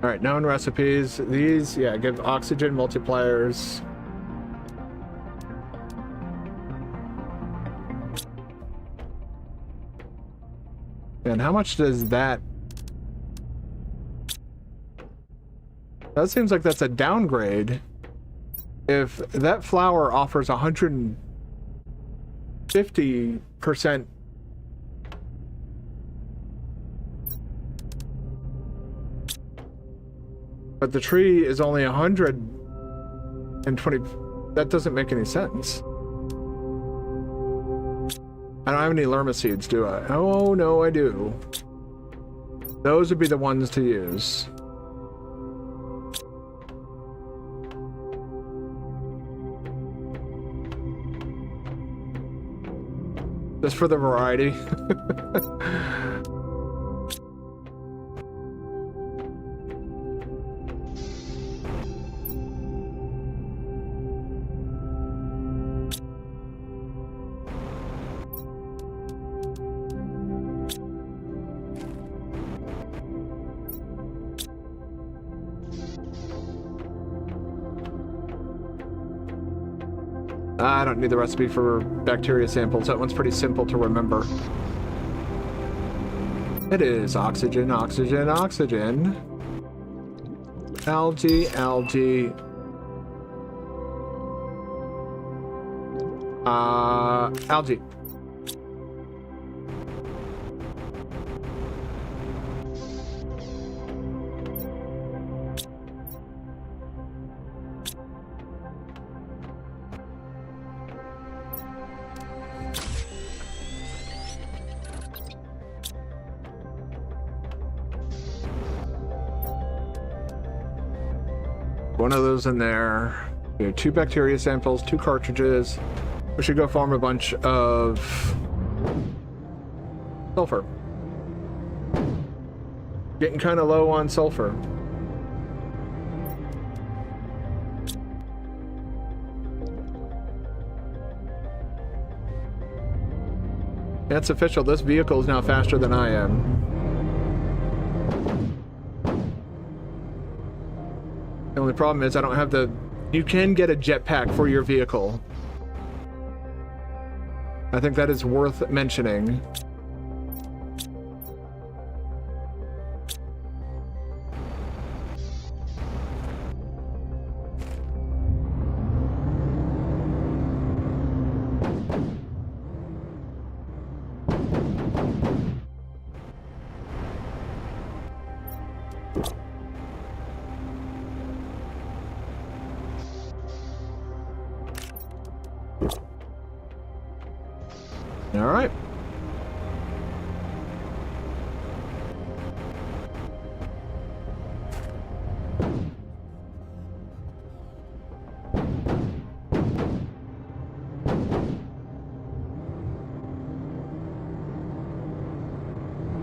Alright, known recipes. These, yeah, give oxygen multipliers. And how much does that... That seems like that's a downgrade. If that flour offers 150%... But the tree is only 120... That doesn't make any sense. I don't have any lerma seeds, do I? Oh, no, I do. Those would be the ones to use. Just for the variety. I don't need the recipe for bacteria samples. That one's pretty simple to remember. It is oxygen, oxygen, oxygen. Algae, algae. Algae. One of those in there. We have 2 bacteria samples, 2 cartridges. We should go farm a bunch of sulfur. Getting kind of low on sulfur. That's official. This vehicle is now faster than I am. The only problem is I don't have the... You can get a jetpack for your vehicle. I think that is worth mentioning. All right.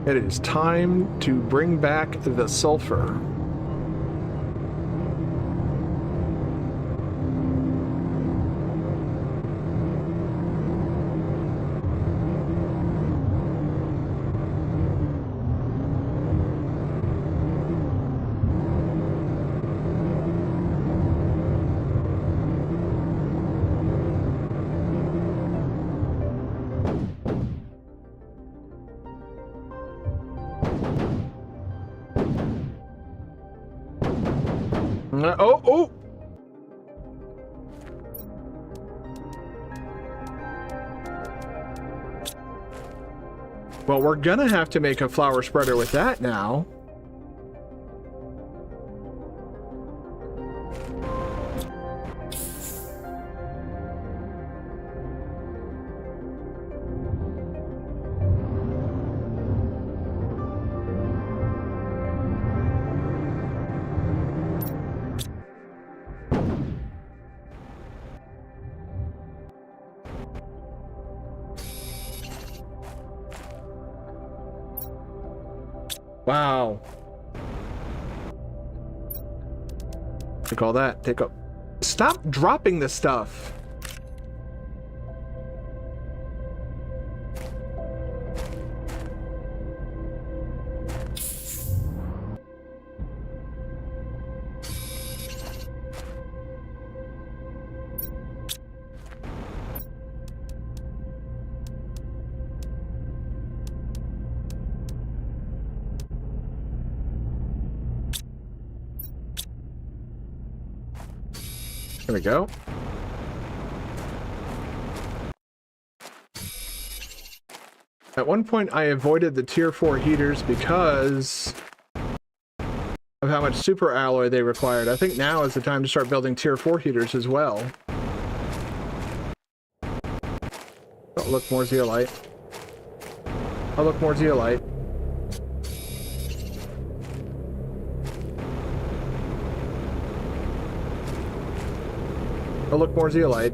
It is time to bring back the sulfur. Oh! Well, we're gonna have to make a flower spreader with that now. Wow. Take all that. Take up. Stop dropping this stuff. There we go. At one point, I avoided the tier 4 heaters because of how much super alloy they required. I think now is the time to start building tier 4 heaters as well. Oh, look, more zeolite. Oh, look, more zeolite. Oh, look, more zeolite.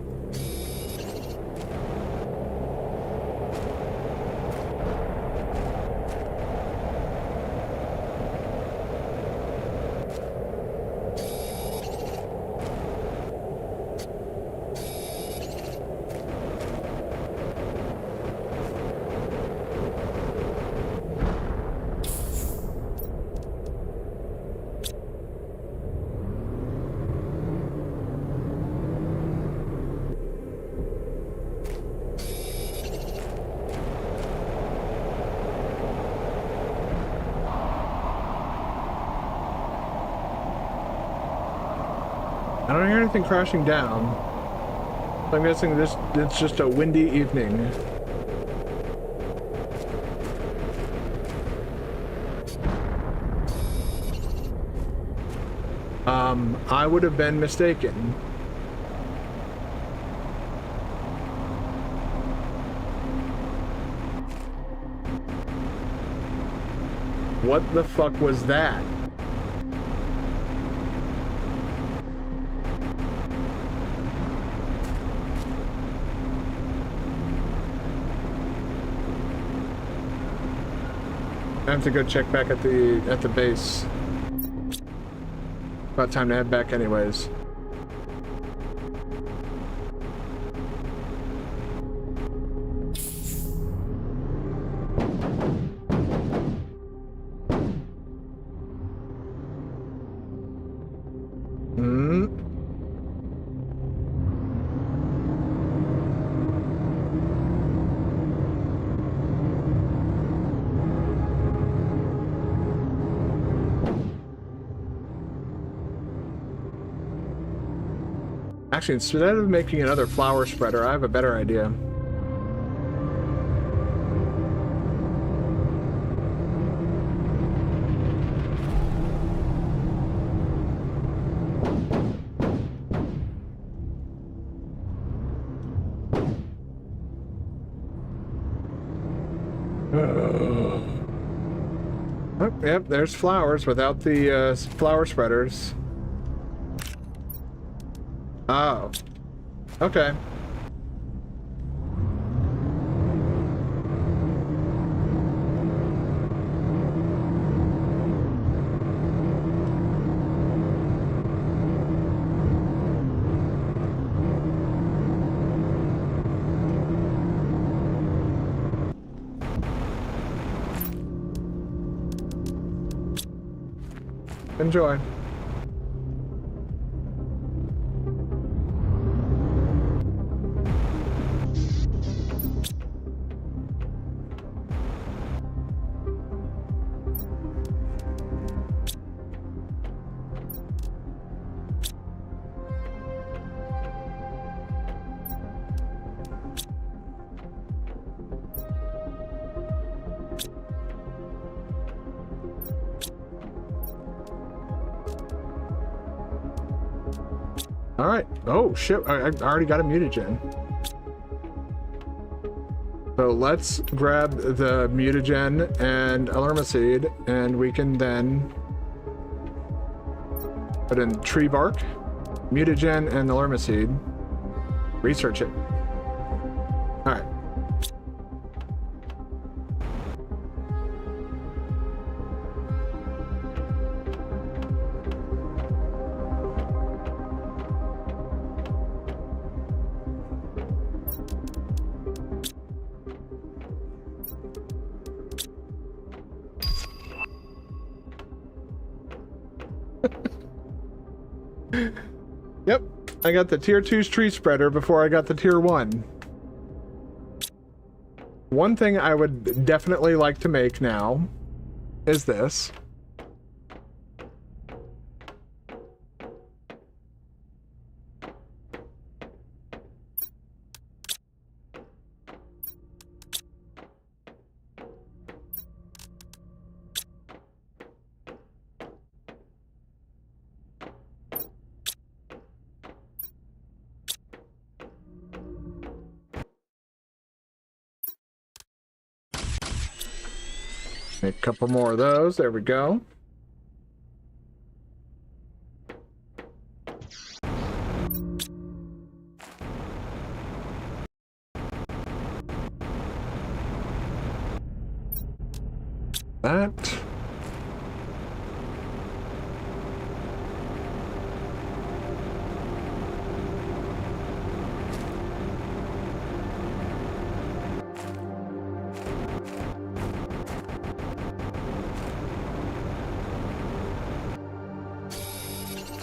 I don't hear anything crashing down. I'm guessing it's just a windy evening. I would have been mistaken. What the fuck was that? I have to go check back at the base. About time to head back anyways. Actually, instead of making another flower spreader, I have a better idea. Oh, yep, there's flowers without the flower spreaders. Oh. Okay. Enjoy. All right. Oh, shit. I already got a mutagen. So let's grab the mutagen and alarma seed, and we can then put in tree bark, mutagen, and alarma seed. Research it. All right. Yep, I got the tier 2's tree spreader before I got the tier 1. One thing I would definitely like to make now is this. Make a couple more of those. There we go. That.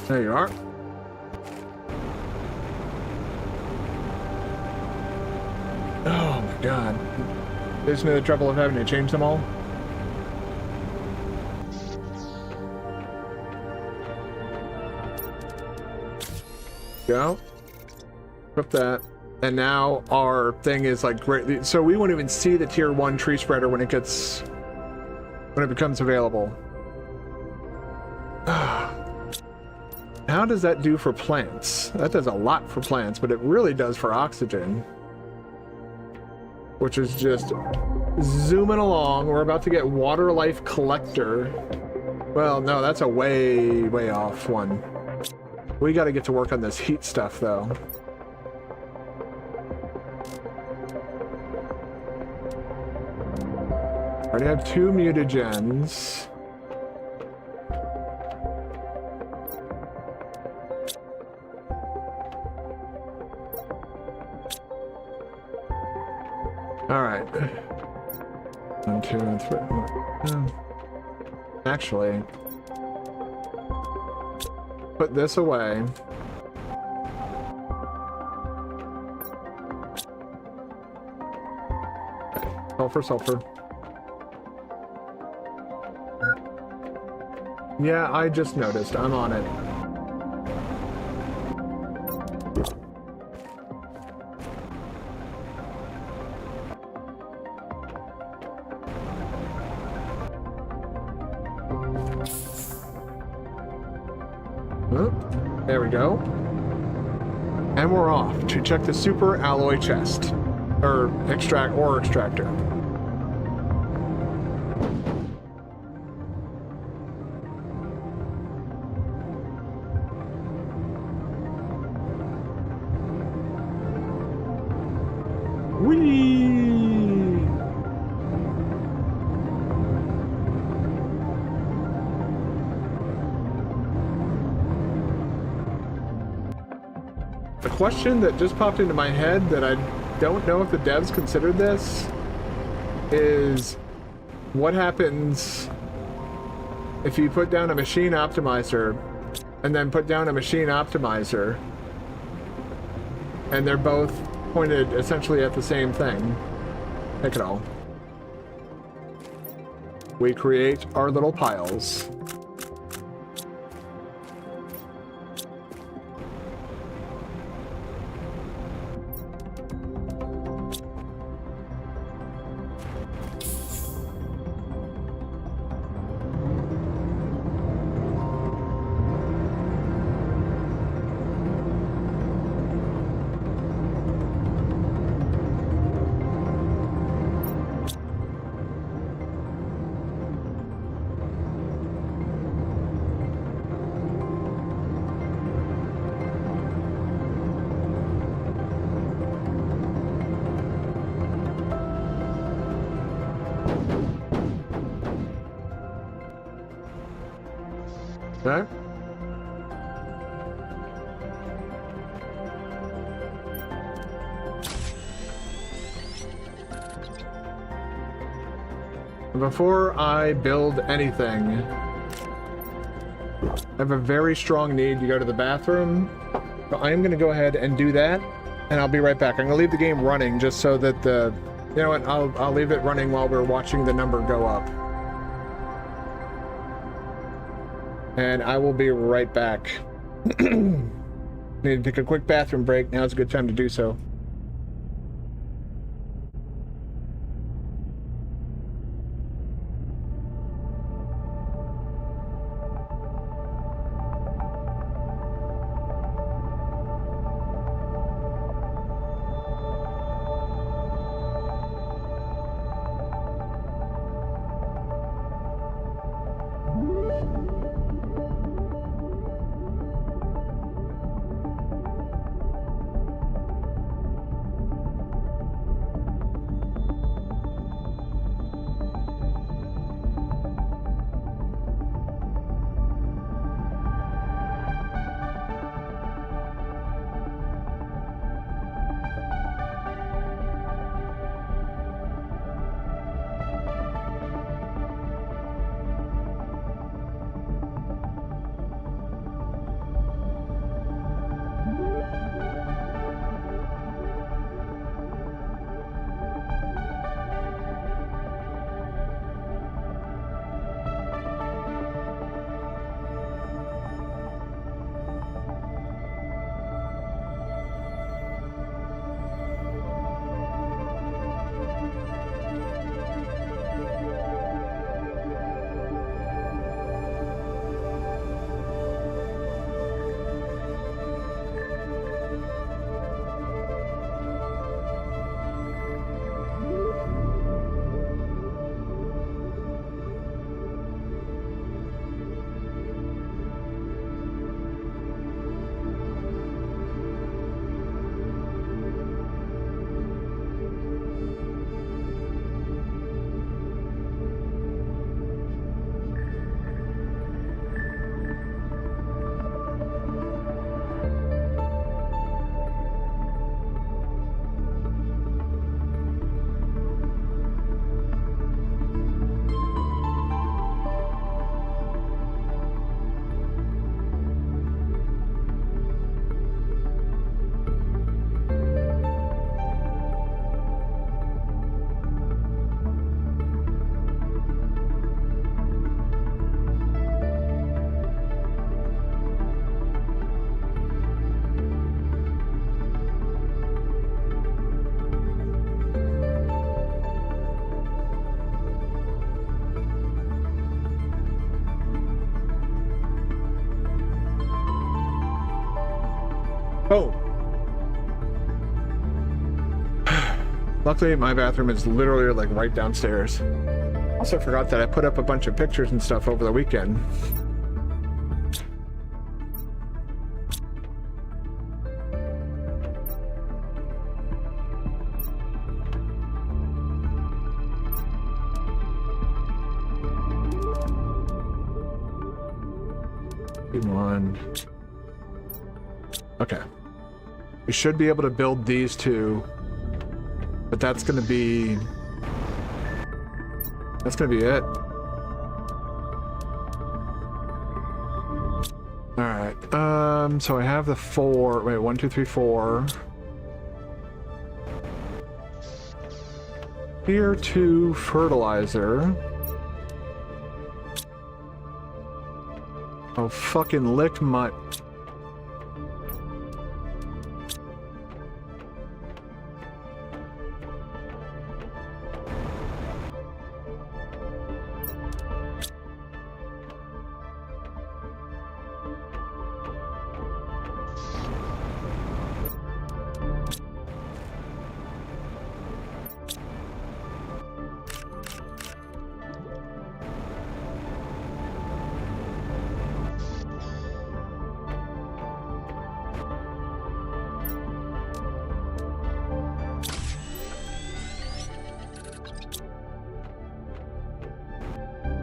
There you are. Oh my god. There's no trouble of having to change them all. Go. Flip that. And now our thing is like great. So we won't even see the tier 1 tree spreader when it becomes available. How does that do for plants? That does a lot for plants, but it really does for oxygen. Which is just zooming along. We're about to get water life collector. Well, no, that's a way, way off one. We got to get to work on this heat stuff, though. Already have 2 mutagens. All right. 1, 2, and 3. Actually, put this away. Sulfur, sulfur. Yeah, I just noticed. I'm on it. There we go. And we're off to check the super alloy chest. Or extractor. Whee! A question that just popped into my head that I don't know if the devs considered this is what happens if you put down a machine optimizer and then put down a machine optimizer and they're both pointed essentially at the same thing. Take it all. We create our little piles. Okay. Before I build anything, I have a very strong need to go to the bathroom. So I am going to go ahead and do that, and I'll be right back. I'm going to leave the game running just so that the... You know what? I'll leave it running while we're watching the number go up. And I will be right back. Need to take a quick bathroom break. Now's a good time to do so. Oh. Luckily, my bathroom is literally like right downstairs. Also forgot that I put up a bunch of pictures and stuff over the weekend. One. Okay. We should be able to build these two, but that's gonna be it. All right. So I have the 4. Wait, 1, 2, 3, 4. Tier 2 fertilizer. Oh, fucking lick my...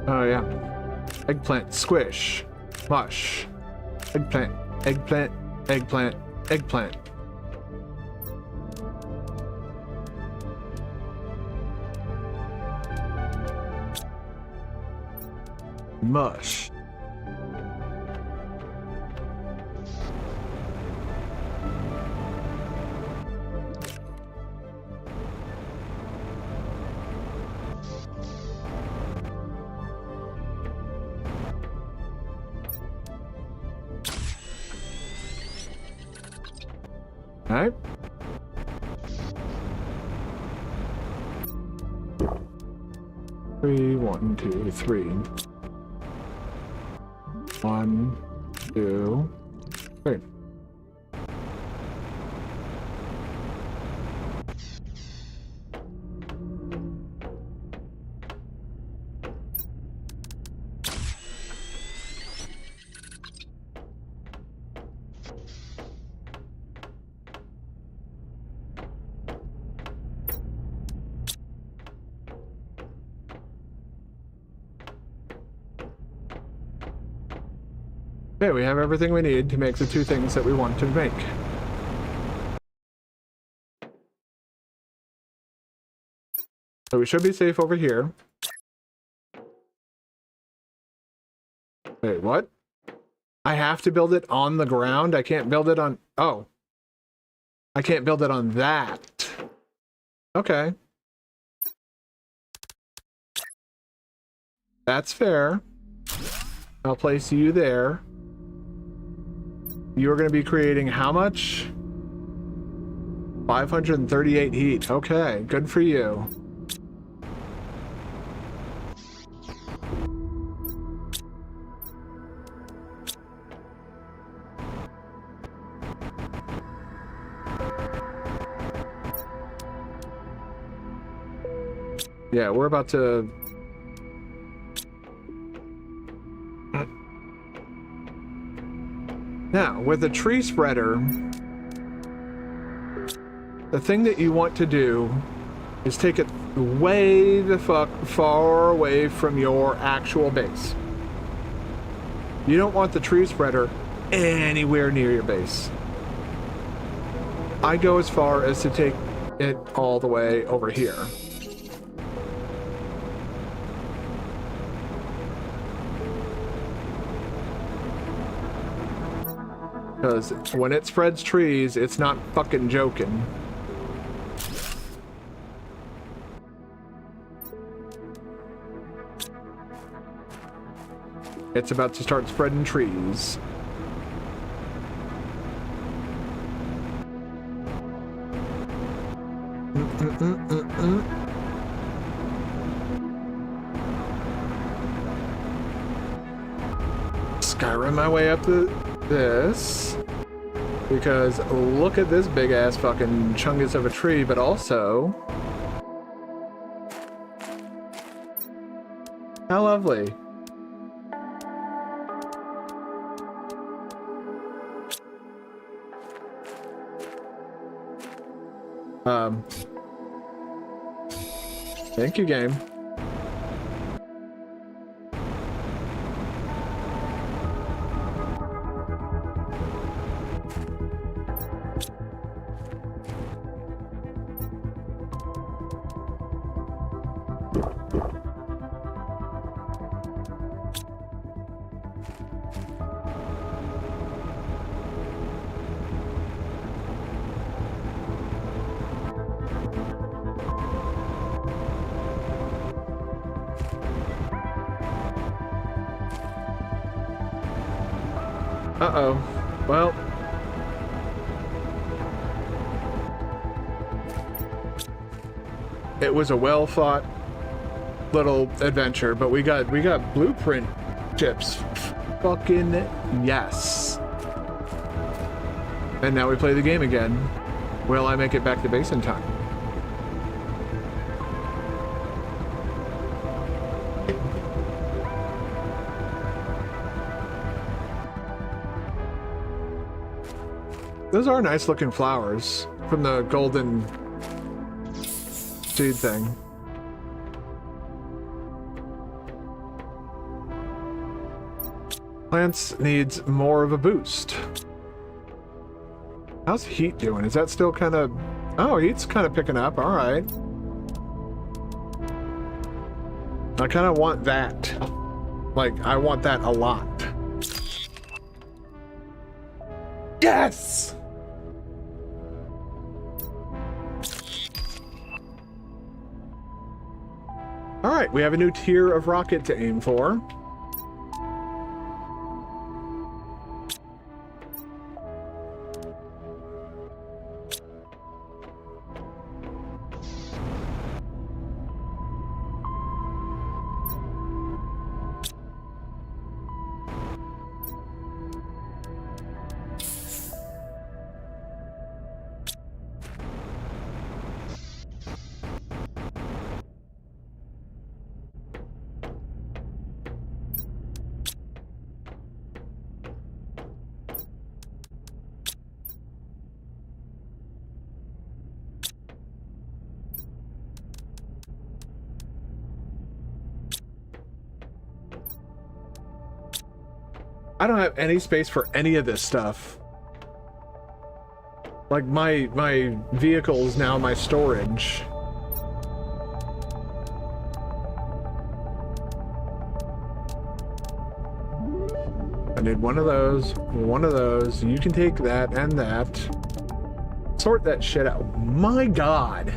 Oh, yeah. Eggplant, squish, mush. Eggplant, eggplant, eggplant, eggplant. Mush. Alright. Three, 1, 2, 3. 1, 2, 3. Okay, we have everything we need to make the 2 things that we want to make. So we should be safe over here. Wait, what? I have to build it on the ground? I can't build it on... Oh. I can't build it on that. Okay. That's fair. I'll place you there. You're going to be creating how much? 538 heat. Okay, good for you. Yeah, we're about to... Now, with a tree spreader, the thing that you want to do is take it way the fuck far away from your actual base. You don't want the tree spreader anywhere near your base. I go as far as to take it all the way over here. Because when it spreads trees, it's not fucking joking. It's about to start spreading trees. Skyrim my way up this. Because look at this big ass fucking chungus of a tree, but also... How lovely. Thank you, game. Uh-oh. Well. It was a well-thought little adventure, but we got blueprint chips. Fucking yes. And now we play the game again. Will I make it back to base in time? Those are nice looking flowers from the golden seed thing. Plants needs more of a boost. How's heat doing? Is that still kind of... Oh, heat's kind of picking up. All right. I kind of want that. Like, I want that a lot. Yes! All right, we have a new tier of rocket to aim for. I don't have any space for any of this stuff. Like my vehicle is now my storage. I need one of those, one of those. You can take that and that. Sort that shit out. My God.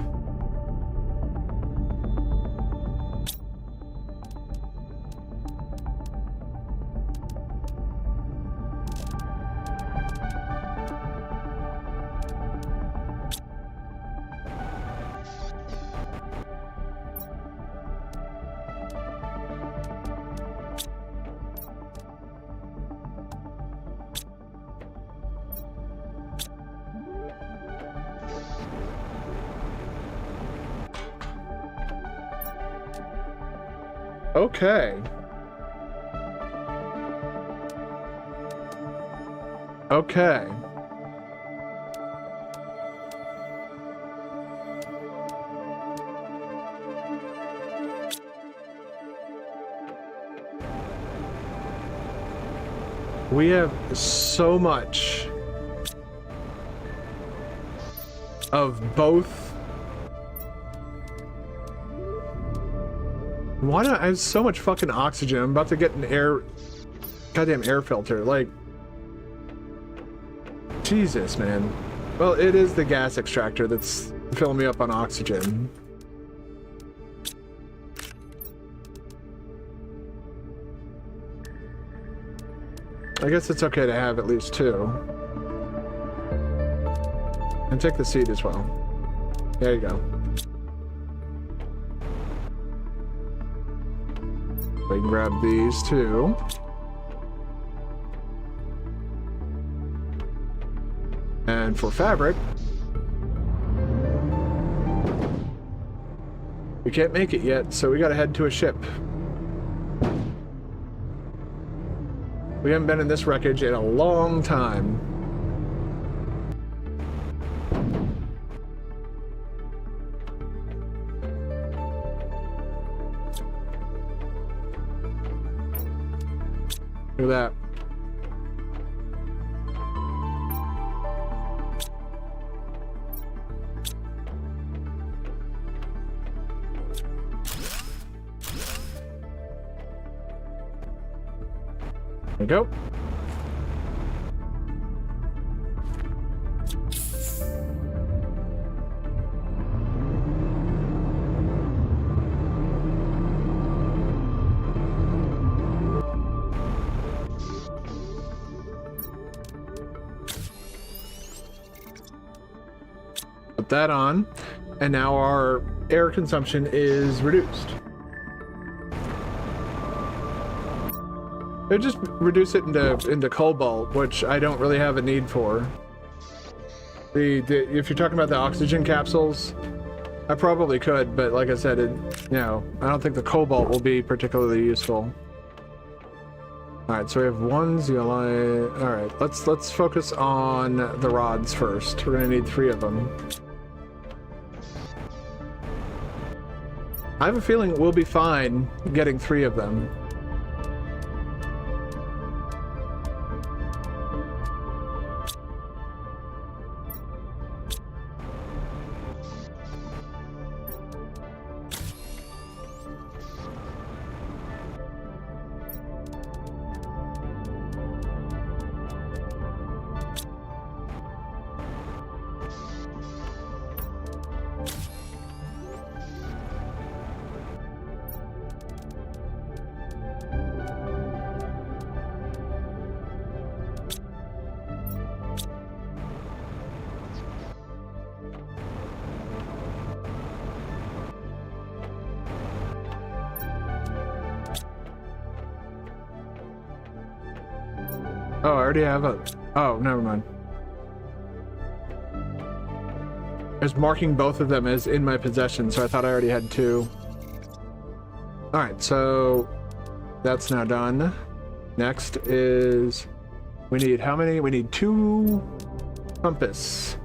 Okay. Okay. We have so much of both. Why not? I have so much fucking oxygen. I'm about to get an goddamn air filter. Like, Jesus, man. Well, it is the gas extractor that's filling me up on oxygen. I guess it's okay to have at least two. And take the seed as well. There you go. We can grab these too. And for fabric, we can't make it yet, so we gotta head to a ship. We haven't been in this wreckage in a long time. Look at that. There we go. put that on, and now our air consumption is reduced. It just reduce it into cobalt, which I don't really have a need for. If you're talking about the oxygen capsules, I probably could, but like I said, I don't think the cobalt will be particularly useful. All right, so we have one zeolite. All right, let's focus on the rods first. We're gonna need 3 of them. I have a feeling we'll be fine getting 3 of them. Oh, I already have a... Oh, never mind. I was marking both of them as in my possession, so I thought I already had 2. Alright, so that's now done. Next is... We need how many? We need 2 compass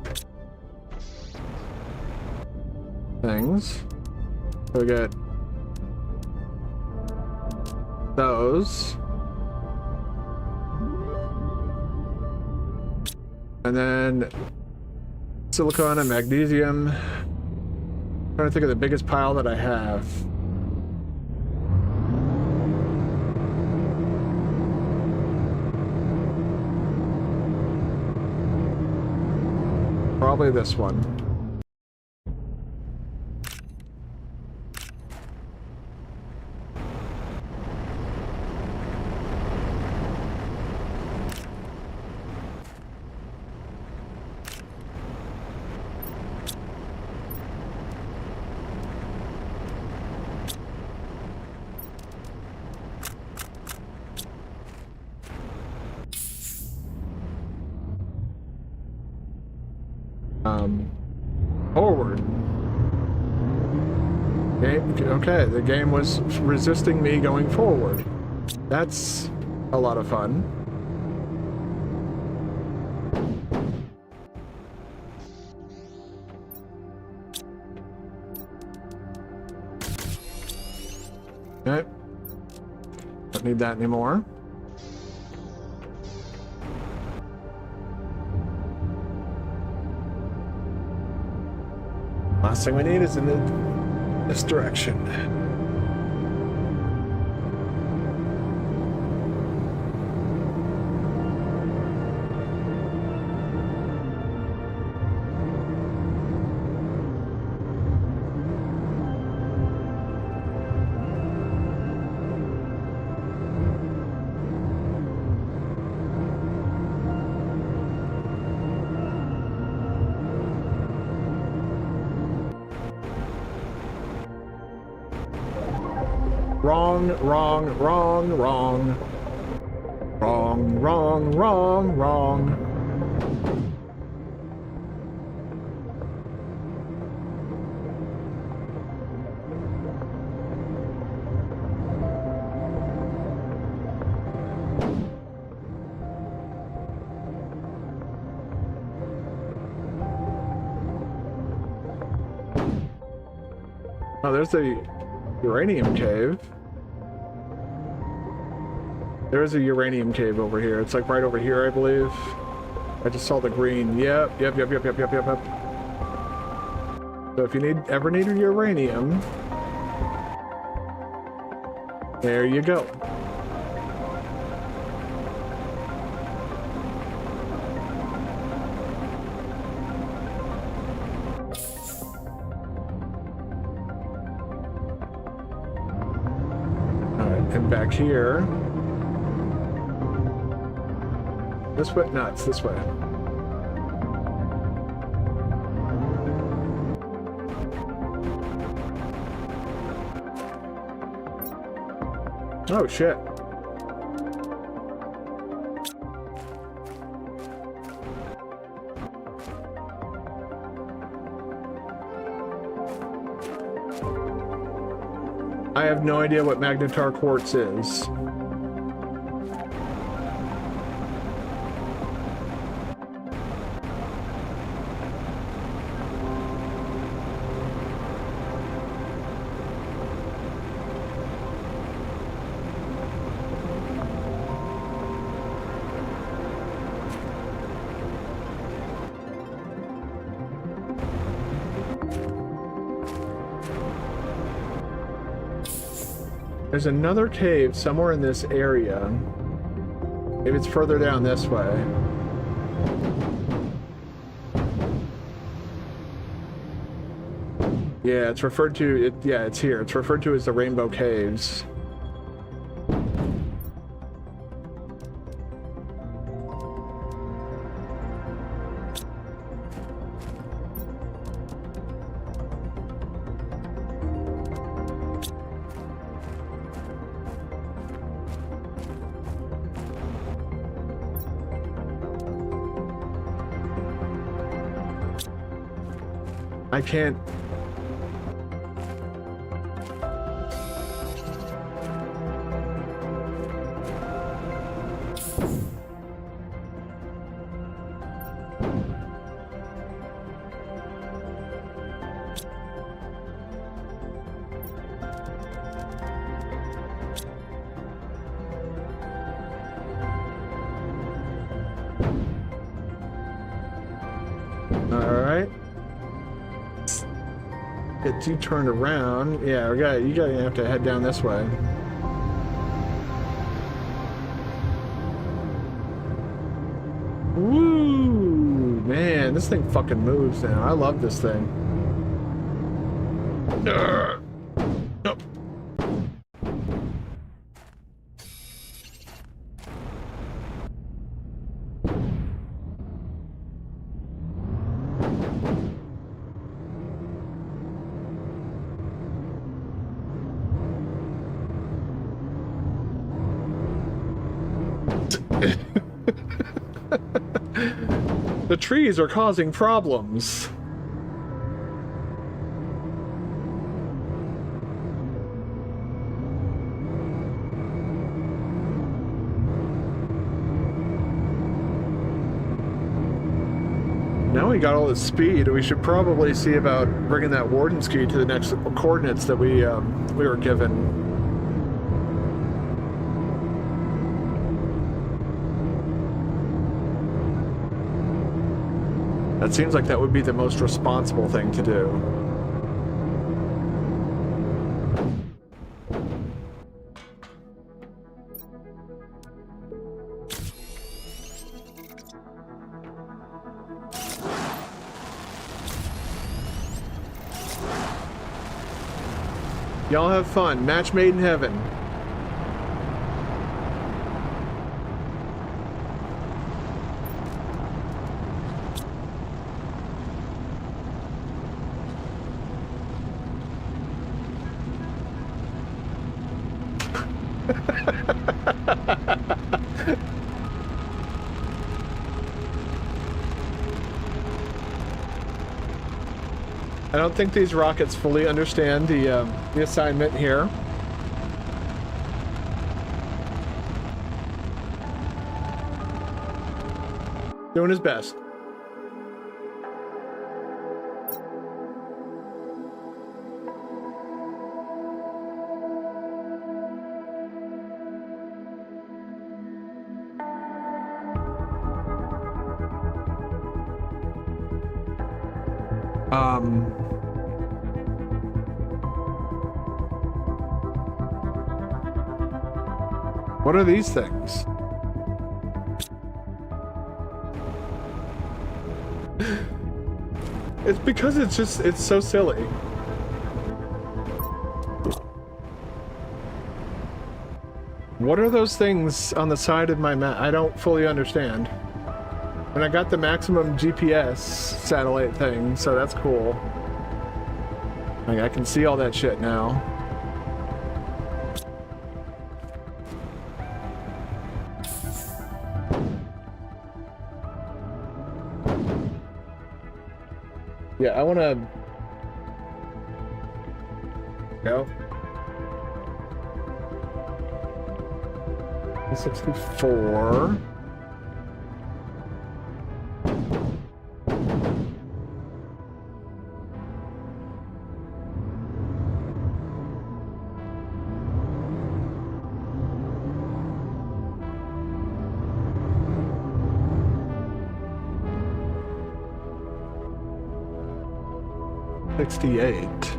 things. So we get those. And then silicon and magnesium. I'm trying to think of the biggest pile that I have. Probably this one. Forward. Okay, the game was resisting me going forward. That's a lot of fun. Okay. Don't need that anymore. Last thing we need is in this direction. Wrong, wrong, wrong, wrong. Wrong, wrong, wrong, wrong. Oh, there's a uranium cave. There is a uranium cave over here. It's like right over here, I believe. I just saw the green. Yep. So if you ever need uranium, there you go. And back here. This way? No, it's this way. Oh shit. I have no idea what magnetar quartz is. There's another cave somewhere in this area. Maybe it's further down this way. Yeah, it's referred to, yeah, it's here. It's referred to as the Rainbow Caves. I can't... Alright. Get you turned around. Yeah, you gotta have to head down this way. Woo! Man, this thing fucking moves now. I love this thing. Nope. The trees are causing problems. Now we got all this speed, we should probably see about bringing that warden's key to the next coordinates that we were given. That seems like that would be the most responsible thing to do. Y'all have fun. Match made in heaven. I don't think these rockets fully understand the assignment here. Doing his best. What are these things? It's because it's so silly. What are those things on the side of my map? I don't fully understand. And I got the maximum GPS satellite thing, so that's cool. Like, I can see all that shit now. Yeah, I want to go. 64. $68.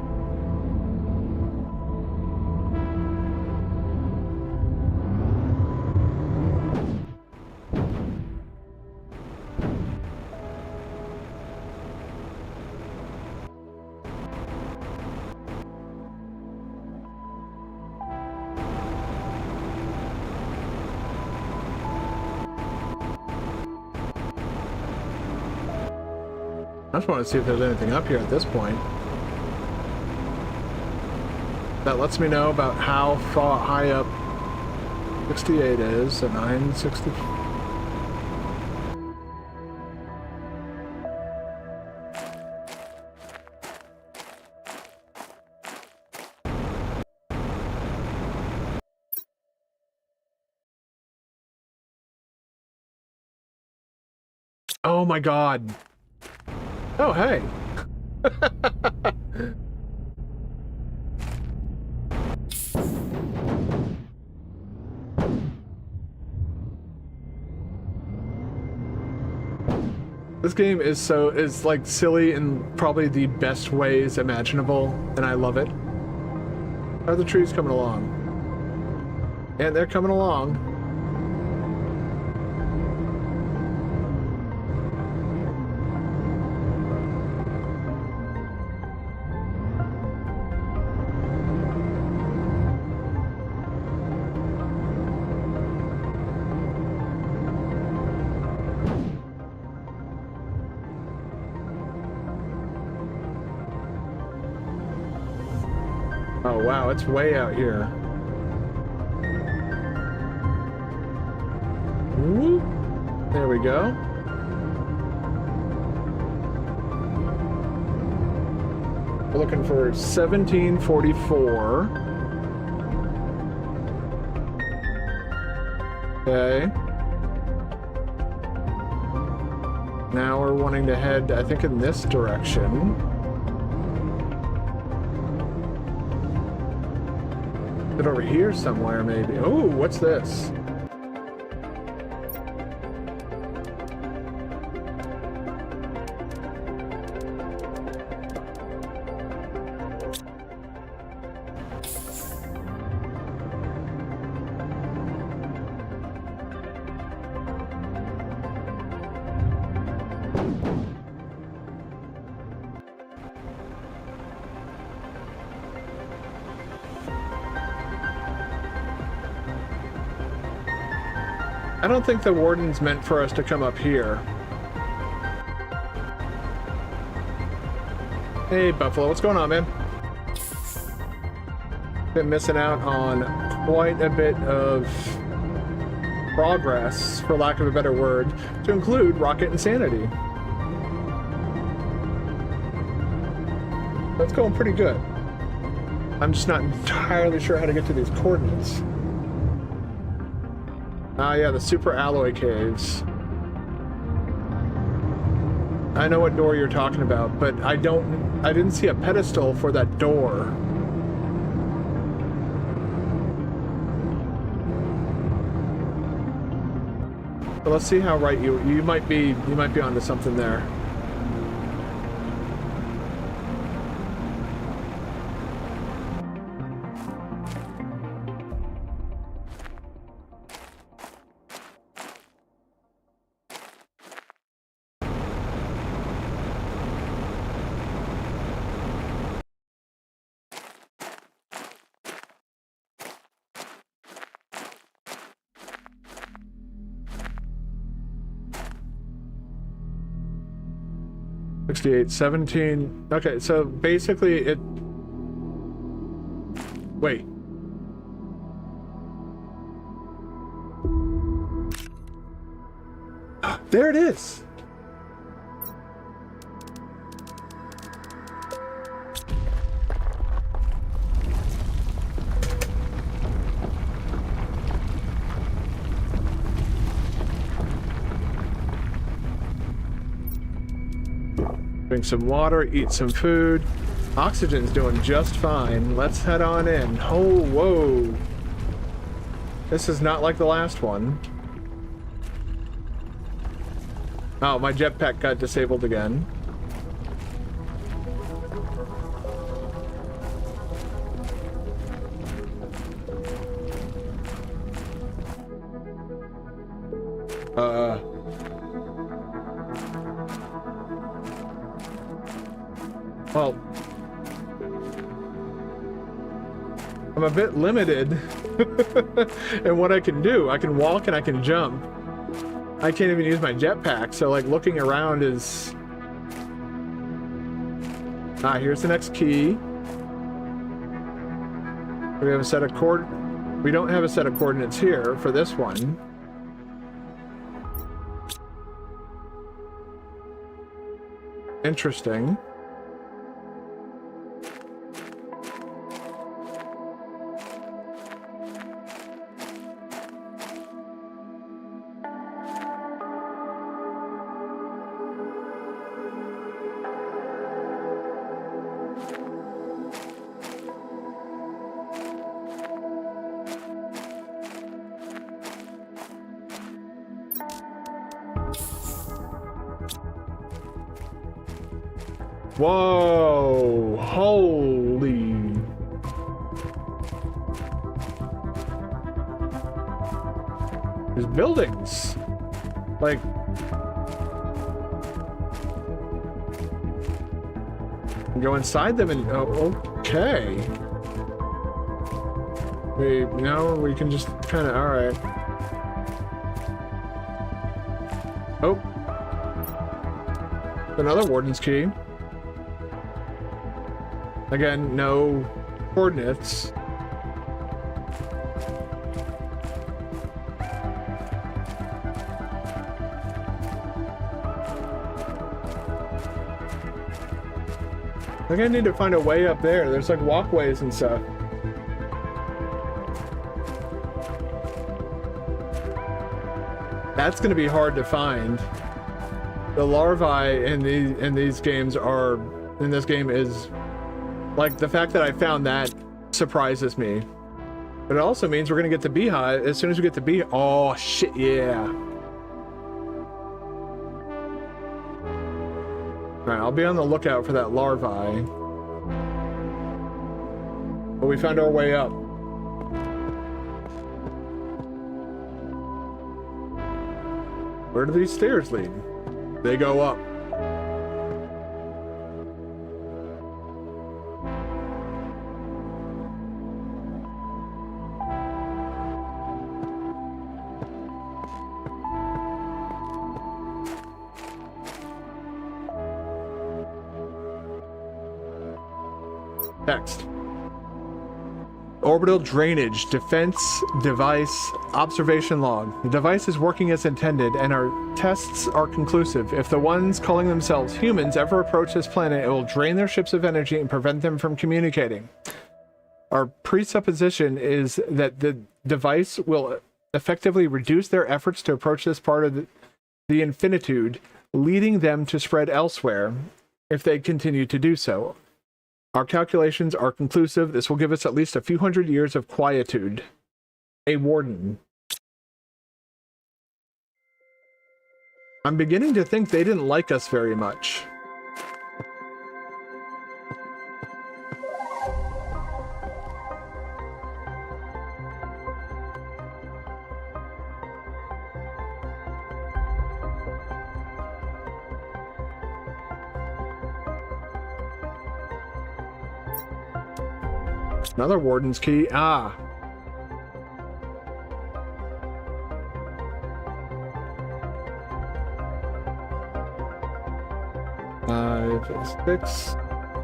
I just want to see if there's anything up here at this point. That lets me know about how far high up 68 is, and 960. Oh my god. Oh, hey. This game is like silly in probably the best ways imaginable, and I love it. How are the trees coming along? And they're coming along. Oh wow, it's way out here. Whoop. There we go. We're looking for 1744. Okay. Now we're wanting to head, I think, in this direction. But over here somewhere, maybe. Oh, what's this? I don't think the warden's meant for us to come up here. Hey, Buffalo, what's going on, man? Been missing out on quite a bit of progress, for lack of a better word, to include rocket insanity. That's going pretty good. I'm just not entirely sure how to get to these coordinates. Ah, yeah, the super alloy caves. I know what door you're talking about, but I didn't see a pedestal for that door. But let's see how right you might be onto something there. $68, $17. Okay, so basically it... Wait. There it is! Drink some water, eat some food. Oxygen's doing just fine. Let's head on in. Oh, whoa. This is not like the last one. Oh, my jetpack got disabled again. Well, I'm a bit limited in what I can do. I can walk and I can jump. I can't even use my jetpack, so like looking around is... Ah, here's the next key. We have a set of we don't have a set of coordinates here for this one. Interesting. Whoa, holy. There's buildings. Like, go inside them and, oh, okay. No, we can just kind of, all right. Oh. Another warden's key. Again, no coordinates. I think I need to find a way up there. There's like walkways and stuff. That's gonna be hard to find. The larvae in these games are, in this game is, like, the fact that I found that surprises me. But it also means we're gonna get the beehive. As soon as we get the bee, oh shit, yeah. Alright, I'll be on the lookout for that larvae. But we found our way up. Where do these stairs lead? They go up. Next. Orbital drainage, defense device, observation log. The device is working as intended, and our tests are conclusive. If the ones calling themselves humans ever approach this planet, it will drain their ships of energy and prevent them from communicating. Our presupposition is that the device will effectively reduce their efforts to approach this part of the infinitude, leading them to spread elsewhere if they continue to do so. Our calculations are conclusive. This will give us at least a few hundred years of quietude. A warden. I'm beginning to think they didn't like us very much. Another warden's key. Ah. Five, 6,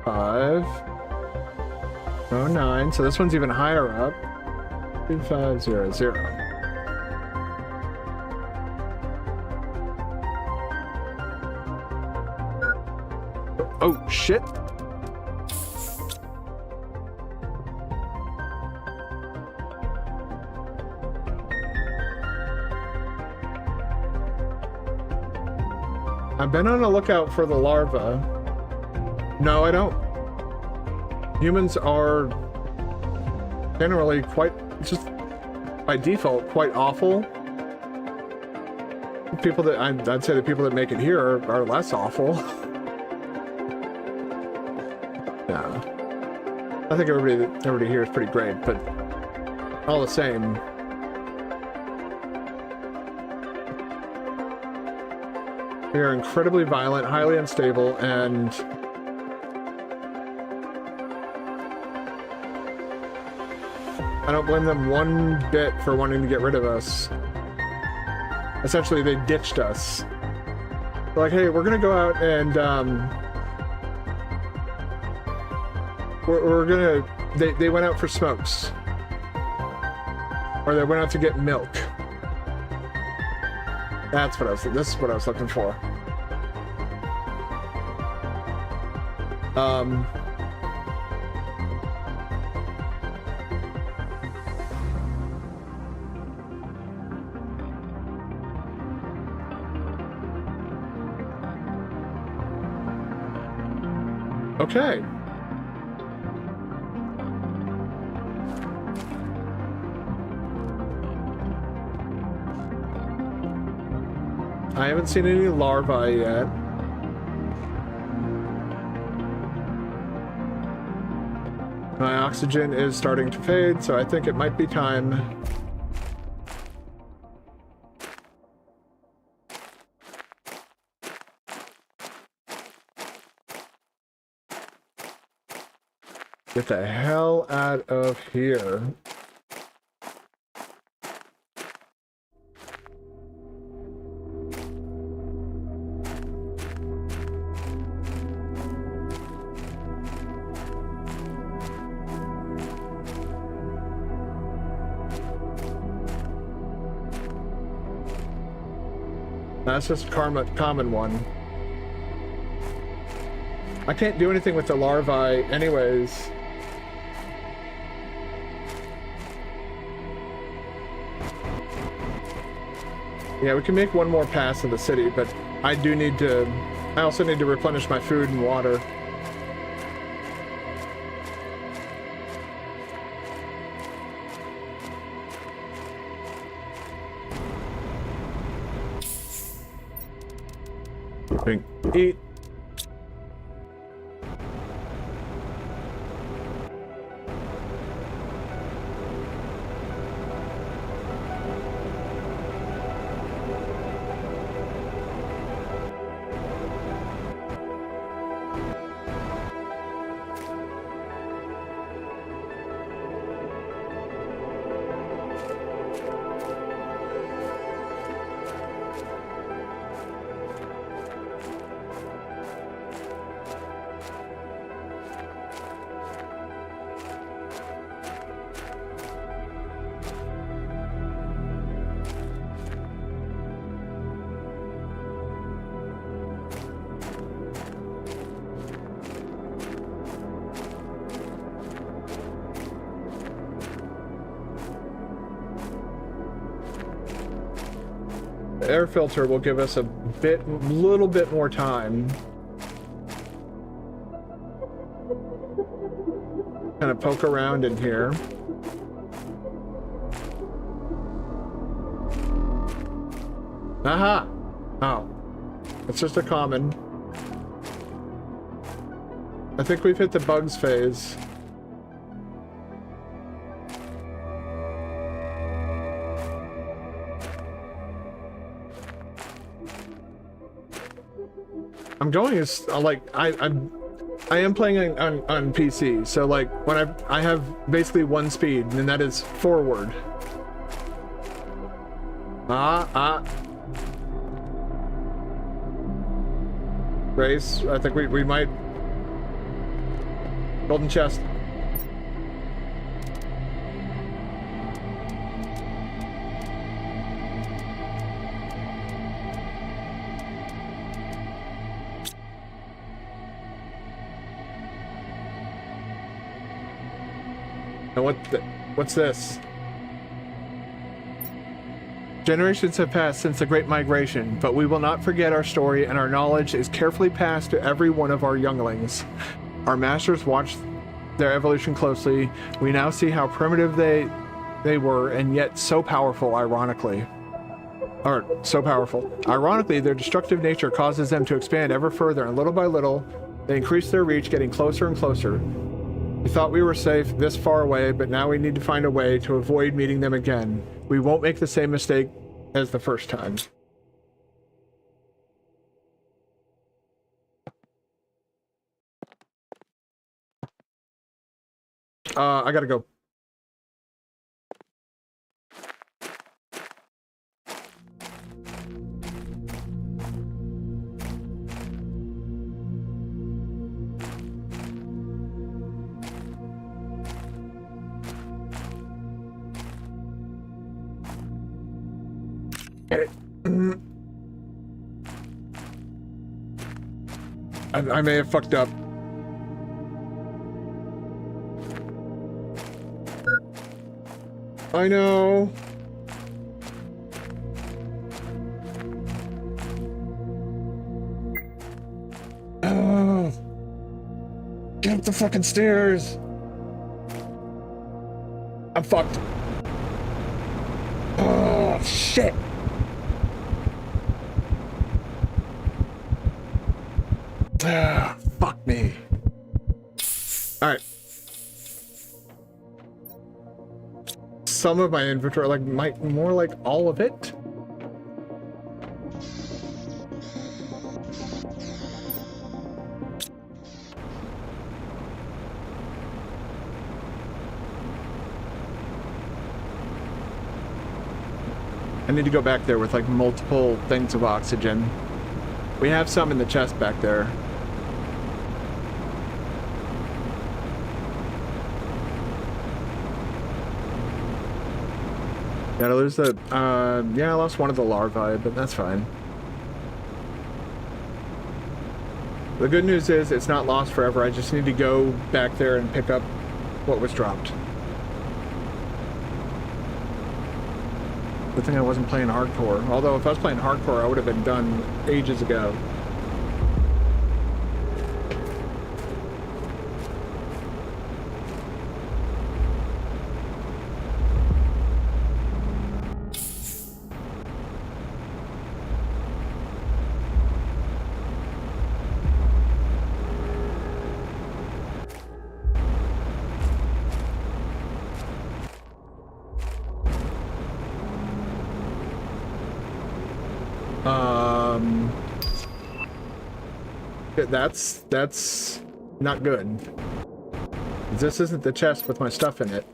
5. Oh, 9. So this one's even higher up. 2500. Oh shit. I've been on the lookout for the larva. No, I don't. Humans are generally quite, just by default, quite awful. People that, I'd say the people that make it here are less awful. Yeah. I think everybody here is pretty great, but all the same. They are incredibly violent, highly unstable, and I don't blame them one bit for wanting to get rid of us. Essentially, they ditched us. They're like, hey, we're gonna go out and we're gonna. They went out for smokes, or they went out to get milk. That's what I was. This is what I was looking for. Okay. I haven't seen any larvae yet. My oxygen is starting to fade, so I think it might be time. Get the hell out of here. That's just a common one. I can't do anything with the larvae anyways. Yeah, we can make one more pass in the city, but I also need to replenish my food and water. Eat. Air filter will give us a little bit more time. Kind of poke around in here. Aha! Oh. It's just a common. I think we've hit the bugs phase. I'm going as like I am playing on PC, so like when I have basically one speed, and that is forward. Race. I think we might. Golden chest. What's this? Generations have passed since the Great Migration, but we will not forget our story, and our knowledge is carefully passed to every one of our younglings. Our masters watched their evolution closely. We now see how primitive they were, and yet so powerful, ironically. Or, so powerful. Ironically, their destructive nature causes them to expand ever further, and little by little, they increase their reach, getting closer and closer. We thought we were safe this far away, but now we need to find a way to avoid meeting them again. We won't make the same mistake as the first time. I gotta go. I may have fucked up. I know. Oh. Get up the fucking stairs. I'm fucked. Oh, shit. Ah, fuck me. Alright. Some of my inventory, like, more like all of it. I need to go back there with, like, multiple things of oxygen. We have some in the chest back there. Gotta lose the, yeah, I lost one of the larvae, but that's fine. The good news is it's not lost forever. I just need to go back there and pick up what was dropped. Good thing I wasn't playing hardcore. Although if I was playing hardcore, I would have been done ages ago. That's not good. This isn't the chest with my stuff in it.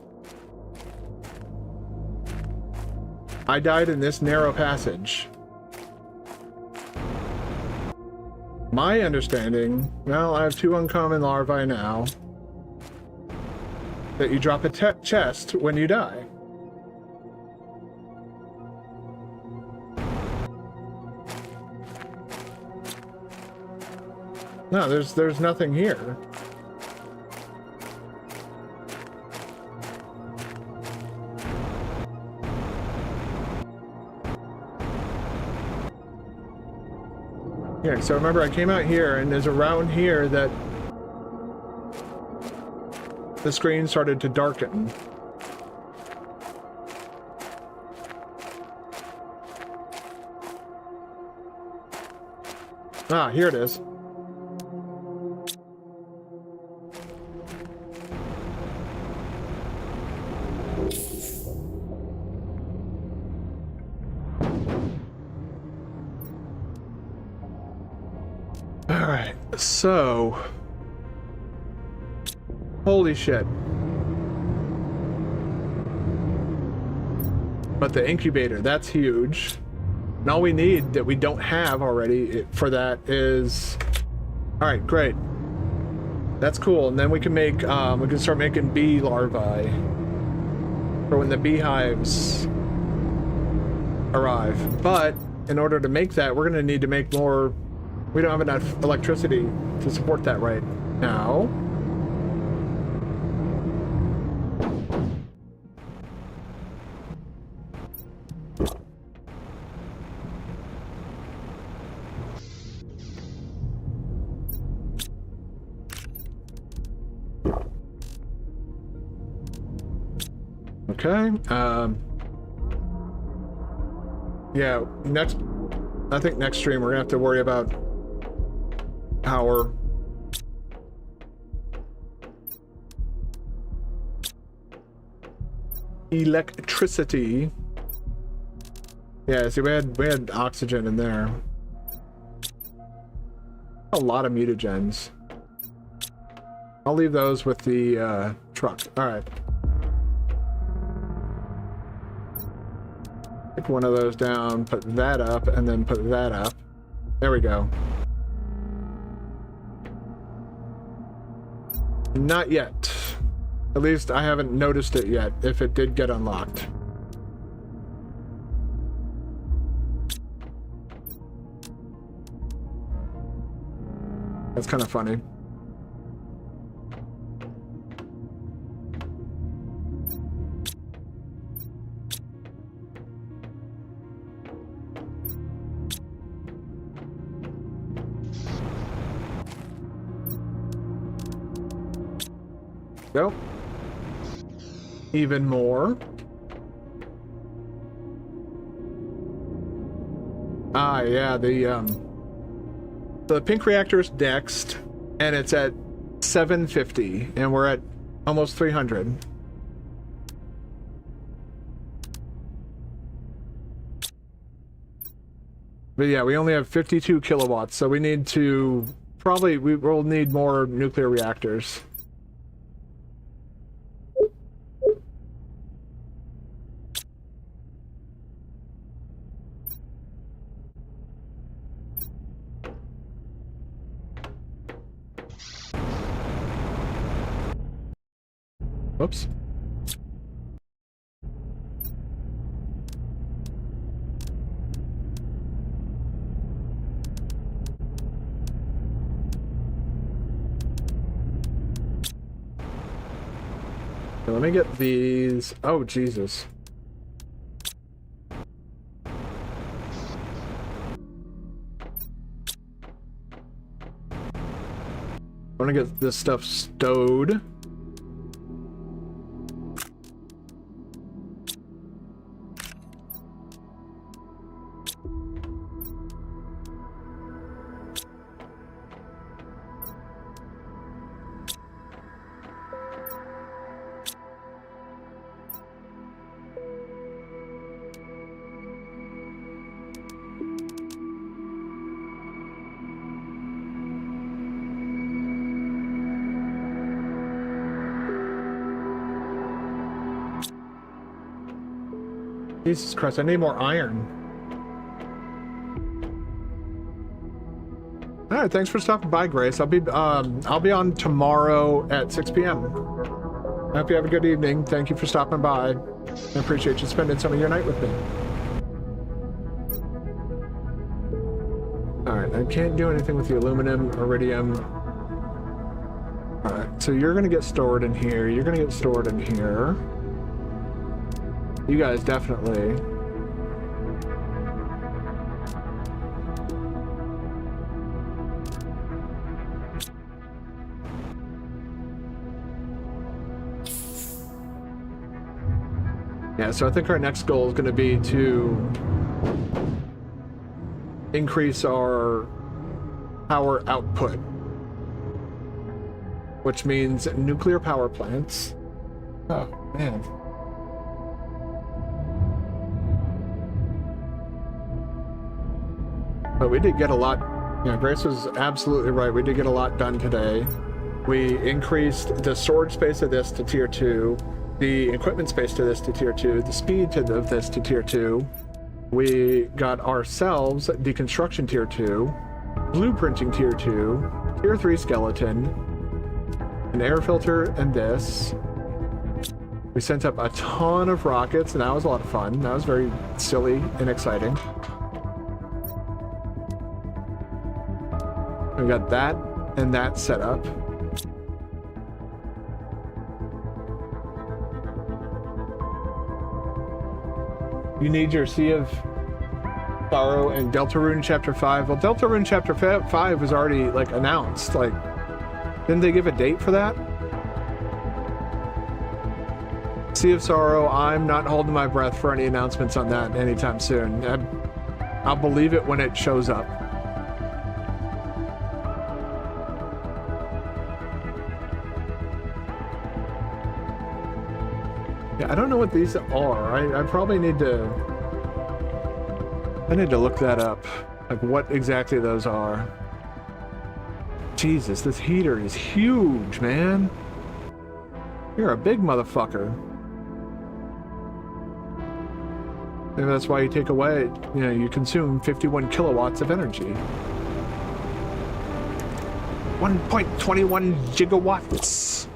I died in this narrow passage. My understanding, well, I have 2 uncommon larvae now, that you drop a chest when you die. No, there's nothing here. Yeah, so remember I came out here and there's around here that the screen started to darken. Ah, here it is. Alright, so... Holy shit. But the incubator, that's huge. And all we need that we don't have already for that is... Alright, great. That's cool, and then we can make, we can start making bee larvae. For when the beehives arrive. But, in order to make that, we're gonna need to make more... We don't have enough electricity to support that right now. Okay. Yeah, I think next stream we're gonna have to worry about power. Electricity. Yeah, see, we had oxygen in there. A lot of mutagens. I'll leave those with the truck. All right. Pick one of those down, put that up, and then put that up. There we go. Not yet. At least I haven't noticed it yet, if it did get unlocked. That's kind of funny. Go. Even more. Ah, yeah, the pink reactor's next, and it's at 750, and we're at almost 300. But yeah, we only have 52 kilowatts, so we need to we will need more nuclear reactors. Whoops. So let me get these. Oh, Jesus. I want to get this stuff stowed. Jesus Christ, I need more iron. All right, thanks for stopping by, Grace. I'll be on tomorrow at 6 p.m. I hope you have a good evening. Thank you for stopping by. I appreciate you spending some of your night with me. All right, I can't do anything with the aluminum, iridium. All right, so you're gonna get stored in here. You're gonna get stored in here. You guys definitely. Yeah, so I think our next goal is going to be to increase our power output, which means nuclear power plants. Oh, man. But we did get a lot. Yeah, Grace was absolutely right. We did get a lot done today. We increased the storage space of this to tier 2, the equipment space to this to tier 2, the speed of this to tier 2. We got ourselves deconstruction tier 2, blueprinting tier 2, tier 3 skeleton, an air filter, and this. We sent up a ton of rockets, and that was a lot of fun. That was very silly and exciting. We got that and that set up. You need your Sea of Sorrow and Deltarune Chapter 5. Well, Deltarune Chapter 5 was already, like, announced. Like, didn't they give a date for that? Sea of Sorrow, I'm not holding my breath for any announcements on that anytime soon. I'll believe it when it shows up. Yeah, I don't know what these are. I probably need to... I need to look that up. Like, what exactly those are. Jesus, this heater is huge, man. You're a big motherfucker. Maybe that's why you take away, you know, you consume 51 kilowatts of energy. 1.21 gigawatts.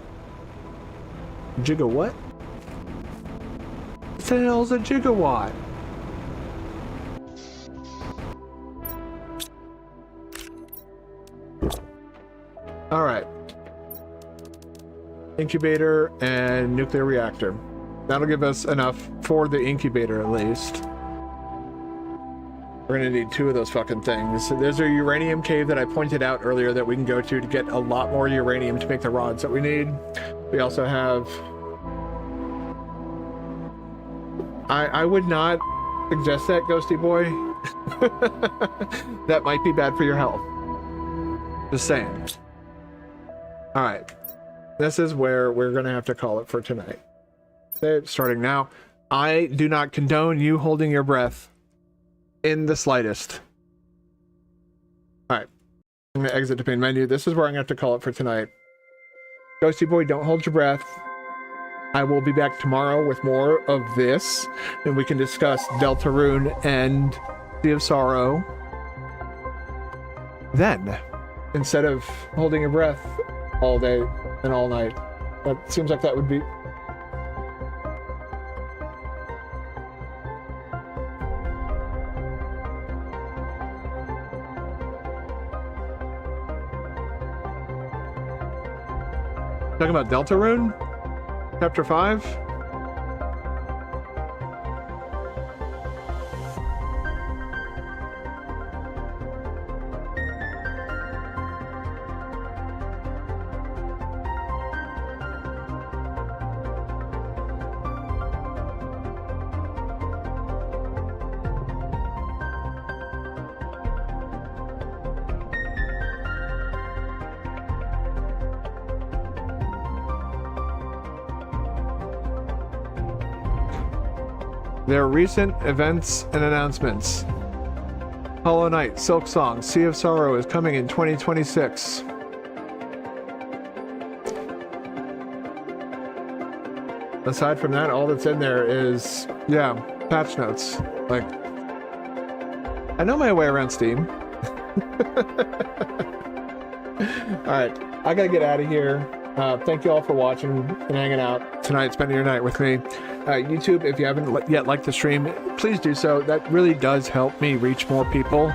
Giga what? What the hell's a gigawatt? All right. Incubator and nuclear reactor. That'll give us enough for the incubator at least. We're gonna need 2 of those fucking things. There's a uranium cave that I pointed out earlier that we can go to get a lot more uranium to make the rods that we need. We also have... I would not suggest that, Ghosty Boy. That might be bad for your health. Just saying. Alright. This is where we're gonna have to call it for tonight. Starting now. I do not condone you holding your breath in the slightest. Alright. I'm gonna exit the main menu. This is where I'm gonna have to call it for tonight. Ghosty Boy, don't hold your breath. I will be back tomorrow with more of this, and we can discuss Deltarune and Sea of Sorrow. Then, instead of holding your breath all day and all night. That seems like that would be... Talking about Deltarune? Chapter 5? There are recent events and announcements. Hollow Knight, Silk Song, Sea of Sorrow is coming in 2026. Aside from that, all that's in there is, yeah, patch notes. Like, I know my way around Steam. Alright, I gotta get out of here. Thank you all for watching and hanging out tonight, spending your night with me. YouTube, if you haven't yet liked the stream, please do so. That really does help me reach more people,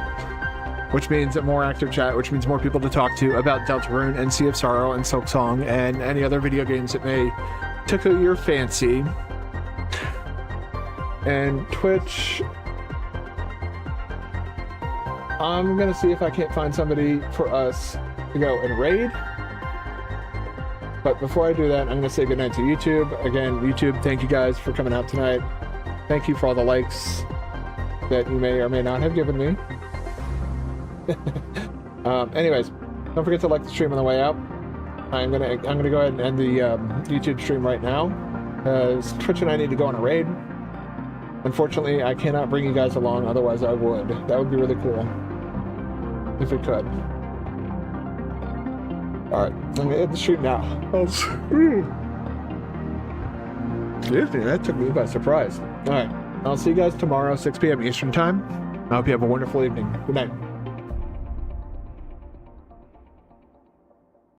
which means a more active chat, which means more people to talk to about Deltarune and Sea of Sorrow and Silk Song and any other video games that may tickle your fancy. And Twitch, I'm gonna see if I can't find somebody for us to go and raid. But before I do that, I'm going to say goodnight to YouTube. Again, YouTube, thank you guys for coming out tonight. Thank you for all the likes that you may or may not have given me. Anyways, don't forget to like the stream on the way out. I'm gonna go ahead and end the YouTube stream right now, because Twitch and I need to go on a raid. Unfortunately, I cannot bring you guys along, otherwise I would. That would be really cool if we could. Alright, I'm gonna hit the stream now. Excuse me, that took me by surprise. Alright, I'll see you guys tomorrow, 6 p.m. Eastern Time. I hope you have a wonderful evening. Good night.